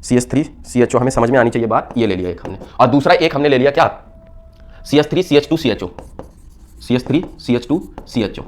CH3 CHO, हमें समझ में आनी चाहिए बात, ये ले लिया एक हमने। और दूसरा एक हमने ले लिया क्या, CH3 CH2 CHO, CH3 CH2 CHO।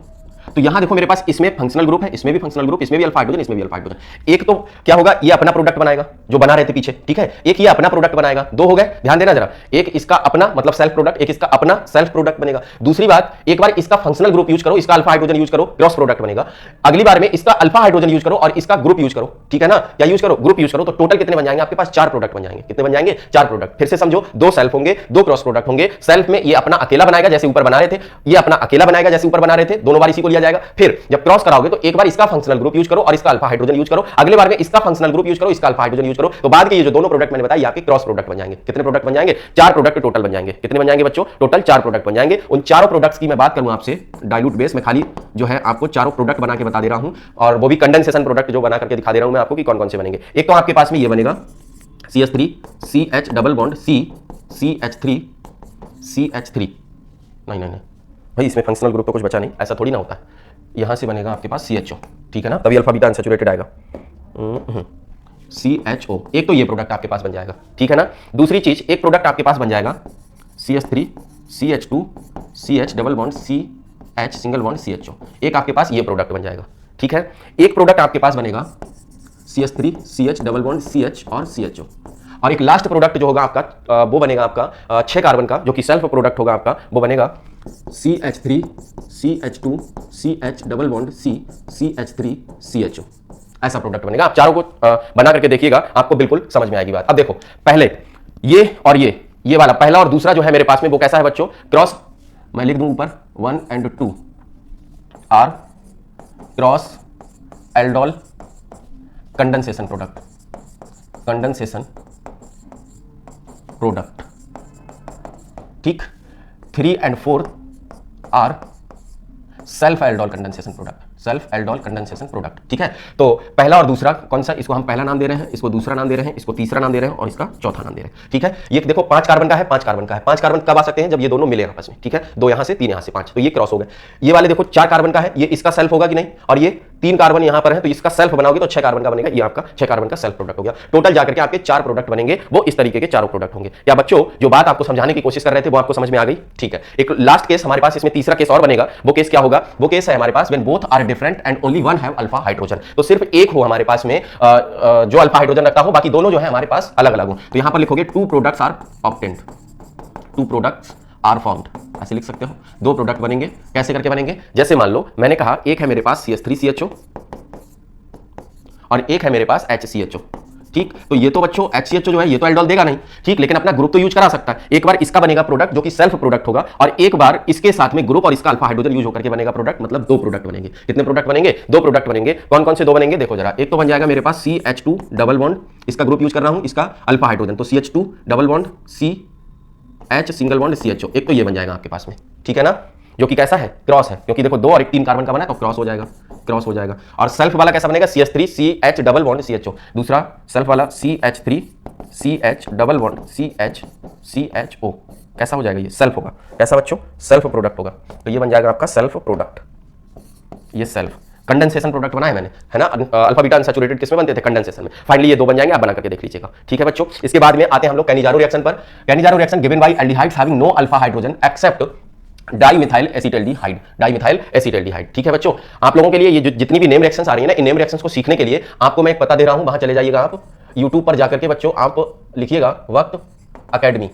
तो यहां देखो मेरे पास इसमें फंक्शनल ग्रुप है, इसमें भी फंक्शनल ग्रुप, इसमें भी अल्फा हाइड्रोजन, इसमें भी अल्फा हाइड्रोजन। एक तो क्या होगा, ये अपना प्रोडक्ट बनाएगा जो बना रहे थे पीछे, ठीक है। एक ये अपना प्रोडक्ट बनाएगा, दो हो गए, ध्यान देना जरा। एक इसका अपना मतलब सेल्फ प्रोडक्ट, एक इसका अपना सेल्फ प्रोडक्ट बनेगा। दूसरी बात, एक बार इसका फंक्शनल ग्रुप यूज करो, इसका अल्फा हाइड्रोजन यूज करो, क्रॉस प्रोडक्ट बनेगा। अगली बार में इसका अल्फा हाइड्रोजन यूज करो और इसका ग्रुप यूज करो, ठीक है ना, या यूज करो, ग्रुप यूज करो, तो टोटल कितने बन जाएंगे आपके पास, 4 प्रोडक्ट बन जाएंगे। कितने बन जाएंगे, 4 प्रोडक्ट। फिर से समझो, 2 सेल्फ होंगे, 2 क्रॉस प्रोडक्ट होंगे। सेल्फ में ये अपना अकेला बनाएगा जैसे ऊपर बना रहे थे, ये अपना अकेला बनाएगा जैसे ऊपर बना रहे थे, दोनों बार इसी को लिया जाएगा। फिर जब क्रॉस कराओगे तो एक बार इसका फंक्शनल ग्रुप यूज करो और इसका अल्फा हाइड्रोजन यूज करो, अगले बार में इसका फंक्शनल ग्रुप यूज करो, इसका अल्फा हाइड्रोजन यूज करो, तो बाद के ये जो दोनों प्रोडक्ट मैंने बताया आपके क्रॉस प्रोडक्ट बन जाएंगे। कितने प्रोडक्ट बन जाएंगे, 4 प्रोडक्ट टोटल बन जाएंगे। कितने बन जाएंगे बच्चों, टोटल 4 प्रोडक्ट बन जाएंगे। उन चारों प्रोडक्ट्स की मैं बात करूं आपसे डाइल्यूट बेस में, खाली जो है आपको चारों प्रोडक्ट बना के बता दे रहा हूं, और वो भी कंडेंसेशन प्रोडक्ट जो बना करके दिखा दे रहा हूं मैं आपको कि कौन कौन से बनेंगे। एक तो आपके पास में ये बनेगा CH3 CH double bond C CH3 CH3, नहीं भाई, इसमें फंक्शनल ग्रुप तो कुछ बचा नहीं, ऐसा थोड़ी ना होता है। यहां से बनेगा आपके पास CHO, ठीक है ना, तभी अल्फा बीटा अनसैचुरेटेड आएगा। CHO, एक तो ये प्रोडक्ट आपके पास बन जाएगा, ठीक है ना। दूसरी चीज, एक प्रोडक्ट आपके पास बन जाएगा CH3 CH2 CH double bond CH single bond CHO, एक आपके पास ये प्रोडक्ट बन जाएगा, ठीक है। एक प्रोडक्ट आपके पास बनेगा CH3 CH double bond CH और CHO, और एक लास्ट प्रोडक्ट जो होगा आपका वो बनेगा आपका 6 कार्बन का, जो कि सेल्फ प्रोडक्ट होगा आपका, वो बनेगा CH3 CH2 CH double bond C CH3 CHO, ऐसा प्रोडक्ट बनेगा। आप चारों को बना करके देखिएगा, आपको बिल्कुल समझ में आएगी बात। अब देखो, पहले ये और ये वाला पहला और दूसरा जो है मेरे पास में, वो कैसा है बच्चों, क्रॉस, मैं लिख दूं ऊपर 1 and 2 are cross aldol condensation product, condensation product, ठीक। 3 and 4 are self aldol condensation product, self aldol condensation product, ठीक है। तो पहला और दूसरा कौन सा, इसको हम पहला नाम दे रहे हैं, इसको दूसरा नाम दे रहे हैं, इसको तीसरा नाम दे रहे हैं और इसका चौथा नाम दे रहे हैं, ठीक है। ये देखो 5 कार्बन का है, 5 कार्बन का है। 5 कार्बन कब आ सकते हैं, जब ये दोनों मिले आपस में, ठीक है। 2 यहां से 3 यहां से 5, तो ये क्रॉस हो गए। ये वाले देखो 4 कार्बन का है, ये इसका सेल्फ होगा कि नहीं, और ये 3 कार्बन यहां पर है, तो इसका सेल्फ बनाओगे तो 6 कार्बन का बनेगा, ये आपका 6 कार्बन का सेल्फ प्रोडक्ट हो गया। टोटल जाकर के आपके 4 प्रोडक्ट बनेंगे, वो इस तरीके के चारों प्रोडक्ट होंगे। या बच्चों, जो बात आपको समझाने की कोशिश कर रहे थे वो आपको समझ में आ गई, ठीक है। एक लास्ट केस हमारे पास, इसमें तीसरा केस और बनेगा। वो केस क्या होगा, वो केस है हमारे पास when both are different and only one have alpha hydrogen. तो सिर्फ एक हो हमारे पास में जो अल्फा हाइड्रोजन रखता हो, बाकी दोनों जो है हमारे पास अलग अलग हो। तो यहां पर लिखोगे 2 products are obtained, 2 products are formed, ऐसे लिख सकते हो। 2 प्रोडक्ट बनेंगे, कैसे करके बनेंगे, जैसे मान लो मैंने कहा एक है मेरे पास CH3 CHO और एक है मेरे पास HCHO, ठीक। तो ये तो बच्चों HCHO जो है ये तो एल्डोल देगा नहीं, ठीक, लेकिन अपना ग्रुप तो यूज करा सकता है। एक बार इसका बनेगा प्रोडक्ट जो कि सेल्फ प्रोडक्ट होगा, और एक बार इसके साथ में ग्रुप और इसका अल्फा हाइड्रोजन यूज होकर के बनेगा प्रोडक्ट, मतलब 2 प्रोडक्ट बनेंगे। कितने प्रोडक्ट बनेंगे, 2 प्रोडक्ट बनेंगे। कौन कौन से 2 बनेंगे, देखो जरा। एक तो बन जाएगा मेरे पास CH2 डबल बॉन्ड, इसका ग्रुप यूज कर रहा हूं, इसका अल्फा हाइड्रोजन, तो CH2 double bond CH single bond CHO, एक तो ये बन जाएगा आपके पास में, ठीक है ना, जो कि कैसा है, क्रॉस है, क्योंकि देखो 2 और 1 3 कार्बन का बना है तो क्रॉस हो जाएगा, क्रॉस हो जाएगा। और सेल्फ वाला कैसा बनेगा, CH3 CH double bond CHO, दूसरा सेल्फ वाला CH3 CH double bond CHO, कैसा हो जाएगा, ये सेल्फ होगा। कैसा बच्चों, सेल्फ प्रोडक्ट होगा। तो ये बन जाएगा आपका सेल्फ प्रोडक्ट, ये सेल्फ कंडेंसेशन प्रोडक्ट बना है मैंने, है ना। अल्फा बीटा अनसैचुरेटेड किसमें बनते थे, कंडेंसेशन में। फाइनली ये 2 बन जाएंगे, आप बना करके देख लीजिएगा, ठीक है बच्चों। इसके बाद में आते हैं हम लोग कैनिजारो रिएक्शन पर। Cannizzaro reaction given by aldehydes having no alpha hydrogen except dimethyl acetaldehyde, dimethyl acetaldehyde, ठीक है बच्चों। आप लोगों के लिए ये जितनी भी नेम रिएक्शंस आ रही है ना, इन नेम रिएक्शंस को सीखने के लिए आपको मैं एक पता दे रहा हूं, वहां चले जाइएगा आप YouTube पर जाकर के बच्चों, आप लिखिएगा वक्त अकेडमी,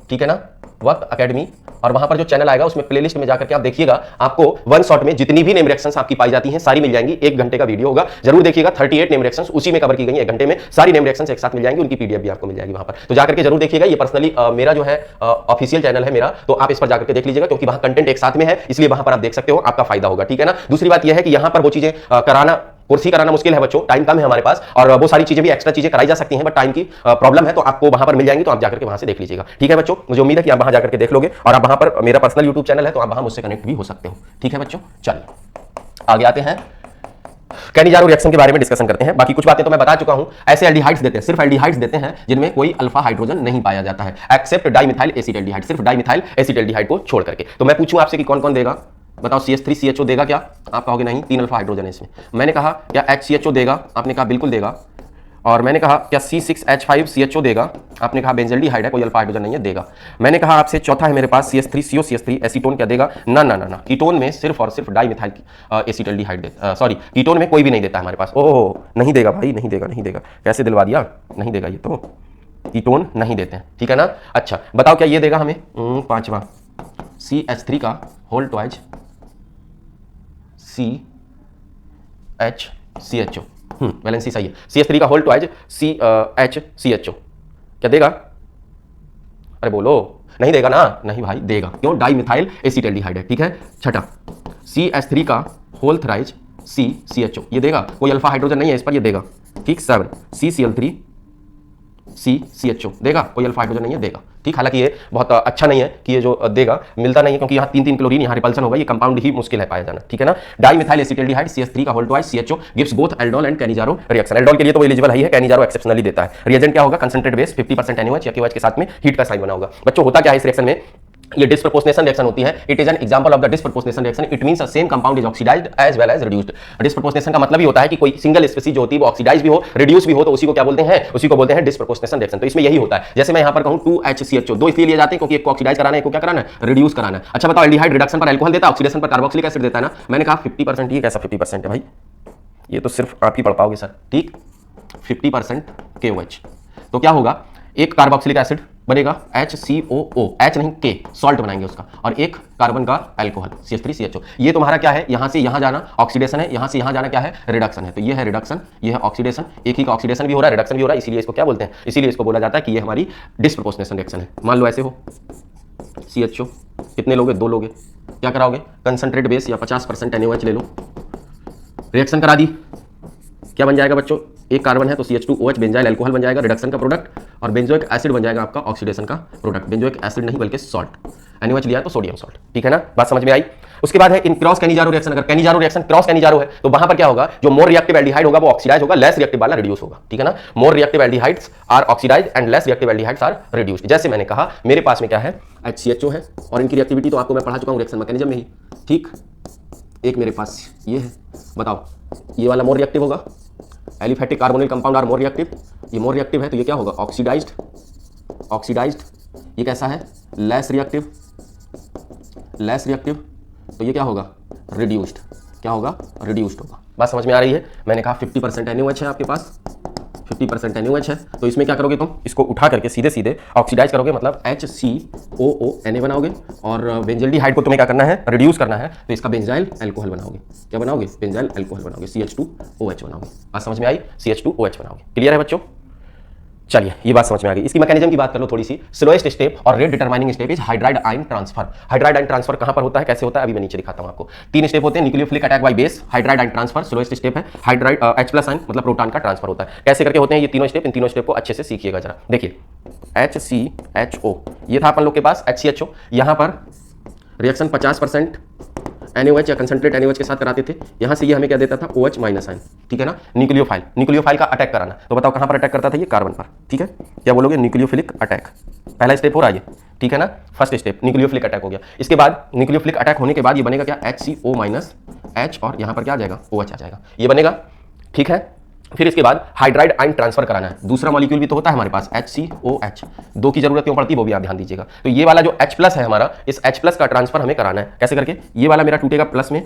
ठीक है ना, वक्त अकेडमी, और वहां पर जो चैनल आएगा उसमें प्लेलिस्ट में जाकर के आप देखिएगा, आपको वन शॉट में जितनी भी नेम रिएक्शंस आपकी पाई जाती हैं सारी मिल जाएंगी। 1 घंटे का वीडियो होगा, जरूर देखिएगा। 38 नेम रिएक्शंस उसी में कवर की गई 1 घंटे में, सारी नेम रिएक्शंस एक साथ मिल जाएंगी, उनकी PDF भी आपको मिल जाएगी वहां पर, तो जाकर के जरूर देखिएगा। ये पर्सनली मेरा जो है ऑफिशियल चैनल है मेरा, तो आप इस पर जाकर के देख लीजिएगा, क्योंकि वहां कंटेंट एक साथ में है, इसलिए वहां पर आप देख सकते हो, आपका फायदा होगा, ठीक है ना। दूसरी बात यह है कि यहां पर वो चीजें कराना कोर्स ही कराना मुश्किल है बच्चों, टाइम कम है हमारे पास, और वो सारी चीजें भी एक्स्ट्रा चीजें कराई जा सकती हैं, बट टाइम की प्रॉब्लम है, तो आपको वहां पर मिल जाएंगी, तो आप जाकर के वहां से देख लीजिएगा। ठीक है बच्चों, मुझे उम्मीद है कि आप वहां जाकर के देख लोगे, और आप वहां पर, मेरा पर्सनल यूट्यूब चैनल है, तो आप वहां मुझसे कनेक्ट भी हो सकते हो। ठीक है बच्चों, चलिए आगे आते हैं, कैनिजारो रिएक्शन के बारे में डिस्कशन करते हैं। बाकी कुछ बातें तो मैं बता चुका हूं। ऐसे एल्डिहाइड्स देते हैं, सिर्फ एल्डिहाइड्स देते हैं जिनमें कोई अल्फा हाइड्रोजन नहीं पाया जाता है, एक्सेप्ट डाइमिथाइल एसिटाल्डिहाइड, सिर्फ डाइमिथाइल एसिटाल्डिहाइड को छोड़ करके। तो मैं पूछूं आपसे कि कौन कौन देगा, बताओ। CH3CHO देगा क्या? आप कहोगे नहीं, 3 अल्फा हाइड्रोजन है इसमें। मैंने कहा क्या HCHO देगा? आपने कहा बिल्कुल देगा। और मैंने कहा क्या C6H5CHO देगा? आपने कहा बेंजल्डिहाइड है, कोई अल्फा हाइड्रोजन नहीं है, देगा। मैंने कहा आपसे चौथा है मेरे पास CH3COCH3 एसीटोन, क्या देगा? ना ना ना ना, कीटोन में सिर्फ और सिर्फ डाइमिथाइल एसिटाल्डिहाइड देता, सॉरी कीटोन में कोई भी नहीं देता है हमारे पास। ओह नहीं देगा भाई, नहीं देगा, नहीं देगा, कैसे दिलवा दिया, नहीं देगा, ये तो कीटोन नहीं देते हैं। ठीक है ना? अच्छा बताओ क्या ये देगा हमें? पांचवा CH3 का होल ट्वाइज CHCHO, वैलेंसी सही है। CH3 का होल ट्वाइज CHCHO क्या देगा? अरे बोलो, नहीं देगा ना? नहीं भाई देगा, क्यों? डाइमिथाइल एसिटाल्डिहाइड है। ठीक है, छठा CH3 का होल थ्राइज CCHO, ये देगा, कोई अल्फा हाइड्रोजन नहीं है इस पर, ये देगा। ठीक, 7 CCl3 CCHO देगा, कोई अल्फा हाइड्रोजन नहीं है, देगा। ठीक, हालांकि ये बहुत अच्छा नहीं है कि ये जो देगा मिलता नहीं है, क्योंकि यहाँ 3 क्लोरीन, यहाँ रिपल्सन होगा, ये कंपाउंड ही मुश्किल है पाया जाना। ठीक है ना? डाइमिथाइल एसिटाल्डिहाइड CH3 का whole twice CHO gives both aldol and Cannizzaro reaction. Aldol के लिए तो एलिजिबल है, कैनिजारो एक्सेप्शनली देता है। रिएजेंट क्या होगा? कंसंट्रेट बेस 50% NaOH या KOH के साथ में हीट का साइन बना होगा। बच्चों होता क्या है इस रिएक्शन में? ये डिस्प्रपोर्शनेशन रिएक्शन होती है। It is an example of the disproportionation reaction. It means a same compound is oxidised as well as reduced. Disproportionation का मतलब ही होता है कि कोई सिंगल स्पीसीज जो होती है वो ऑक्सीडाइज भी हो, रिड्यूस भी हो, तो उसी को क्या बोलते हैं? उसी को बोलते हैं डिस्प्रपोर्शनेशन रिएक्शन। तो इसमें यही होता है। जैसे मैं यहां पर कहूं 2HCHO, दो इसलिए लिए जाते हैं क्योंकि एक को ऑक्सीडाइज कराना है, एक को क्या कराना है? रिड्यूस कराना है। अच्छा बताओ, एल्डिहाइड रिडक्शन पर अल्कोहल देता है, ऑक्सीडेशन पर कार्बोक्सिलिक एसिड देता है ना? मैंने कहा 50%, ये कैसा 50% है भाई? ये तो सिर्फ आप ही पढ़ पाओगे सर। ठीक, 50% KOH, तो क्या होगा? एक कार्बोक्सिलिक एसिड बनेगा HCOO, H नहीं K, सॉल्ट बनाएंगे उसका, और एक कार्बन का अल्कोहल CH3CHO। ये तुम्हारा क्या है? यहां से यहां जाना ऑक्सीडेशन है, यहां से यहां जाना क्या है? रिडक्शन है। तो ये है रिडक्शन, ये है ऑक्सीडेशन, एक ही का ऑक्सीडेशन भी हो रहा है, रिडक्शन भी हो रहा है, इसीलिए इसको क्या बोलते हैं? इसीलिए इसको बोला जाता है कि ये हमारी डिस्प्रपोर्शनेशन रिएक्शन है। मान लो ऐसे हो CHO, कितने लोगे? 2 लोगे, क्या कराओगे? कंसंट्रेट बेस या 50% NaOH ले लो, रिएक्शन करा दी, क्या बन जाएगा बच्चों? एक कार्बन है तो CH2OH बेंजाइल अल्कोहल बन जाएगा, रिडक्शन का प्रोडक्ट, और बेंजोइक एसिड बन जाएगा आपका ऑक्सीडेशन का प्रोडक्ट। बेंजोइक एसिड नहीं बल्कि सॉल्ट, NaOH लिया है तो सोडियम सॉल्ट। ठीक है ना? बात समझ में आई? उसके बाद है इन क्रॉस कैनिजारो रिएक्शन। अगर कैनिजारो रिएक्शन क्रॉस कैनिजारो है तो वहां पर क्या होगा? जो मोर रिएक्टिव एल्डिहाइड होगा वो ऑक्सीडाइज होगा, लेस रिएक्टिव वाला रिड्यूस होगा। ठीक है ना? More reactive aldehydes are oxidise and less reactive aldehydes are reduced. जैसे मैंने कहा मेरे पास में क्या है? HCHO है, और इनकी रिएक्टिविटी तो आपको मैं पढ़ा चुका हूं रिएक्शन मैकेनिज्म में ही। ठीक, एक मेरे पास ये है, बताओ ये वाला मोर रिएक्टिव होगा, aliphatic carbonyl compound are more reactive, ये मोर रिएक्टिव है तो ये क्या होगा? Oxidised, oxidised. ये कैसा है? लेस रिएक्टिव, लेस रिएक्टिव, तो ये क्या होगा? रिड्यूस्ड, क्या होगा? रिड्यूस्ड होगा। बात समझ में आ रही है? मैंने कहा 50% NaOH है आपके पास, 50% NaOH है, तो इसमें क्या करोगे तुम? इसको उठा करके सीधे सीधे ऑक्सीडाइज करोगे, मतलब HCOO Na बनाओगे, और बेंजल्डिहाइड को तुम्हें क्या करना है? रिड्यूस करना है, तो इसका बेंजाइल अल्कोहल बनाओगे। क्या बनाओगे? बेंजाइल अल्कोहल बनाओगे, CH2OH बनाओगे। बात समझ में आई? CH2OH बनाओगे। क्लियर है बच्चों? चलिए ये बात समझ में आ गई। इसकी मैकेनिज्म की बात कर लो थोड़ी सी। स्लोएस्ट स्टेप और rate determining step is hydride ion transfer. Hydride ion transfer कहां पर होता है, कैसे होता है, अभी मैं नीचे दिखाता हूं आपको। 3 स्टेप होते हैं। Nucleophilic attack by base, hydride ion transfer slowest step है। हाइड्राइड H+ आयन मतलब प्रोटॉन का ट्रांसफर होता है। कैसे करके होते हैं ये तीनों स्टेप? इन तीनों स्टेप को अच्छे से सीखिएगा जरा। देखिए HCHO, ये था अपन लोग के पास HCHO, यहां पर रिएक्शन 50% NaOH या कंसंट्रेट NaOH के साथ कराते थे। यहां से ये हमें क्या देता था? OH- ion. ठीक है ना? न्यूक्लियोफाइल, न्यूक्लियोफाइल का अटैक कराना, तो बताओ कहां पर अटैक करता था? ये कार्बन पर। ठीक है, क्या बोलोगे? न्यूक्लियोफिलिक अटैक, पहला स्टेप हो रहा है ये। ठीक है ना? फर्स्ट स्टेप न्यूक्लियोफिलिक अटैक हो गया। इसके बाद न्यूक्लियोफिलिक अटैक होने के बाद ये बनेगा क्या? HCO- और यहां पर क्या आ जाएगा? OH आ जाएगा, ये बनेगा। ठीक है, फिर इसके बाद हाइड्राइड आयन ट्रांसफर कराना है। दूसरा मॉलिक्यूल भी तो होता है हमारे पास, HCOH, 2 की जरूरत क्यों पड़ती है वो भी आप ध्यान दीजिएगा। तो ये वाला जो H+ है हमारा, इस H+ का ट्रांसफर हमें कराना है। कैसे करके? ये वाला मेरा टूटेगा प्लस में,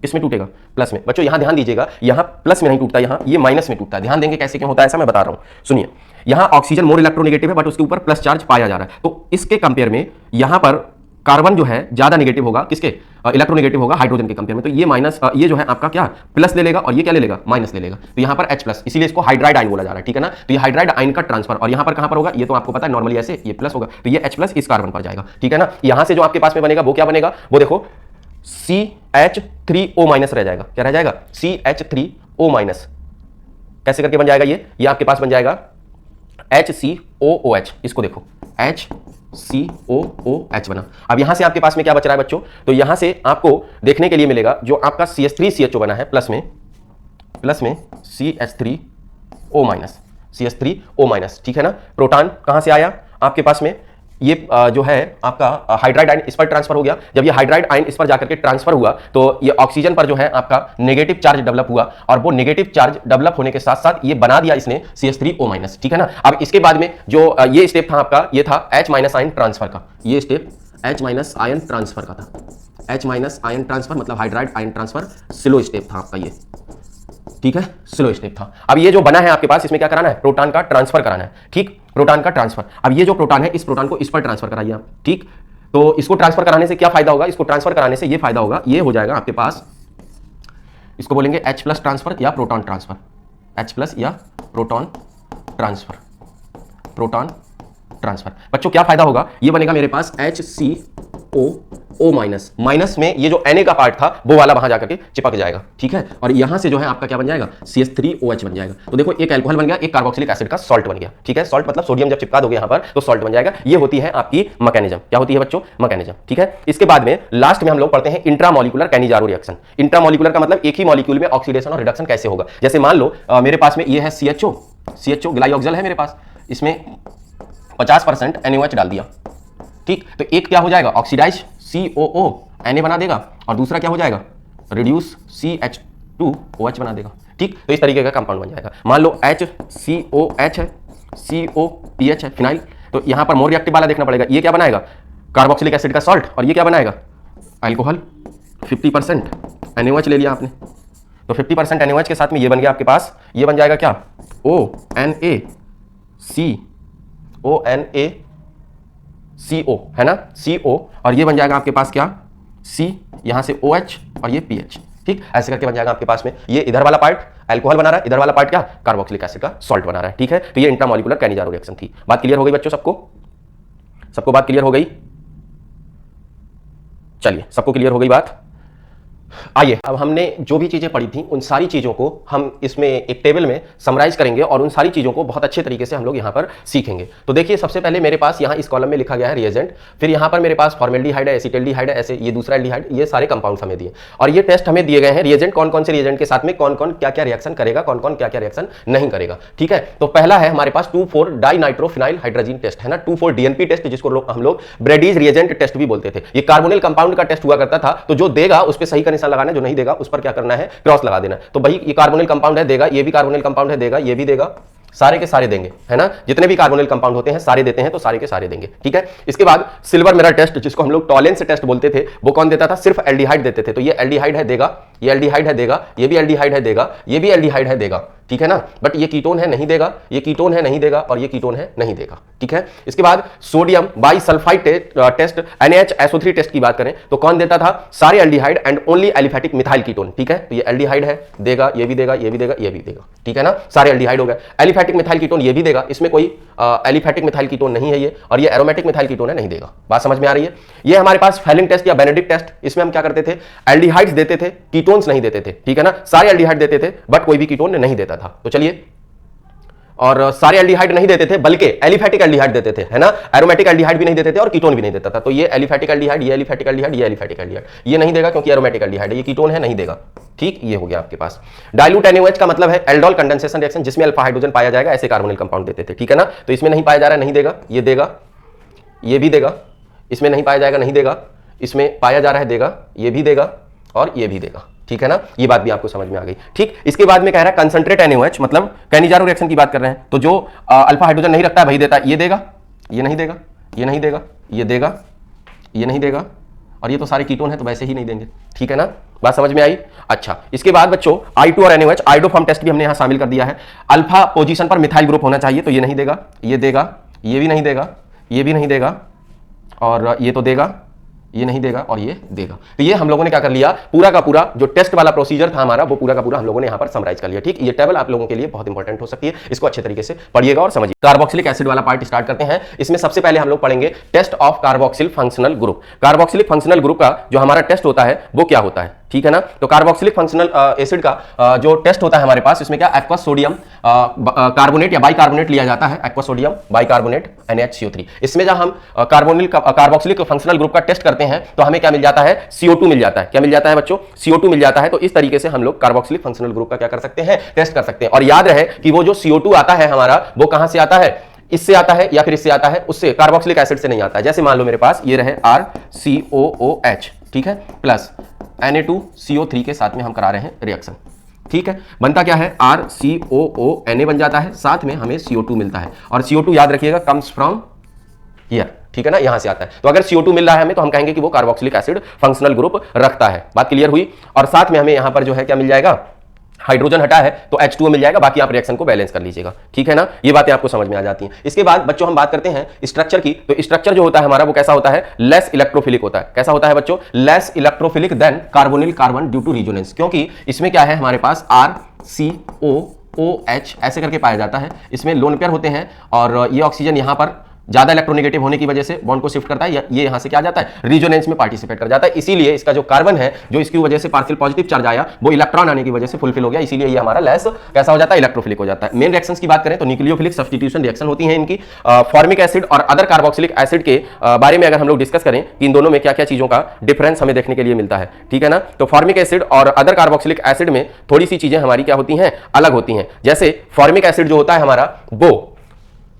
किसमें टूटेगा? प्लस में। बच्चों यहां ध्यान दीजिएगा, यहां प्लस में नहीं टूटता, यहां ये माइनस में टूटता है। ध्यान देंगे कैसे क्यों होता है ऐसा मैं बता रहा हूं, सुनिए। यहां ऑक्सीजन मोर इलेक्ट्रोनेगेटिव है बट उसके ऊपर प्लस चार्ज पाया जा रहा है, तो इसके कंपेयर में यहां पर कार्बन जो है ज्यादा नेगेटिव होगा, किसके? इलेक्ट्रोनेगेटिव होगा हाइड्रोजन के कंपेयर में। तो ये माइनस, ये जो है आपका क्या? प्लस ले लेगा, और ये क्या ले लेगा? माइनस ले लेगा। तो यहां पर H+, इसीलिए इसको हाइड्राइड आयन बोला जा रहा है। ठीक है ना? तो ये हाइड्राइड आयन का ट्रांसफर, और यहां पर कहां पर होगा ये तो आपको पता है, नॉर्मली ऐसे ये प्लस होगा, तो ये H+ इस कार्बन पर जाएगा। ठीक है ना? यहां से जो आपके पास में बनेगा वो क्या बनेगा? वो देखो CH3O माइनस रह जाएगा। क्या रह जाएगा? CH3O minus. कैसे करके बन जाएगा ये आपके पास बन जाएगा HCOOH। इसको देखो, HCOOH बना। अब यहां से आपके पास में क्या बच रहा है बच्चों? तो यहां से आपको देखने के लिए मिलेगा जो आपका CH3CHO बना है प्लस में CH3O माइनस, CH3O माइनस, ठीक है ना। प्रोटॉन कहां से आया आपके पास में? ये जो है आपका हाइड्राइड आयन इस पर ट्रांसफर हो गया। जब ये हाइड्राइड आयन इस पर जाकर के ट्रांसफर हुआ तो ये ऑक्सीजन पर जो है आपका नेगेटिव चार्ज डेवलप हुआ, और वो नेगेटिव चार्ज डेवलप होने के साथ साथ ये बना दिया इसने CH3O माइनस, ठीक है ना। अब इसके बाद में जो ये स्टेप था आपका, ये था H माइनस आयन ट्रांसफर का। ये step H minus ion transfer का था। H माइनस आयन ट्रांसफर मतलब hydride ion transfer, slow step था आपका ये, ठीक है, स्लो स्टेप था। अब ये जो बना है आपके पास, इसमें क्या कराना है? प्रोटॉन का ट्रांसफर कराना है, ठीक, प्रोटॉन का ट्रांसफर। अब ये जो प्रोटॉन है, इस प्रोटॉन को इस पर ट्रांसफर कराइए आप, ठीक। तो इसको ट्रांसफर कराने से क्या फायदा होगा? इसको ट्रांसफर कराने से ये फायदा होगा, ये हो जाएगा आपके पास, इसको बोलेंगे H प्लस ट्रांसफर या प्रोटॉन ट्रांसफर, H प्लस या प्रोटॉन ट्रांसफर, प्रोटॉन ट्रांसफर। बच्चों क्या फायदा होगा? ये बनेगा मेरे पास HCOO माइनस, माइनस में ये जो Na का पार्ट था वो वाला वहां जाकर के चिपक जाएगा, ठीक है। और यहां से जो है आपका क्या बन जाएगा? CH3OH बन जाएगा। तो देखो, एक अल्कोहल बन गया, एक कार्बोक्सिलिक एसिड का सॉल्ट बन गया, ठीक है। सॉल्ट मतलब सोडियम जब चिपका दोगे यहां पर तो सॉल्ट बन जाएगा। ये होती है आपकी मैकेनिज्म। क्या होती है बच्चों? मैकेनिज्म, ठीक है। इसके बाद में लास्ट में हम लोग पढ़ते हैं इंट्रामोलिकुलर कैनिजारो रिएक्शन। इंट्रामोलिकुलर का मतलब एक ही मॉलिक्यूल में ऑक्सीडेशन और रिडक्शन कैसे होगा। जैसे मान लो मेरे पास में ये है CHO ग्लाइऑक्सल है मेरे पास, इसमें 50% NaOH डाल दिया, ठीक। तो एक क्या हो जाएगा? ऑक्सीडाइज COO Na बना देगा, और दूसरा क्या हो जाएगा? रिड्यूस CH2OH बना देगा, ठीक। तो इस तरीके का कंपाउंड बन जाएगा। मान लो HCOH है, COPH है, फिनाइल। तो यहां पर मोर रिएक्टिव वाला देखना पड़ेगा। ये क्या बनाएगा? कार्बोक्सिलिक एसिड का सॉल्ट। और ये क्या बनाएगा? अल्कोहल। 50% NaOH ले लिया आपने, तो 50% NaOH के साथ में ये बन गया आपके पास, ये बन जाएगा क्या? ONaCO है ना, CO। और ये बन जाएगा आपके पास क्या? C, यहां से OH और ये PH, ठीक। ऐसे करके बन जाएगा आपके पास में। ये इधर वाला पार्ट अल्कोहल बना रहा है, इधर वाला पार्ट क्या? कार्बोक्सिलिक एसिड का सॉल्ट बना रहा है, ठीक है। तो ये इंट्रामोलिकुलर कैनिजारो रिएक्शन थी। बात क्लियर हो गई बच्चों? सबको बात क्लियर हो गई? चलिए, सबको क्लियर हो गई बात। आइए, अब हमने जो भी चीजें पढ़ी थी उन सारी चीजों को हम इसमें एक टेबल में समराइज करेंगे, और उन सारी चीजों को बहुत अच्छे तरीके से हम लोग यहां पर सीखेंगे। तो देखिए, सबसे पहले मेरे पास यहां इस कॉलम में लिखा गया है रिएजेंट, फिर यहां पर मेरे पास फॉर्मेल्डिहाइड है, एसिटल्डिहाइड है, ऐसे ये दूसरा एल्डिहाइड, ये सारे कंपाउंड हमें दिए, और ये टेस्ट हमें दिए गए हैं रिएजेंट कौन कौन से रिएजेंट के साथ में कौन कौन क्या क्या रिएक्शन करेगा, कौन कौन क्या क्या रिएक्शन नहीं करेगा, ठीक है। तो पहला है हमारे पास 2,4 डाइनाइट्रोफिनाइल हाइड्रोजन टेस्ट है ना, 2,4 DNP टेस्ट, जिसको हम लोग ब्रेडीज रिएजेंट टेस्ट भी बोलते थे। ये कार्बोनिल कंपाउंड का टेस्ट हुआ करता था, तो जो देगा उस पर सही का निशान लगाना, जो नहीं देगा उस पर क्या करना है? क्रॉस लगा देना। तो भाई ये कार्बोनिल कंपाउंड है, देगा, ये भी कार्बोनिल कंपाउंड है, देगा, ये भी देगा, सारे के सारे देंगे, है ना। जितने भी कार्बोनिल कंपाउंड होते हैं सारे देते हैं, तो सारे के सारे देंगे, ठीक है। इसके बाद सिल्वर मिरर टेस्ट, जिसको हम लोग टॉलेंस टेस्ट बोलते थे, वो कौन देता था? सिर्फ एल्डिहाइड देते थे। तो ये एल्डिहाइड है, देगा, ये एल्डिहाइड है, देगा, ये भी एल्डिहाइड है, देगा, ये भी एल्डिहाइड है, देगा, ठीक है ना। बट ये कीटोन है, नहीं देगा, ये कीटोन है, नहीं देगा, और ये कीटोन है, नहीं देगा, ठीक है। इसके बाद sodium bisulphide test, NaHSO3 test की बात करें तो कौन देता था? सारे aldehyde and only aliphatic methyl ketone, ठीक है। तो ये एल्डिहाइड है, देगा, ये भी देगा, ये भी देगा, ये भी देगा, ठीक है ना। सारे एल्डिहाइड हो गए। एलिफेटिक मिथाइल कीटोन ये भी देगा, इसमें कोई एलिफेटिक मिथाइल कीटोन नहीं है ये, और ये एरोमेटिक मिथाइल कीटोन है, नहीं देगा। बात समझ में आ रही है? ये हमारे पास फेलिंग टेस्ट या बेनेडिक्ट टेस्ट, इसमें हम क्या करते थे? एल्डिहाइड्स देते थे, कीटोन्स नहीं देते थे, ठीक है ना। सारे एल्डिहाइड देते थे बट कोई भी कीटोन नहीं देता था। तो चलिए, और सारे एल्डिहाइड नहीं देते थे बल्कि एलिफेटिक एल्डिहाइड देते थे, है ना। एरोमेटिक एल्डिहाइड भी नहीं देते थे और कीटोन भी नहीं देता था। तो ये एलिफेटिक एल्डिहाइड, ये एलिफेटिक एल्डिहाइड, ये एलिफेटिक एल्डिहाइड, ये नहीं देगा क्योंकि एरोमेटिक एल्डिहाइड है, ये कीटोन है, नहीं देगा, ठीक। ये हो गया आपके पास। डाइल्यूट NaOH का मतलब है एल्डोल कंडेंसेशन रिएक्शन, जिसमें अल्फा हाइड्रोजन पाया जाएगा, ऐसे कार्बोनिल कंपाउंड देते थे, ठीक है ना। तो इसमें नहीं पाया जा रहा है, नहीं देगा, ये देगा, ये भी देगा, इसमें नहीं पाया जाएगा, नहीं देगा, इसमें पाया जा रहा है, देगा, ये भी देगा, और ये भी देगा, ठीक है ना। ये बात भी आपको समझ में आ गई, ठीक। इसके बाद में कह रहा है कंसंट्रेट NaOH, मतलब कैनिजारो रिएक्शन की बात कर रहे हैं। तो जो अल्फा हाइड्रोजन नहीं रखता है वही देता है, ये देगा, ये नहीं देगा, ये नहीं देगा, ये देगा, ये नहीं देगा, और ये तो सारे कीटोन है तो वैसे ही नहीं देंगे, ठीक है ना। बात समझ में आई? अच्छा, इसके बाद बच्चों I2 और NaOH आइडोफॉर्म टेस्ट भी हमने यहां शामिल कर दिया है। अल्फा पोजीशन पर मिथाइल ग्रुप होना चाहिए, तो ये नहीं देगा, ये देगा, ये भी नहीं देगा, ये भी नहीं देगा, और ये तो देगा, ये नहीं देगा और ये देगा। तो ये हम लोगों ने क्या कर लिया, पूरा का पूरा जो टेस्ट वाला प्रोसीजर था हमारा वो पूरा का पूरा हम लोगों ने यहां पर समराइज कर लिया। ठीक, ये टेबल आप लोगों के लिए बहुत इंपॉर्टेंट हो सकती है, इसको अच्छे तरीके से पढ़िएगा और समझिए। कार्बोक्सिलिक एसिड वाला पार्ट स्टार्ट करते हैं। इसमें सबसे पहले हम लोग पढ़ेंगे test of carboxyl functional group. Carboxylic functional group का जो हमारा टेस्ट होता है वो क्या होता है, ठीक है ना। तो कार्बोक्सिलिक फंक्शनल एसिड का जो टेस्ट होता है हमारे पास, इसमें क्या एक्वस सोडियम कार्बोनेट या बाइकार्बोनेट लिया जाता है, एक्वस सोडियम बाइकार्बोनेट NaHCO3। इसमें जब हम कार्बोक्सिलिक फंक्शनल ग्रुप का टेस्ट करते हैं तो हमें क्या मिल जाता है, CO2 मिल जाता है। क्या मिल जाता है बच्चों, CO2 मिल जाता है। तो इस तरीके से हम लोग कार्बोक्सिलिक फंक्शनल ग्रुप का क्या कर सकते हैं, टेस्ट कर सकते हैं। और याद रहे कि वो जो CO2 आता है हमारा, वो कहां से आता है, इससे आता है या फिर इससे आता है, उससे कार्बोक्सिलिक एसिड से नहीं आता है। जैसे मान लो मेरे पास ये रहे RCOOH, ठीक है, प्लस Na2CO3 के साथ में हम करा रहे हैं रिएक्शन, ठीक है। बनता क्या है, RCOONA बन जाता है, साथ में हमें CO2 मिलता है। और CO2 याद रखिएगा कम्स फ्रॉम हियर, ठीक है ना, यहां से आता है। तो अगर CO2 मिल रहा है हमें तो हम कहेंगे कि वो कार्बोक्सिलिक एसिड फंक्शनल ग्रुप रखता है। बात क्लियर हुई। और साथ में हमें यहां पर जो है क्या मिल जाएगा, हाइड्रोजन हटा है तो H2O मिल जाएगा। बाकी आप रिएक्शन को बैलेंस कर लीजिएगा, ठीक है ना। ये बातें आपको समझ में आ जाती हैं। इसके बाद बच्चों हम बात करते हैं स्ट्रक्चर की। तो स्ट्रक्चर जो होता है हमारा वो कैसा होता है, लेस इलेक्ट्रोफिलिक होता है। कैसा होता है बच्चों, less electrophilic than carbonyl carbon due to resonance. क्योंकि इसमें क्या है हमारे पास RCOOH ऐसे करके पाया जाता है। इसमें लोन पेयर होते हैं और ये ऑक्सीजन यहां पर ज्यादा इलेक्ट्रोनेगेटिव होने की वजह से बॉन्ड को शिफ्ट करता है, ये यहां से क्या जाता है, रिजोनेंस में पार्टिसिपेट कर जाता है। इसीलिए इसका जो कार्बन है, जो इसकी वजह से पार्शियल पॉजिटिव चार्ज आया, वो इलेक्ट्रॉन आने की वजह से फुलफिल हो गया। इसीलिए ये हमारा लेस कैसा हो जाता है, इलेक्ट्रोफिलिक हो जाता है। मेन रिएक्शंस की बात करें तो न्यूक्लियोफिलिक सब्स्टिट्यूशन रिएक्शन होती है इनकी। फॉर्मिक एसिड और अदर कार्बोक्सिलिक एसिड के बारे में अगर हम लोग डिस्कस करें कि इन दोनों में क्या क्या चीजों का डिफरेंस हमें देखने के लिए मिलता है, ठीक है ना। तो फॉर्मिक एसिड और अदर कार्बोक्सिलिक एसिड में थोड़ी सी चीजें हमारी क्या होती हैं, अलग होती हैं। जैसे फॉर्मिक एसिड जो होता है हमारा, वो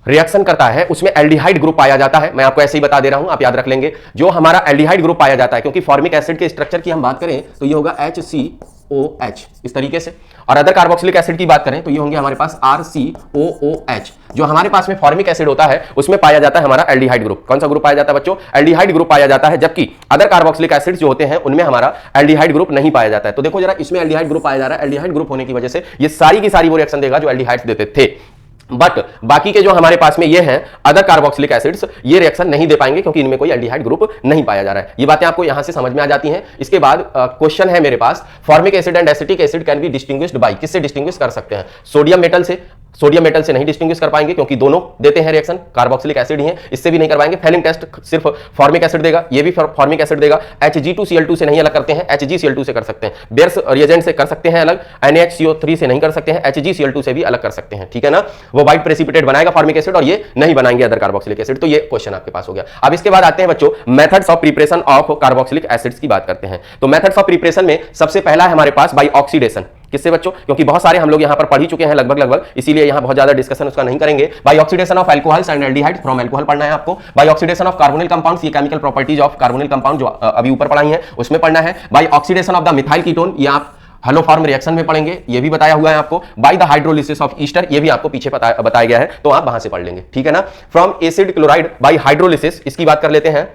रिएक्शन करता है, उसमें एल्डिहाइड ग्रुप पाया जाता है। मैं आपको ऐसे ही बता दे रहा हूं, आप याद रख लेंगे। जो हमारा एल्डिहाइड ग्रुप पाया जाता है, क्योंकि फॉर्मिक एसिड के स्ट्रक्चर की हम बात करें तो ये होगा HCOH इस तरीके से। और अदर कार्बोक्सिलिक एसिड की बात करें तो ये होंगे हमारे पास RCOOH। जो हमारे पास में फॉर्मिक एसिड होता है उसमें पाया जाता है हमारा एल्डिहाइड ग्रुप। कौन सा ग्रुप पाया जाता है बच्चों, एल्डिहाइड ग्रुप पाया जाता है। जबकि अदर कार्बोक्सिलिक एसिड जो होते हैं उनमें हमारा एल्डिहाइड ग्रुप नहीं पाया जाता है। तो देखो जरा, इसमें एल्डिहाइड ग्रुप पाया जा रहा है। एल्डिहाइड ग्रुप होने की वजह से ये सारी की सारी वो रिएक्शन देगा जो एल्डिहाइड्स देते थे। बट बाकी के जो हमारे पास में ये हैं अदर कार्बोक्सिलिक एसिड्स, ये रिएक्शन नहीं दे पाएंगे क्योंकि इनमें कोई एल्डिहाइड ग्रुप नहीं पाया जा रहा है। ये बातें आपको यहां से समझ में आ जाती हैं। इसके बाद क्वेश्चन है मेरे पास, formic acid and acetic acid can be distinguished by, किससे डिस्टिंग्विश कर सकते हैं, सोडियम मेटल से। सोडियम मेटल से नहीं डिस्टिंग्विश कर पाएंगे क्योंकि दोनों देते हैं रिएक्शन, कार्बोक्सिलिक एसिड ही है, इससे भी नहीं कर पाएंगे। फेलिंग टेस्ट सिर्फ फॉर्मिक एसिड देगा, ये भी फॉर्मिक एसिड देगा। Hg2Cl2 से नहीं अलग करते हैं, HgCl2 से कर सकते हैं। बेयर्स रिएजेंट से कर सकते हैं अलग, NaHCO3 से नहीं कर सकते हैं, HgCl2 से भी अलग कर सकते हैं, ठीक है ना। वो व्हाइट प्रेसिपिटेट बनाएगा फॉर्मिक एसिड और ये नहीं बनाएंगे अदर कार्बोक्सिलिक एसिड। तो ये क्वेश्चन आपके पास हो गया। अब इसके बाद आते हैं बच्चों methods of preparation of carboxylic acids की बात करते हैं। तो मेथड्स ऑफ प्रिपरेशन में सबसे पहला है हमारे पास बाय ऑक्सीडेशन। किससे बच्चों, क्योंकि बहुत सारे हम लोग यहां पर पढ़ ही चुके हैं लगभग, इसीलिए यहां बहुत ज्यादा डिस्कशन उसका नहीं करेंगे। By oxidation of alcohols and aldehydes from alcohol पढ़ना है आपको। By oxidation of carbonyl compounds, ये chemical properties of carbonyl compound जो अभी ऊपर पढ़ाई है उसमें पढ़ना है। By oxidation of the methyl ketone, ये आप हलोफॉर्म रिएक्शन में पढ़ेंगे, ये भी बताया हुआ है आपको। By the hydrolysis of Easter, ये भी आपको पीछे बताया गया है, तो आप वहां से पढ़ लेंगे, ठीक है ना। From acid chloride bye hydrolysis, इसकी बात कर लेते हैं।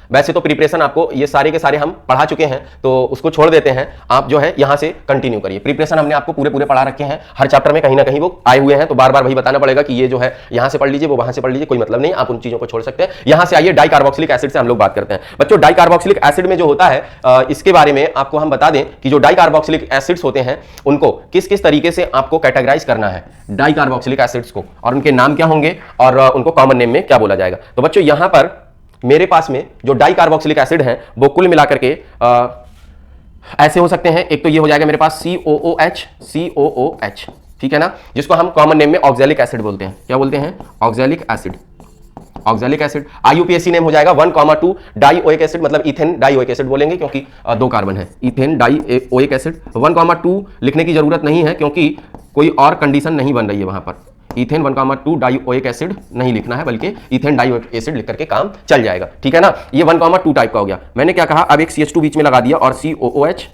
वैसे तो प्रिपरेशन आपको ये सारे के सारे हम पढ़ा चुके हैं, तो उसको छोड़ देते हैं। आप जो है यहां से कंटिन्यू करिए। प्रिपरेशन हमने आपको पूरे पढ़ा रखे हैं, हर चैप्टर में कहीं ना कहीं वो आए हुए हैं, तो बार बार वही बताना पड़ेगा कि ये जो है यहां से पढ़ लीजिए, वो वहां से पढ़ लीजिए, कोई मतलब नहीं, आप उन चीजों को छोड़ सकते हैं। यहां से आइए डाइकार्बोक्सिलिक एसिड से हम लोग बात करते हैं। बच्चों डाइकार्बोक्सिलिक एसिड में जो होता है, इसके बारे में आपको हम बता दें कि जो डाइकार्बोक्सिलिक एसिड्स होते हैं उनको किस किस तरीके से आपको कैटेगराइज करना है डाइकार्बोक्सिलिक एसिड्स को, और उनके नाम क्या होंगे और उनको कॉमन नेम में क्या बोला जाएगा। तो बच्चों यहां पर मेरे पास में जो डाइकार्बोक्सिलिक एसिड हैं वो कुल मिलाकर के ऐसे हो सकते हैं। एक तो ये हो जाएगा मेरे पास COOH, ठीक है ना, जिसको हम कॉमन नेम में ऑक्सैलिक एसिड बोलते हैं। क्या बोलते हैं, oxalic acid. Oxalic acid IUPAC name हो जाएगा 1,2 डाइओइक एसिड, मतलब इथेन डाइओइक एसिड बोलेंगे क्योंकि 2 कार्बन है। इथेन डाइओइक एसिड 1,2 लिखने की जरूरत नहीं है क्योंकि कोई और कंडीशन नहीं बन रही है वहां पर। इथेन 1,2 डाइओइक एसिड नहीं लिखना है, बल्कि इथेन डाइओइक एसिड लिख करके काम चल जाएगा, ठीक है ना। ये 1,2 टाइप का हो गया। मैंने क्या कहा, अब एक CH2 बीच में लगा दिया और COOH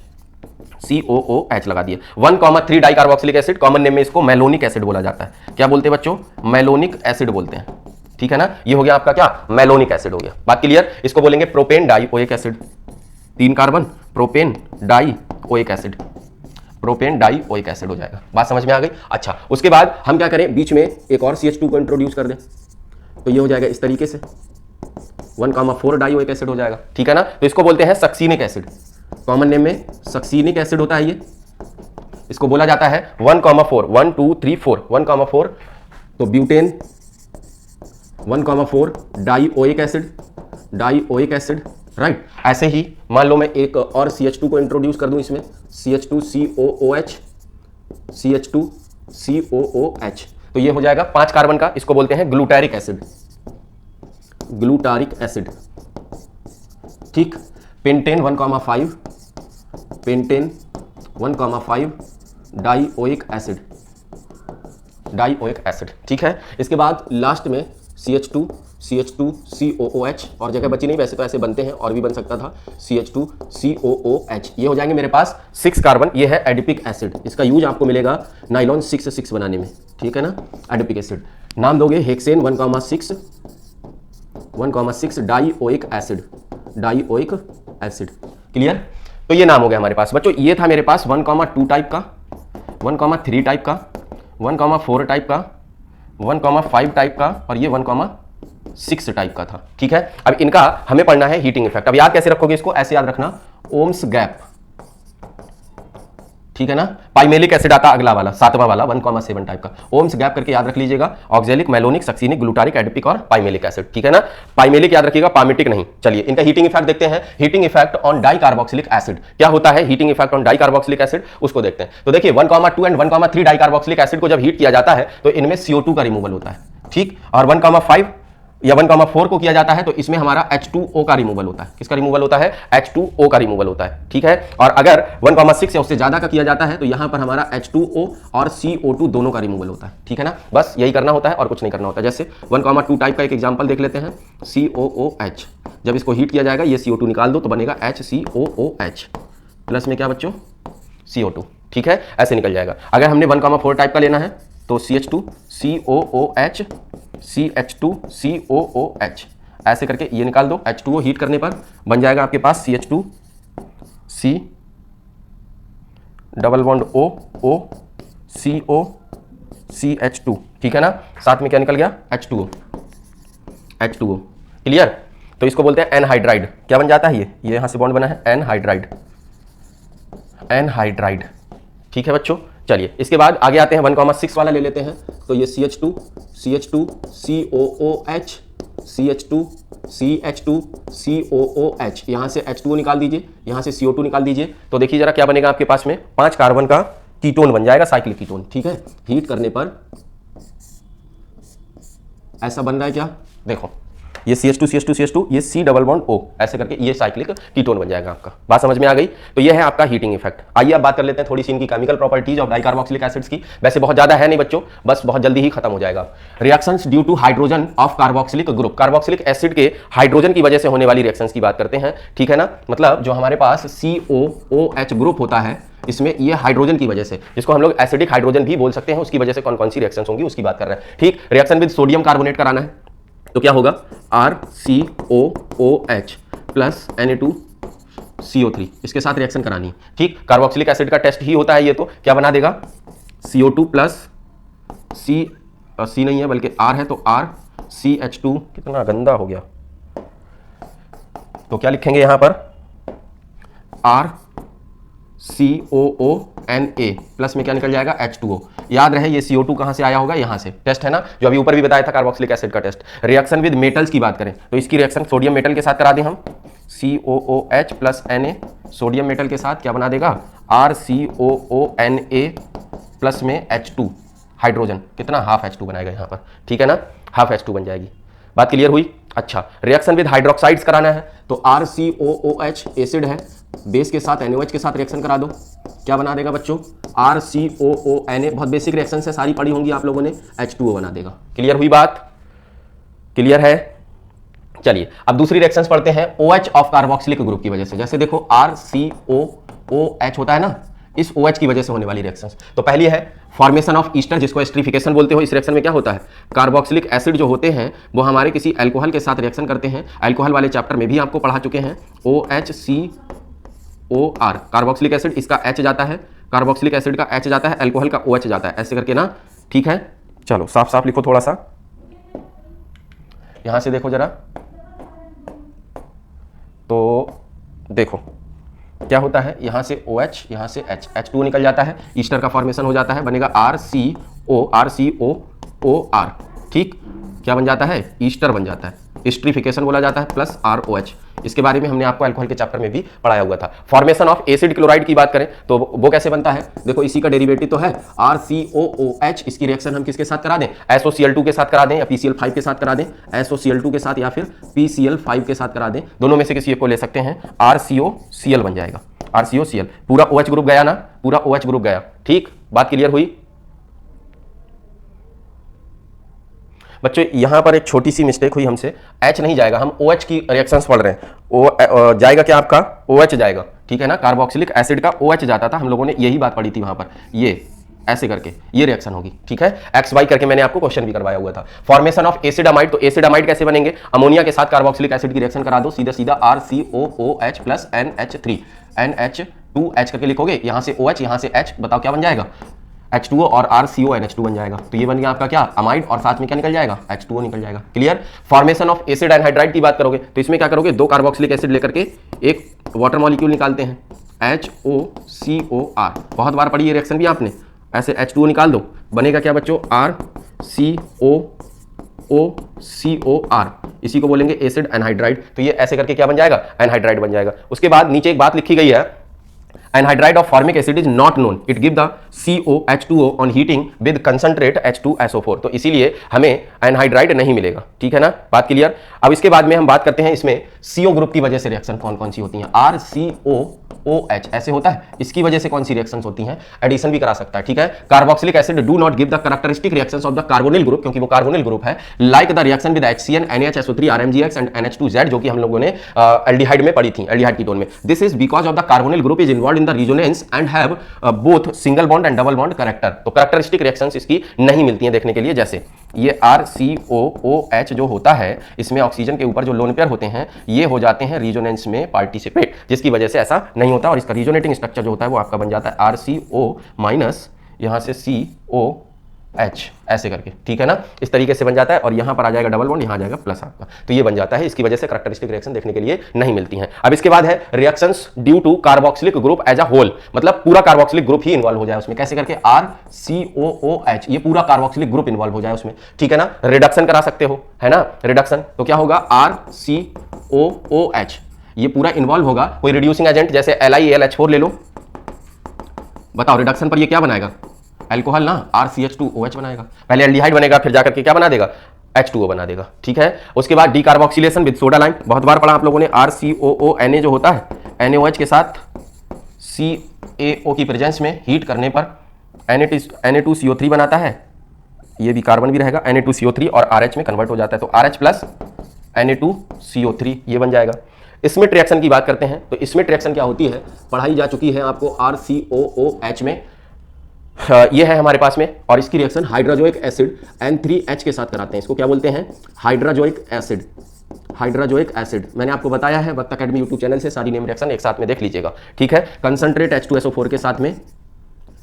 लगा दिया। 1,3 डाइकार्बोक्सिलिक एसिड, कॉमन नेम में इसको मेलोनिक एसिड बोला जाता है। क्या बोलते हैं बच्चों, मेलोनिक एसिड बोलते हैं, ठीक है ना। ये हो गया आपका क्या, मेलोनिक एसिड हो गया। बात क्लियर। इसको बोलेंगे propane dioic acid, 3 carbon, propane dioic acid, propane dioic acid हो जाएगा। बात समझ में आ गई। अच्छा, उसके बाद हम क्या करें, बीच में एक और CH2 को इंट्रोड्यूस कर दें, तो ये हो जाएगा इस तरीके से 1,4 डाइओइक एसिड हो जाएगा, ठीक है ना। तो इसको बोलते हैं सक्सीनिक एसिड, कॉमन नेम में सक्सीनिक एसिड होता है ये। इसको बोला जाता है 1,4, 1 2 3 4, 1,4, तो butane 1,4 dioic acid, dioic acid, right. ऐसे ही मान लो मैं एक और CH2 को इंट्रोड्यूस कर दूं इसमें, CH2COOH, CH2COOH, तो ये हो जाएगा 5 कार्बन का, इसको बोलते हैं ग्लूटारिक एसिड, ग्लूटारिक एसिड, ठीक। Pentane 1,5, pentane 1,5 dioic acid, dioic acid, ठीक है। इसके बाद लास्ट में CH2COOH, और जगह बची नहीं, वैसे तो ऐसे बनते हैं और भी बन सकता था, CH2COOH, ये हो जाएंगे मेरे पास 6 कार्बन। ये है एडिपिक एसिड, इसका यूज आपको मिलेगा नाइलॉन 6 बनाने में, ठीक है ना। एडिपिक एसिड नाम दोगे hexane 1,6 dioic acid, dioic acid, clear. तो ये नाम हो गया हमारे पास बच्चों। ये था मेरे पास 1,2 टाइप का, 1,3 टाइप का, 1,4 टाइप का, 1,5 टाइप का, और ये 1,6 टाइप का था, ठीक है। अब इनका हमें पढ़ना है हीटिंग इफेक्ट। अब याद कैसे रखोगे इसको, ऐसे याद रखना, ओम्स गैप, ठीक है ना। पाइमेलिक एसिड आता अगला वाला, 7वां वाला 1,7 टाइप का, ओम्स गैप करके याद रख लीजिएगा। Oxalic, malonic, succinic, glutaric, adipic और पाइमेलिक एसिड, ठीक है ना। पाइमेलिक याद रखिएगा, पामिटिक नहीं। चलिए इनका हीटिंग इफेक्ट देखते हैं। Heating effect on di carboxylic acid, क्या होता है heating effect on di carboxylic acid, उसको देखते हैं। तो देखिए 1,2 एंड 1,3 डाई कार्बोक्सिलिक एसिड को जब हीट किया जाता है तो इनमें CO2 का रिमूवल होता है, ठीक। और 1,5 या 1,4 को किया जाता है तो इसमें हमारा H2O का रिमूवल होता है। किसका रिमूवल होता है, H2O का रिमूवल होता है, ठीक है। और अगर 1,6 या उससे ज्यादा का किया जाता है तो यहां पर हमारा H2O और CO2 दोनों का रिमूवल होता है, ठीक है ना। बस यही करना होता है और कुछ नहीं करना होता। जैसे 1,2 टाइप का एक एग्जांपल देख लेते हैं, COOH, जब इसको हीट किया जाएगा ये CO2 निकाल दो तो बनेगा HCOOH, प्लस में क्या बच्चों, CO2, ठीक है, ऐसे निकल जाएगा। अगर हमने 1,4 टाइप का लेना है तो CH2COOH, CH2COOH, ऐसे करके ये निकाल दो। H2O हीट करने पर बन जाएगा आपके पास CH2C double bond O CO CH2, ठीक है ना। साथ में क्या निकल गया, H2O, क्लियर। तो इसको बोलते हैं एनहाइड्राइड। क्या बन जाता है ये यहां से बॉन्ड बना है, एनहाइड्राइड, एनहाइड्राइड, ठीक है बच्चों। चलिए इसके बाद आगे आते हैं, 1,6 वाला ले लेते हैं। तो ये CH2 COOH, CH2 COOH, यहां से H2O निकाल दीजिए, यहां से CO2 निकाल दीजिए। तो देखिए जरा क्या बनेगा आपके पास में, 5 कार्बन का कीटोन बन जाएगा, साइक्लिक कीटोन, ठीक है। हीट करने पर ऐसा बन रहा है क्या, देखो ये CH2 ये C डबल बॉन्ड O, ऐसे करके ये साइक्लिक कीटोन बन जाएगा आपका। बात समझ में आ गई। तो ये है आपका हीटिंग इफेक्ट। आइए अब बात कर लेते हैं थोड़ी सी इनकी chemical properties of dicarboxylic acids की। वैसे बहुत ज्यादा है नहीं बच्चों, बस बहुत जल्दी ही खत्म हो जाएगा। Reactions due to hydrogen of carboxylic group, carboxylic acid के हाइड्रोजन की वजह से होने वाली रिएक्शंस की बात करते हैं, ठीक है ना। मतलब जो हमारे पास COOH ग्रुप होता है, इसमें ये हाइड्रोजन की वजह से, जिसको हम लोग एसिडिक हाइड्रोजन भी बोल सकते हैं, उसकी वजह से कौन कौन सी रिएक्शंस होंगी उसकी बात कर रहे हैं, ठीक। रिएक्शन विद सोडियम कार्बोनेट कराना है तो क्या होगा, RCOOH प्लस Na2CO3, इसके साथ रिएक्शन करानी है, ठीक। कार्बोक्सिलिक एसिड का टेस्ट ही होता है ये, तो क्या बना देगा, CO2 प्लस C नहीं है बल्कि R है, तो RCH2, कितना गंदा हो गया, तो क्या लिखेंगे यहां पर, RCOONA प्लस में क्या निकल जाएगा, H2O। याद रहे ये CO2 कहां से आया होगा, यहां से। टेस्ट है ना जो अभी ऊपर भी बताया था कार्बोक्सिलिक एसिड का टेस्ट। रिएक्शन विद मेटल्स की बात करें तो इसकी रिएक्शन सोडियम मेटल के साथ करा दें हम, COOH plus Na, sodium metal के साथ क्या बना देगा, RCOONA प्लस में H2 हाइड्रोजन, कितना, हाफ H2 बनाएगा यहां पर, ठीक है ना, हाफ H2 बन जाएगी। बात क्लियर हुई। अच्छा, रिएक्शन विद हाइड्रोक्साइड्स कराना है तो RCOOH एसिड है, बेस के साथ NaOH के साथ रिएक्शन करा दो, क्या बना देगा बच्चों, RCOONA, बहुत बेसिक रिएक्शन है, सारी पढ़ी होंगी आप लोगों ने, H2O बना देगा। क्लियर हुई बात, क्लियर है। चलिए अब दूसरी रिएक्शंस पढ़ते हैं OH ऑफ कार्बोक्सिलिक ग्रुप की वजह से। जैसे देखो RCOOH होता है ना, इस OH की वजह से होने वाली रिएक्शंस। तो पहली है फॉर्मेशन ऑफ ईस्टर, जिसको एस्टरिफिकेशन बोलते हो। इस रिएक्शन में क्या होता है, कार्बोक्सिलिक एसिड जो होते हैं वो हमारे किसी अल्कोहल के साथ रिएक्शन करते हैं। अल्कोहल वाले चैप्टर में भी आपको पढ़ा चुके हैं, OHCOR, कार्बोक्सिलिक एसिड, इसका H जाता है, कार्बोक्सिलिक एसिड का H जाता है, अल्कोहल का OH जाता है, ऐसे करके ना, ठीक है। चलो साफ साफ लिखो थोड़ा सा, यहां से देखो जरा, तो देखो क्या होता है, यहाँ से OH, यहाँ से H2O निकल जाता है, ईस्टर का फॉर्मेशन हो जाता है, बनेगा RCOOR। ठीक, क्या बन जाता है, ईस्टर बन जाता है, एस्टरिफिकेशन बोला जाता है, प्लस ROH। इसके बारे में हमने आपको अल्कोहल के चैप्टर में भी पढ़ाया हुआ था। फॉर्मेशन ऑफ एसिड क्लोराइड की बात करें तो वो कैसे बनता है, देखो इसी का डेरिवेटिव तो है RCOOH। इसकी रिएक्शन हम किसके साथ करा दें, SOCl2 के साथ करा दें या PCl5 के साथ करा दें, SOCl2 के साथ या फिर PCl5 के साथ करा दें, दोनों में से किसी एक को ले सकते हैं, RCOCl बन जाएगा, RCOCl। पूरा OH ग्रुप गया ना, पूरा OH ग्रुप गया। ठीक, बात क्लियर हुई बच्चों? यहां पर एक छोटी सी मिस्टेक हुई हमसे, H नहीं जाएगा, हम OH की रिएक्शंस पढ़ रहे हैं। जाएगा क्या आपका, OH जाएगा, ठीक है ना। कार्बोक्सिलिक एसिड का OH जाता था, हम लोगों ने यही बात पढ़ी थी वहां पर, ये ऐसे करके ये रिएक्शन होगी, ठीक है। XY करके मैंने आपको क्वेश्चन भी करवाया हुआ था। फॉर्मेशन ऑफ एसिड अमाइड, तो एसिड अमाइड कैसे बनेंगे, अमोनिया के साथ कार्बोक्सिलिक एसिड की रिएक्शन करा दो, सीधा सीधा RCOOH प्लस NH3, NH2H करके लिखोगे, यहां से OH यहां से H, बताओ क्या बन जाएगा, H2O और RCONH2 बन जाएगा। तो ये बन गया आपका क्या, अमाइड, और साथ में क्या निकल जाएगा, H2O निकल जाएगा। Clear. Formation of acid anhydride की बात करोगे तो इसमें क्या करोगे, दो कार्बोक्सिलिक एसिड लेकर के एक वाटर मॉलिक्यूल निकालते हैं, HOCOR। बहुत बार पढ़ी ये रिएक्शन भी आपने, ऐसे H2O निकाल दो, बनेगा क्या बच्चों, RCOOCOR, इसी को बोलेंगे एसिड एनहाइड्राइड। तो ये ऐसे करके क्या बन जाएगा, एनहाइड्राइड बन जाएगा। उसके बाद नीचे एक बात लिखी गई है, anhydride of formic acid is not known, it give the COH2O on heating with concentrate H2SO4। तो इसीलिए हमें एनहाइड्राइड नहीं मिलेगा, ठीक है ना, बात क्लियर। अब इसके बाद में हम बात करते हैं इसमें CO ग्रुप की वजह से रिएक्शन कौन कौन सी होती हैं, RCOOH ऐसे होता है, इसकी वजह से कौन सी रिएक्शंस होती हैं, एडिशन भी करा सकता है, ठीक है। Carboxylic acid do not give the characteristic reactions of the carbonyl group, क्योंकि वो कार्बोनिल ग्रुप है, like the reaction with HCN NaHSO3 RMGX and NH2Z, जो कि हम लोगों ने एल्डिहाइड में पढ़ी थी, एल्डिहाइड कीटोन में। This is because of the carbonyl group is involved in the resonance and have both single bond and double bond character. तो कैरेक्टरिस्टिक रिएक्शंस इसकी नहीं मिलती हैं देखने के लिए। जैसे ये RCOOH जो होता है, इसमें ऑक्सीजन के ऊपर जो लोन पेयर होते हैं ये हो जाते हैं रिजोनेंस में पार्टिसिपेट, जिसकी वजह से ऐसा नहीं होता, और इसका रिजोनेटिंग स्ट्रक्चर जो होता है वो आपका बन जाता है RCO माइनस यहाँ से COH ऐसे करके, ठीक है ना, इस तरीके से बन जाता है। और यहाँ पर आ जाएगा डबल बॉन्ड, यहाँ आ जाएगा प्लस आपका, तो ये बन जाता है। इसकी वजह से कैरेक्टरिस्टिक रिएक्शन देखने के लिए नहीं मिलती हैं। अब इसके बाद है reactions due to carboxylic group as a whole, मतलब पूरा कार्बोक्सिलिक ग्रुप ही इन्वॉल्व हो जाए उसमें, कैसे करके, RCOOH, ये पूरा कार्बोक्सिलिक ग्रुप इन्वॉल्व हो जाए उसमें, ठीक है ना। रिडक्शन करा सकते हो, है ना, रिडक्शन, तो क्या होगा, RCOOH ये पूरा इन्वॉल्व होगा। कोई रिड्यूसिंग एजेंट जैसे LiAlH4 ले लो, बताओ रिडक्शन पर ये क्या बनाएगा, अल्कोहल ना, RCH2OH बनाएगा। पहले एल्डिहाइड बनेगा, फिर जाकर के क्या बना देगा, H2O बना देगा, ठीक है। उसके बाद डीकार्बोक्सिलेशन विद सोडा लाइम, बहुत बार पढ़ा आप लोगों ने, RCOONA जो होता है, NaOH के साथ CaO की प्रेजेंस में हीट करने पर Na2CO3 बनाता है, ये भी कार्बन भी रहेगा, Na2CO3 और RH में कन्वर्ट हो जाता है, तो RH प्लस Na2CO3 ये बन जाएगा। स्मिथ रिएक्शन की बात करते हैं, तो स्मिथ रिएक्शन क्या होती है, पढ़ाई जा चुकी है आपको RCOOH में, ये है हमारे पास में, और इसकी रिएक्शन हाइड्रोजोइक एसिड N3H के साथ कराते हैं। इसको क्या बोलते हैं, हाइड्रोजोइक एसिड, हाइड्रोजोइक एसिड। मैंने आपको बताया है वक्त अकेडमी यूट्यूब चैनल से, सारी नेम रिएक्शन एक साथ में देख लीजिएगा, ठीक है। कंसंट्रेट H2SO4 के साथ में,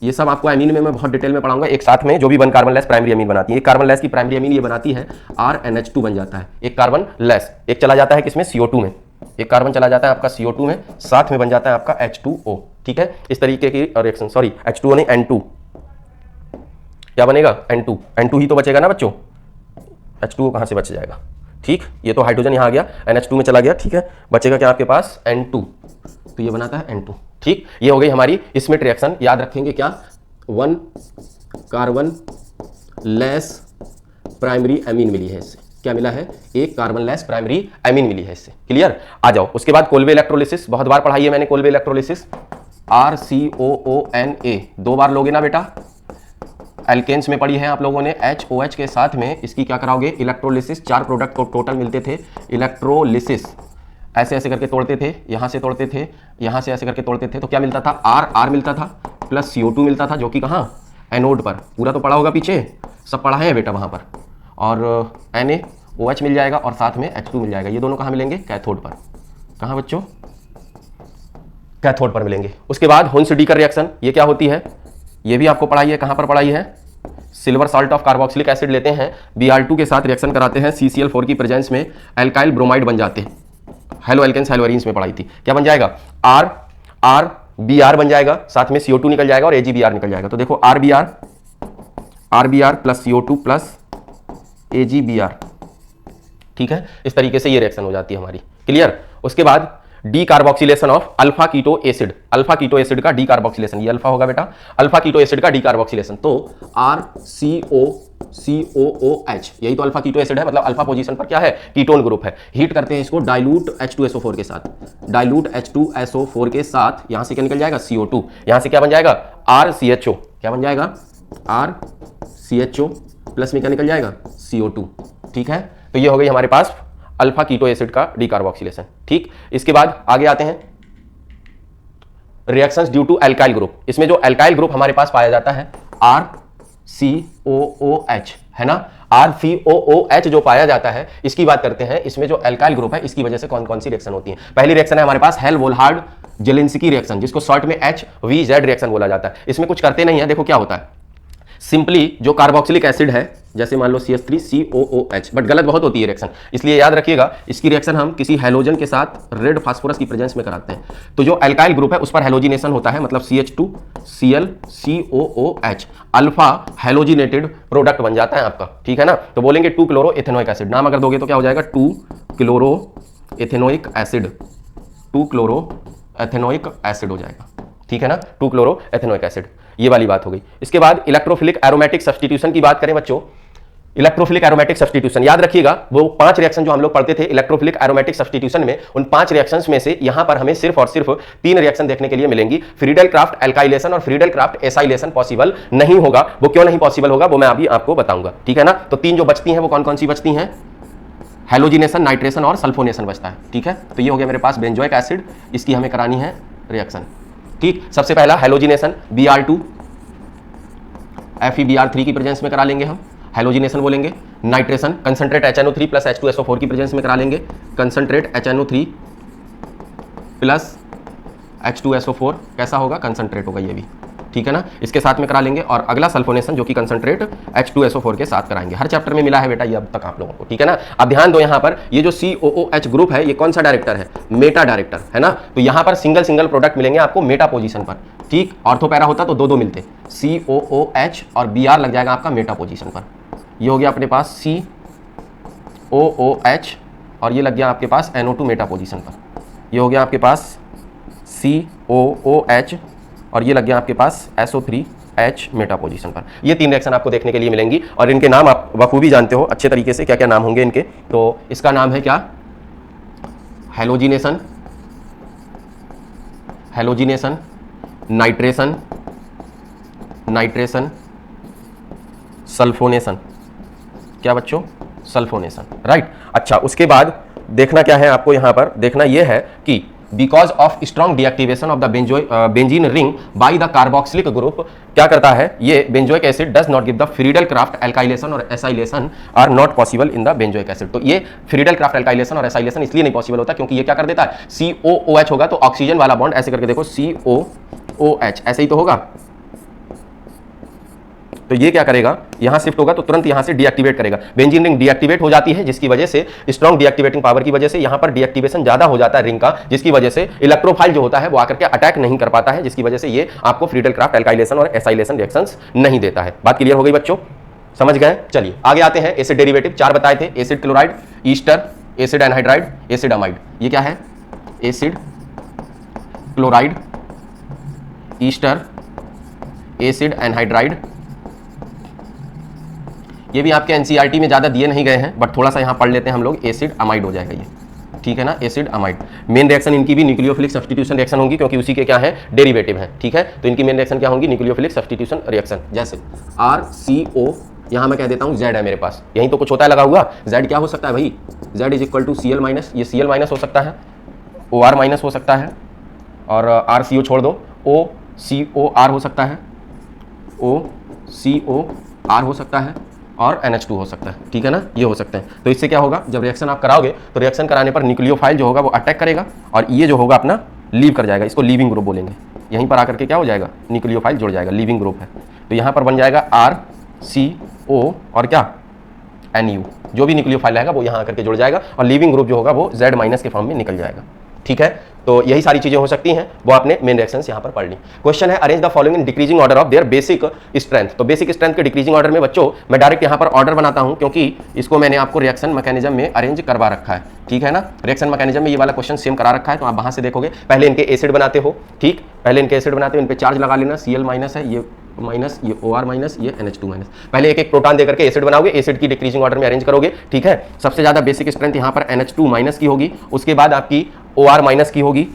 ये सब आपको एमीन में मैं बहुत डिटेल में पढ़ाऊंगा, एक साथ में जो भी 1 कार्बन लेस प्राइमरी अमीन बनाती है। एक कार्बन लेस की प्राइमरी अमीन ये बनाती है RNH2 बन जाता है, एक कार्बन लेस, एक चला जाता है किसमें, CO2 में, एक कार्बन चला जाता है आपका CO2 में, साथ में बन जाता है आपका H2O, ठीक है। इस तरीके की रिएक्शन, सॉरी H2O नहीं N2, क्या बनेगा, N2 ही तो बचेगा ना बच्चों, H2O कहां से बच जाएगा, ठीक, ये तो हाइड्रोजन यहाँ आ गया, NH2 में चला गया, ठीक है, बचेगा क्या आपके पास, N2, तो ये बनाता है N2, ठीक। ये हो गई हमारी स्मिथ रिएक्शन। याद रखेंगे क्या, 1 कार्बन लेस प्राइमरी अमीन मिली है इससे, क्या मिला है, एक कार्बन लेस प्राइमरी अमीन मिली है इससे, क्लियर। आ जाओ, उसके बाद कोल्बे इलेक्ट्रोलिसिस, बहुत बार पढ़ाई है मैंने कोल्बे इलेक्ट्रोलिसिस, RCOONA 2 बार लोगे ना बेटा, एल्केन्स में पढ़ी है आप लोगों ने, HOH के साथ में इसकी क्या कराओगे, इलेक्ट्रोलिसिस, 4 प्रोडक्ट को टोटल मिलते थे, इलेक्ट्रोलिसिस ऐसे ऐसे करके तोड़ते थे, यहां से तोड़ते थे, यहां से ऐसे करके तोड़ते थे, तो क्या मिलता था, R मिलता था, प्लस CO2 मिलता था, जो कि कहां, एनोड पर, पूरा तो पढ़ा होगा पीछे, सब पढ़ा है बेटा वहां पर, और NaOH मिल जाएगा, और साथ में H2 मिल जाएगा। ये दोनों कहां मिलेंगे, कैथोड पर, कहां बच्चों, कैथोड पर मिलेंगे। उसके बाद हुन्स-डीकर रिएक्शन, ये क्या होती है, ये भी आपको पढ़ाई है, कहां पर पढ़ाई है, silver salt of carboxylic acid लेते हैं, Br2 के साथ रिएक्शन कराते हैं, CCl4 की प्रेजेंस में एल्काइल ब्रोमाइड बन जाते हैं, हेलो एल्केन्स हेलो एरीन्स में पढ़ाई थी। क्या बन जाएगा? आर आर बी आर बन जाएगा, साथ में CO2 निकल जाएगा और AgBr निकल जाएगा। तो देखो RBr plus CO2 plus AgBr, ठीक है। इस तरीके से ये रिएक्शन हो जाती है हमारी। क्लियर? उसके बाद decarboxylation of alpha keto acid, alpha keto acid का डी कार्बोक्सिलेशन, ये अल्फा होगा बेटा, अल्फा कीटो एसिड का डी कार्बोक्सिलेशन। तो RCOCOOH, यही तो अल्फा कीटो एसिड है, मतलब अल्फा पोजीशन पर क्या है? कीटोन ग्रुप है। हीट करते हैं इसको डाइल्यूट H2SO4 के साथ, डाइल्यूट H2SO4 के साथ, यहां से क्या निकल जाएगा? CO2, यहां से क्या बन जाएगा? RCHO, क्या बन जाएगा? RCHO प्लस में क्या निकल जाएगा? CO2, ठीक है। तो ये हो गई हमारे पास अल्फा कीटो एसिड का डीकार्बोक्सिलेशन, ठीक। इसके बाद आगे आते हैं reactions due to alkyl group. इसमें जो एल्काइल ग्रुप हमारे पास पाया जाता है RCOOH, है ना। RCOOH जो पाया जाता है, इसकी बात करते हैं। इसमें जो एल्काइल ग्रुप है, इसकी वजह से कौन कौन सी रिएक्शन होती है? पहली रिएक्शन है हमारे पास हेल-वोल्हार्ड जेलिंस्की रिएक्शन, जिसको शॉर्ट में HVZ रिएक्शन बोला जाता है। इसमें कुछ करते नहीं है, देखो क्या होता है। सिंपली जो कार्बोक्सिलिक एसिड है, जैसे मान लो CH3COOH, बट गलत बहुत होती है रिएक्शन, इसलिए याद रखिएगा इसकी रिएक्शन हम किसी हैलोजन के साथ रेड फास्फोरस की प्रेजेंस में कराते हैं। तो जो एल्काइल ग्रुप है उस पर हैलोजिनेशन होता है, मतलब CH2ClCOOH, अल्फा हैलोजिनेटेड प्रोडक्ट बन जाता है आपका, ठीक है ना। तो बोलेंगे 2-क्लोरोएथेनोइक एसिड, नाम अगर दोगे तो क्या हो जाएगा? 2-क्लोरोएथेनोइक एसिड, 2-क्लोरोएथेनोइक एसिड हो जाएगा, ठीक है ना, 2-क्लोरोएथेनोइक एसिड। ये वाली बात हो गई। इसके बाद इलेक्ट्रोफिलिक एरोमेटिक सब्स्टिट्यूशन की बात करें बच्चों, इलेक्ट्रोफिलिक एरोमेटिक सब्स्टिट्यूशन याद रखिएगा, वो 5 रिएक्शन जो हम लोग पढ़ते थे इलेक्ट्रोफिलिक एरोमेटिक सब्स्टिट्यूशन में, उन 5 रिएक्शंस में से यहां पर हमें सिर्फ और सिर्फ 3 रिएक्शन देखने के लिए मिलेंगी। फ्रीडेल क्राफ्ट एल्काइलेशन और फ्रीडेल क्राफ्ट एसाइलेशन पॉसिबल नहीं होगा। वो क्यों नहीं पॉसिबल होगा वो मैं अभी आपको बताऊंगा, ठीक है ना। तो 3 जो बचती हैं वो कौन कौन सी बचती हैं? हैलोजिनेशन, नाइट्रेशन और सल्फोनेशन बचता है, ठीक है। तो ये हो गया मेरे पास बेंजोइक एसिड, इसकी हमें करानी है रिएक्शन, ठीक। सबसे पहला हैलोजिनेशन Br2 FeBr3 की प्रेजेंस में करा लेंगे हम, हैलोजिनेशन बोलेंगे। Nitration concentrate HNO3 plus H2SO4 की प्रेजेंस में करा लेंगे, कंसंट्रेट HNO3 प्लस H2SO4 कैसा होगा? कंसंट्रेट होगा ये भी, ठीक है ना। इसके साथ में करा लेंगे। और अगला सल्फोनेशन जो कि कंसंट्रेट H2SO4 के साथ कराएंगे। हर चैप्टर में मिला है बेटा ये अब तक आप लोगों को, ठीक है ना। अब ध्यान दो यहाँ पर, ये जो COOH ग्रुप है ये कौन सा डायरेक्टर है? मेटा डायरेक्टर, है ना। तो यहाँ पर सिंगल सिंगल प्रोडक्ट मिलेंगे आपको मेटा पोजीशन पर, ठीक। ऑर्थो पैरा होता तो 2-2 मिलते, COOH और Br लग जाएगा आपका मेटा पोजीशन पर। ये हो गया अपने पास COOH और ये लग गया आपके पास NO2 मेटा पोजीशन पर। ये हो गया आपके पास COOH और ये लग गया आपके पास SO3H मेटा पोजीशन पर। ये 3 रिएक्शन आपको देखने के लिए मिलेंगी और इनके नाम आप बखूबी जानते हो अच्छे तरीके से, क्या क्या नाम होंगे इनके। तो इसका नाम है क्या? Halogenation, halogenation, nitration, nitration, sulphonation. क्या बच्चों? Sulphonation, right. अच्छा, उसके बाद देखना क्या है आपको, यहां पर देखना यह है कि because of strong deactivation of the benzene ring by the carboxylic group, क्या करता है ये benzoic acid does not give the Friedel Crafts alkylation और acylation are not possible in the benzoic acid. तो ये फ्रीडेल क्राफ्ट एल्काइलेशन और acylation इसलिए नहीं पॉसिबल होता क्योंकि ये क्या कर देता है? COOH होगा तो ऑक्सीजन वाला बॉन्ड ऐसे करके देखो, COOH ऐसे ही तो होगा। तो ये क्या करेगा? यहां शिफ्ट होगा तो तुरंत यहां से डीएक्टिवेट करेगा। बेंजीन रिंग डीएक्टिवेट हो जाती है, जिसकी वजह से स्ट्रॉन्ग डीएक्टिवेटिंग पावर की वजह से यहां पर डीएक्टिवेशन ज्यादा हो जाता है रिंग का, जिसकी वजह से इलेक्ट्रोफाइल जो होता है वो आकर के अटैक नहीं कर पाता है, जिसकी वजह से ये आपको फ्रीडेल क्राफ्ट एल्काइलेशन और एसाइलेशन रिएक्शंस नहीं देता है। बात क्लियर हो गई बच्चों? समझ गए? चलिए आगे आते हैं। एसिड डेरिवेटिव 4 बताए थे, acid chloride, Easter, acid anhydride, acid amide. ये क्या है? Acid chloride, Easter, acid anhydride. ये भी आपके एनसीईआरटी में ज्यादा दिए नहीं गए हैं, बट थोड़ा सा यहां पढ़ लेते हैं हम लोग। एसिड अमाइड हो जाएगा ये, ठीक है ना, एसिड अमाइड। मेन रिएक्शन इनकी भी न्यूक्लियोफिलिक सब्स्टिट्यूशन रिएक्शन होगी क्योंकि उसी के क्या है? डेरिवेटिव है, ठीक है। तो इनकी मेन रिएक्शन क्या होंगी? Nucleophilic substitution reaction. जैसे RCO, यहां मैं कह देता हूं Z है मेरे पास, यहीं तो कुछ होता है लगा हुआ। Z क्या हो सकता है भाई? Z is equal to Cl minus, ये Cl माइनस हो सकता है, OR माइनस हो सकता है, और RCO छोड़ दो, OCOR हो सकता है, OCOR हो सकता है, और NH2 हो सकता है, ठीक है ना। ये हो सकते हैं। तो इससे क्या होगा? जब रिएक्शन आप कराओगे तो रिएक्शन कराने पर न्यूक्लियोफाइल जो होगा वो अटैक करेगा और ये जो होगा अपना लीव कर जाएगा। इसको लीविंग ग्रुप बोलेंगे। यहीं पर आकर के क्या हो जाएगा? न्यूक्लियोफाइल जुड़ जाएगा, लीविंग ग्रुप है। तो यहाँ पर बन जाएगा RCO और क्या? NU, जो भी न्यूक्लियोफाइल रहेगा वो यहाँ आकर के जुड़ जाएगा और लीविंग ग्रुप जो होगा वो Z माइनस के फॉर्म में निकल जाएगा। ठीक है, तो यही सारी चीजें हो सकती हैं, वो आपने मेन रिएक्शंस यहाँ पर पढ़ ली। क्वेश्चन है arrange the following in decreasing order of their basic strength. तो बेसिक स्ट्रेंथ के डिक्रीजिंग ऑर्डर में बच्चों मैं डायरेक्ट यहाँ पर ऑर्डर बनाता हूँ, क्योंकि इसको मैंने आपको रिएक्शन मैकेनिज्म में अरेंज करवा रखा है। ठीक है ना, रिएक्शन मैकेनिज्म में ये वाला क्वेश्चन सेम करा रखा है, तो आप वहां से देखोगे। पहले इनके एसिड बनाते हो, ठीक, पहले इनके एसिड बनाते हो, इन पे चार्ज लगा लेना, Cl माइनस है, ये माइनस, ये OR माइनस, ये NH2 माइनस। पहले एक एक प्रोटॉन देकर के एसिड बनाओगे, एसिड की डिक्रीजिंग ऑर्डर में अरेंज करोगे। ठीक है, सबसे ज्यादा बेसिक स्ट्रेंथ यहाँ पर NH2 माइनस की होगी, उसके बाद आपकी OR माइनस की होगी,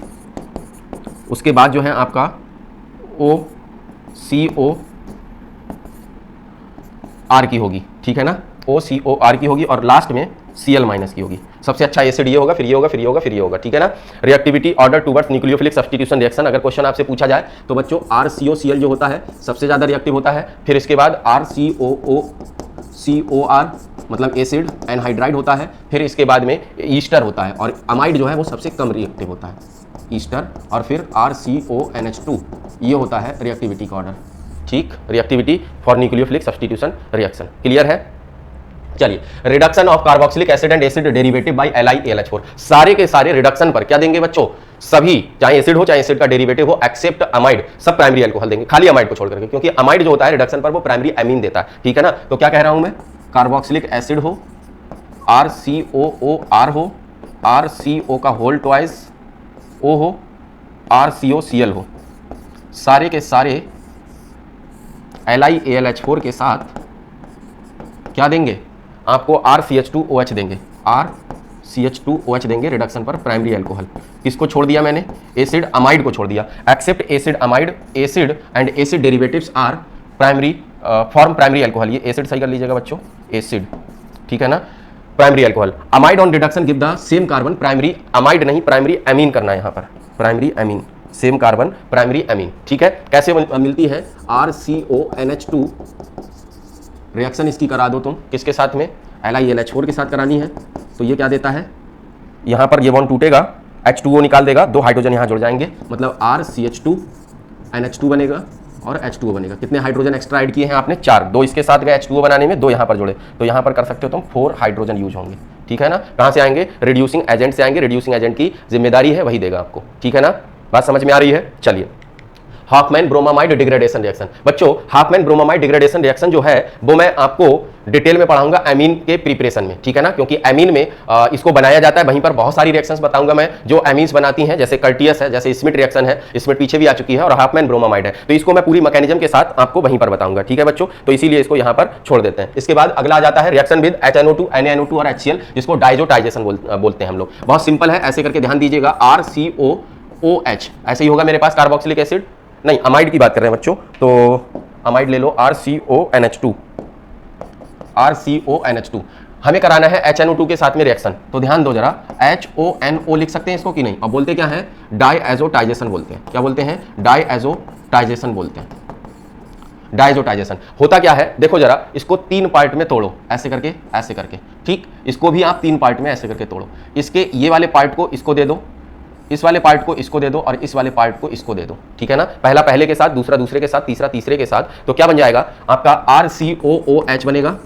उसके बाद जो है आपका OCOR की होगी। ठीक है ना, OCOR की होगी, और लास्ट में Cl माइनस की होगी। सबसे अच्छा एसिड ये होगा, फिर ये होगा, फिर ये होगा, फिर ये होगा। ठीक है ना, reactivity order towards nucleophilic substitution reaction. अगर क्वेश्चन आपसे पूछा जाए तो बच्चों RCOCl जो होता है सबसे ज्यादा रिएक्टिव होता है, फिर इसके बाद RCOOCOR मतलब एसिड एनहाइड्राइड होता है, फिर इसके बाद में ईस्टर होता है, और अमाइड जो है वो सबसे कम रिएक्टिव होता है, ईस्टर, और फिर RCONH2 ये होता है रिएक्टिविटी का ऑर्डर। ठीक, reactivity for nucleophilic substitution reaction. Clear है? चलिए, reduction of carboxylic acid and acid derivative by LiAlH4। सारे के सारे रिडक्शन पर क्या देंगे बच्चों? सभी, चाहे एसिड हो चाहे एसिड का डेरिवेटिव हो, एक्सेप्ट अमाइड, सब प्राइमरी अल्कोहल देंगे, खाली अमाइड को छोड़ करके, क्योंकि अमाइड जो होता है रिडक्शन पर वो प्राइमरी एमीन देता है। ठीक है ना, तो क्या कह रहा हूं मैं? कार्बोक्सिलिक एसिड हो, RCOOR हो, RCO का होल ट्वाइस O हो, RCOCl हो, सारे के सारे LiAlH4 के साथ क्या देंगे? आपको RCH2OH देंगे, RCH2OH देंगे रिडक्शन पर प्राइमरी अल्कोहल। किसको छोड़ दिया मैंने? एसिड अमाइड को छोड़ दिया। Except acid amide, acid and acid derivatives are primary form primary alcohol. ये एसिड सही कर लीजिएगा बच्चों, एसिड। ठीक है ना, primary alcohol. Amide on reduction give the same carbon, primary amide नहीं, प्राइमरी एमीन करना है यहाँ पर, primary amine, same carbon primary amine. ठीक है, कैसे मिलती है? RCONH2 रिएक्शन इसकी करा दो तुम, किसके साथ में? LiAlH4 के साथ करानी है, तो ये क्या देता है? यहाँ पर ये बॉन्ड टूटेगा, H2O निकाल देगा, दो हाइड्रोजन यहाँ जुड़ जाएंगे, मतलब RCH2 NH2 बनेगा और H2O बनेगा। कितने हाइड्रोजन एक्स्ट्रा ऐड किए हैं आपने? 4। 2 इसके साथ गए H2O बनाने में, 2 यहाँ पर जुड़े, तो यहाँ पर कर सकते हो तुम 4 हाइड्रोजन यूज होंगे। ठीक है ना, कहाँ से आएंगे? रिड्यूसिंग एजेंट से आएंगे, रिड्यूसिंग एजेंट की जिम्मेदारी है वही देगा आपको। ठीक है ना, बात समझ में आ रही है? चलिए, हाफमैन ब्रोमामाइड डिग्रेडेशन रिएक्शन। बच्चों, हाफमैन ब्रोमामाइड डिग्रेडेशन रिएक्शन जो है वो मैं आपको डिटेल में पढ़ाऊंगा एमीन के प्रिपरेशन में। ठीक है ना, क्योंकि एमीन में इसको बनाया जाता है, वहीं पर बहुत सारी रिएक्शंस बताऊंगा मैं जो एमीन्स बनाती हैं, जैसे कर्टियस है, जैसे स्मिट रिएक्शन है, स्मिट पीछे भी आ चुकी है, और हाफमैन ब्रोमामाइड है, तो इसको मैं पूरी मैकेनिज्म के साथ आपको वहीं पर बताऊंगा। ठीक है बच्चों, तो इसीलिए इसको यहाँ पर छोड़ देते हैं। इसके बाद अगला आ जाता है रिएक्शन विद HNO2 NaNO2 और HCl, जिसको डाइजोटाइजेशन बोलते हैं हम लोग। बहुत सिंपल है, ऐसे करके ध्यान दीजिएगा, RCOOH ऐसे ही होगा मेरे पास, कार्बोक्सिलिक एसिड नहीं, अमाइड की बात कर रहे हैं बच्चों, तो अमाइड ले लो, RCONH2, RCONH2। हमें कराना है HNO2 के साथ में रिएक्शन, तो ध्यान दो जरा, HONO लिख सकते हैं इसको कि नहीं? और बोलते क्या है? डाइएजोटाइजेशन बोलते हैं। क्या बोलते हैं? डाइएजोटाइजेशन बोलते हैं। डाइएजोटाइजेशन होता क्या है? देखो जरा, इसको 3 पार्ट में तोड़ो, ऐसे करके, ऐसे करके। ठीक, इसको भी आप 3 पार्ट में ऐसे करके तोड़ो। इसके ये वाले पार्ट को इसको दे दो, इस वाले पार्ट को इसको दे दो, और इस वाले पार्ट को इसको दे दो। ठीक है ना, पहला पहले के साथ, दूसरा दूसरे के साथ, तीसरा तीसरे के साथ, तो क्या बन जाएगा आपका? RCOOH बनेगा,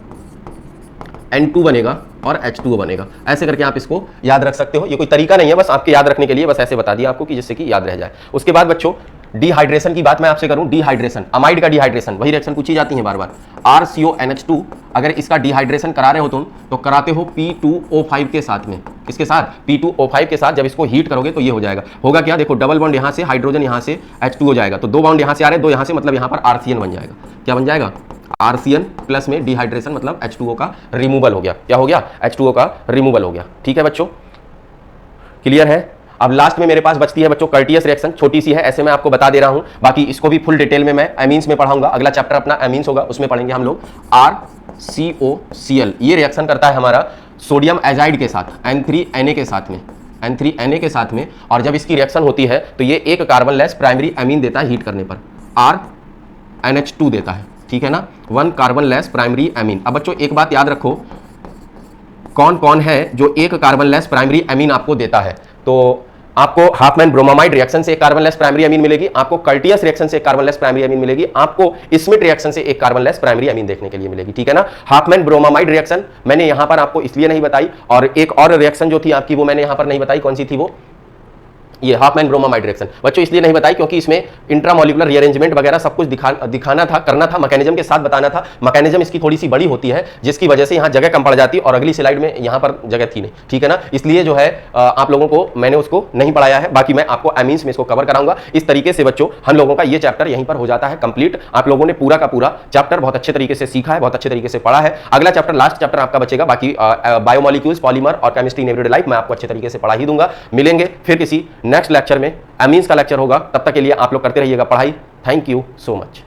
N2 बनेगा और H2O बनेगा। ऐसे करके आप इसको याद रख सकते हो। ये कोई तरीका नहीं है, बस आपके याद रखने के लिए बस ऐसे बता दिया आपको कि जिससे कि याद रह जाए। उसके बाद बच्चों, डिहाइड्रेशन की बात मैं आपसे करूं, डिहाइड्रेशन, अमाइड का डिहाइड्रेशन, वही रिएक्शन पूछी जाती है बार बार। RCONH2 अगर इसका डिहाइड्रेशन करा रहे हो तुम, तो कराते हो P2O5 के साथ में। किसके साथ? P2O5 के साथ। जब इसको हीट करोगे तो ये हो जाएगा, होगा क्या? देखो, डबल बॉन्ड यहाँ से, हाइड्रोजन यहाँ से, H2O जाएगा, तो 2 बॉन्ड यहाँ से आ रहे हैं, 2 यहाँ से, मतलब यहाँ पर RCN बन जाएगा। क्या बन जाएगा? RCN प्लस में डिहाइड्रेशन, मतलब H2O का रिमूवल हो गया। क्या हो गया? H2O का रिमूवल हो गया। ठीक है बच्चों, क्लियर है? अब लास्ट में मेरे पास बचती है बच्चों कर्टियस रिएक्शन, छोटी सी है, ऐसे मैं आपको बता दे रहा हूं, बाकी इसको भी फुल डिटेल में मैं एमीन्स में पढ़ाऊंगा। अगला चैप्टर अपना एमीन्स होगा, उसमें पढ़ेंगे हम लोग RCOCl। ये रिएक्शन करता है हमारा सोडियम एजाइड के साथ, N3Na के साथ में, N3Na के साथ में, और जब इसकी रिएक्शन होती है तो ये एक कार्बन लेस प्राइमरी एमीन देता है हीट करने पर, RNH2 देता है। ठीक है ना, 1 कार्बन लेस प्राइमरी एमीन। अब बच्चों एक बात याद रखो, कौन कौन है जो एक कार्बन लेस प्राइमरी एमीन आपको देता है? तो आपको हाफमैन ब्रोमामाइड रिएक्शन से एक कार्बनलेस प्राइमरी अमीन मिलेगी, आपको कर्टियस रिएक्शन से एक कार्बनलेस प्राइमरी अमीन मिलेगी, आपको स्मिथ रिएक्शन से एक कार्बनलेस प्राइमरी अमीन देखने के लिए मिलेगी, ठीक है ना। हाफमैन ब्रोमामाइड रिएक्शन मैंने यहां पर आपको इसलिए नहीं बताई, और एक और रिएक्शन जो थी आपकी वो मैंने यहां पर नहीं बताई, कौन सी थी वो, ये हाफमैन ब्रोमामाइड रिएक्शन बच्चों इसलिए नहीं बताई क्योंकि इसमें इंट्रामोलिकुलर रीअरेंजमेंट वगैरह सब कुछ दिखाना था, करना था, मैकेनिज्म के साथ बताना था। मैकेनिज्म इसकी थोड़ी सी बड़ी होती है जिसकी वजह से यहाँ जगह कम पड़ जाती है, और अगली स्लाइड में यहाँ पर जगह थी नहीं, ठीक है ना। इसलिए जो है आप लोगों को मैंने उसको नहीं पढ़ाया है, बाकी मैं आपको एमीन्स में इसको कवर कराऊंगा। इस तरीके से बच्चों हम लोगों का ये चैप्टर यहीं पर हो जाता है कंप्लीट। आप लोगों ने पूरा का पूरा चैप्टर बहुत अच्छे तरीके से सीखा है, बहुत अच्छे तरीके से पढ़ा है। अगला चैप्टर लास्ट चैप्टर आपका बचेगा, बाकी बायोमोलिक्यूल्स, पॉलीमर और केमिस्ट्री इन एवरीडे लाइफ मैं आपको अच्छे तरीके से पढ़ा ही दूंगा। मिलेंगे फिर किसी नेक्स्ट लेक्चर में, एमीन्स का लेक्चर होगा, तब तक के लिए आप लोग करते रहिएगा पढ़ाई। Thank you so much.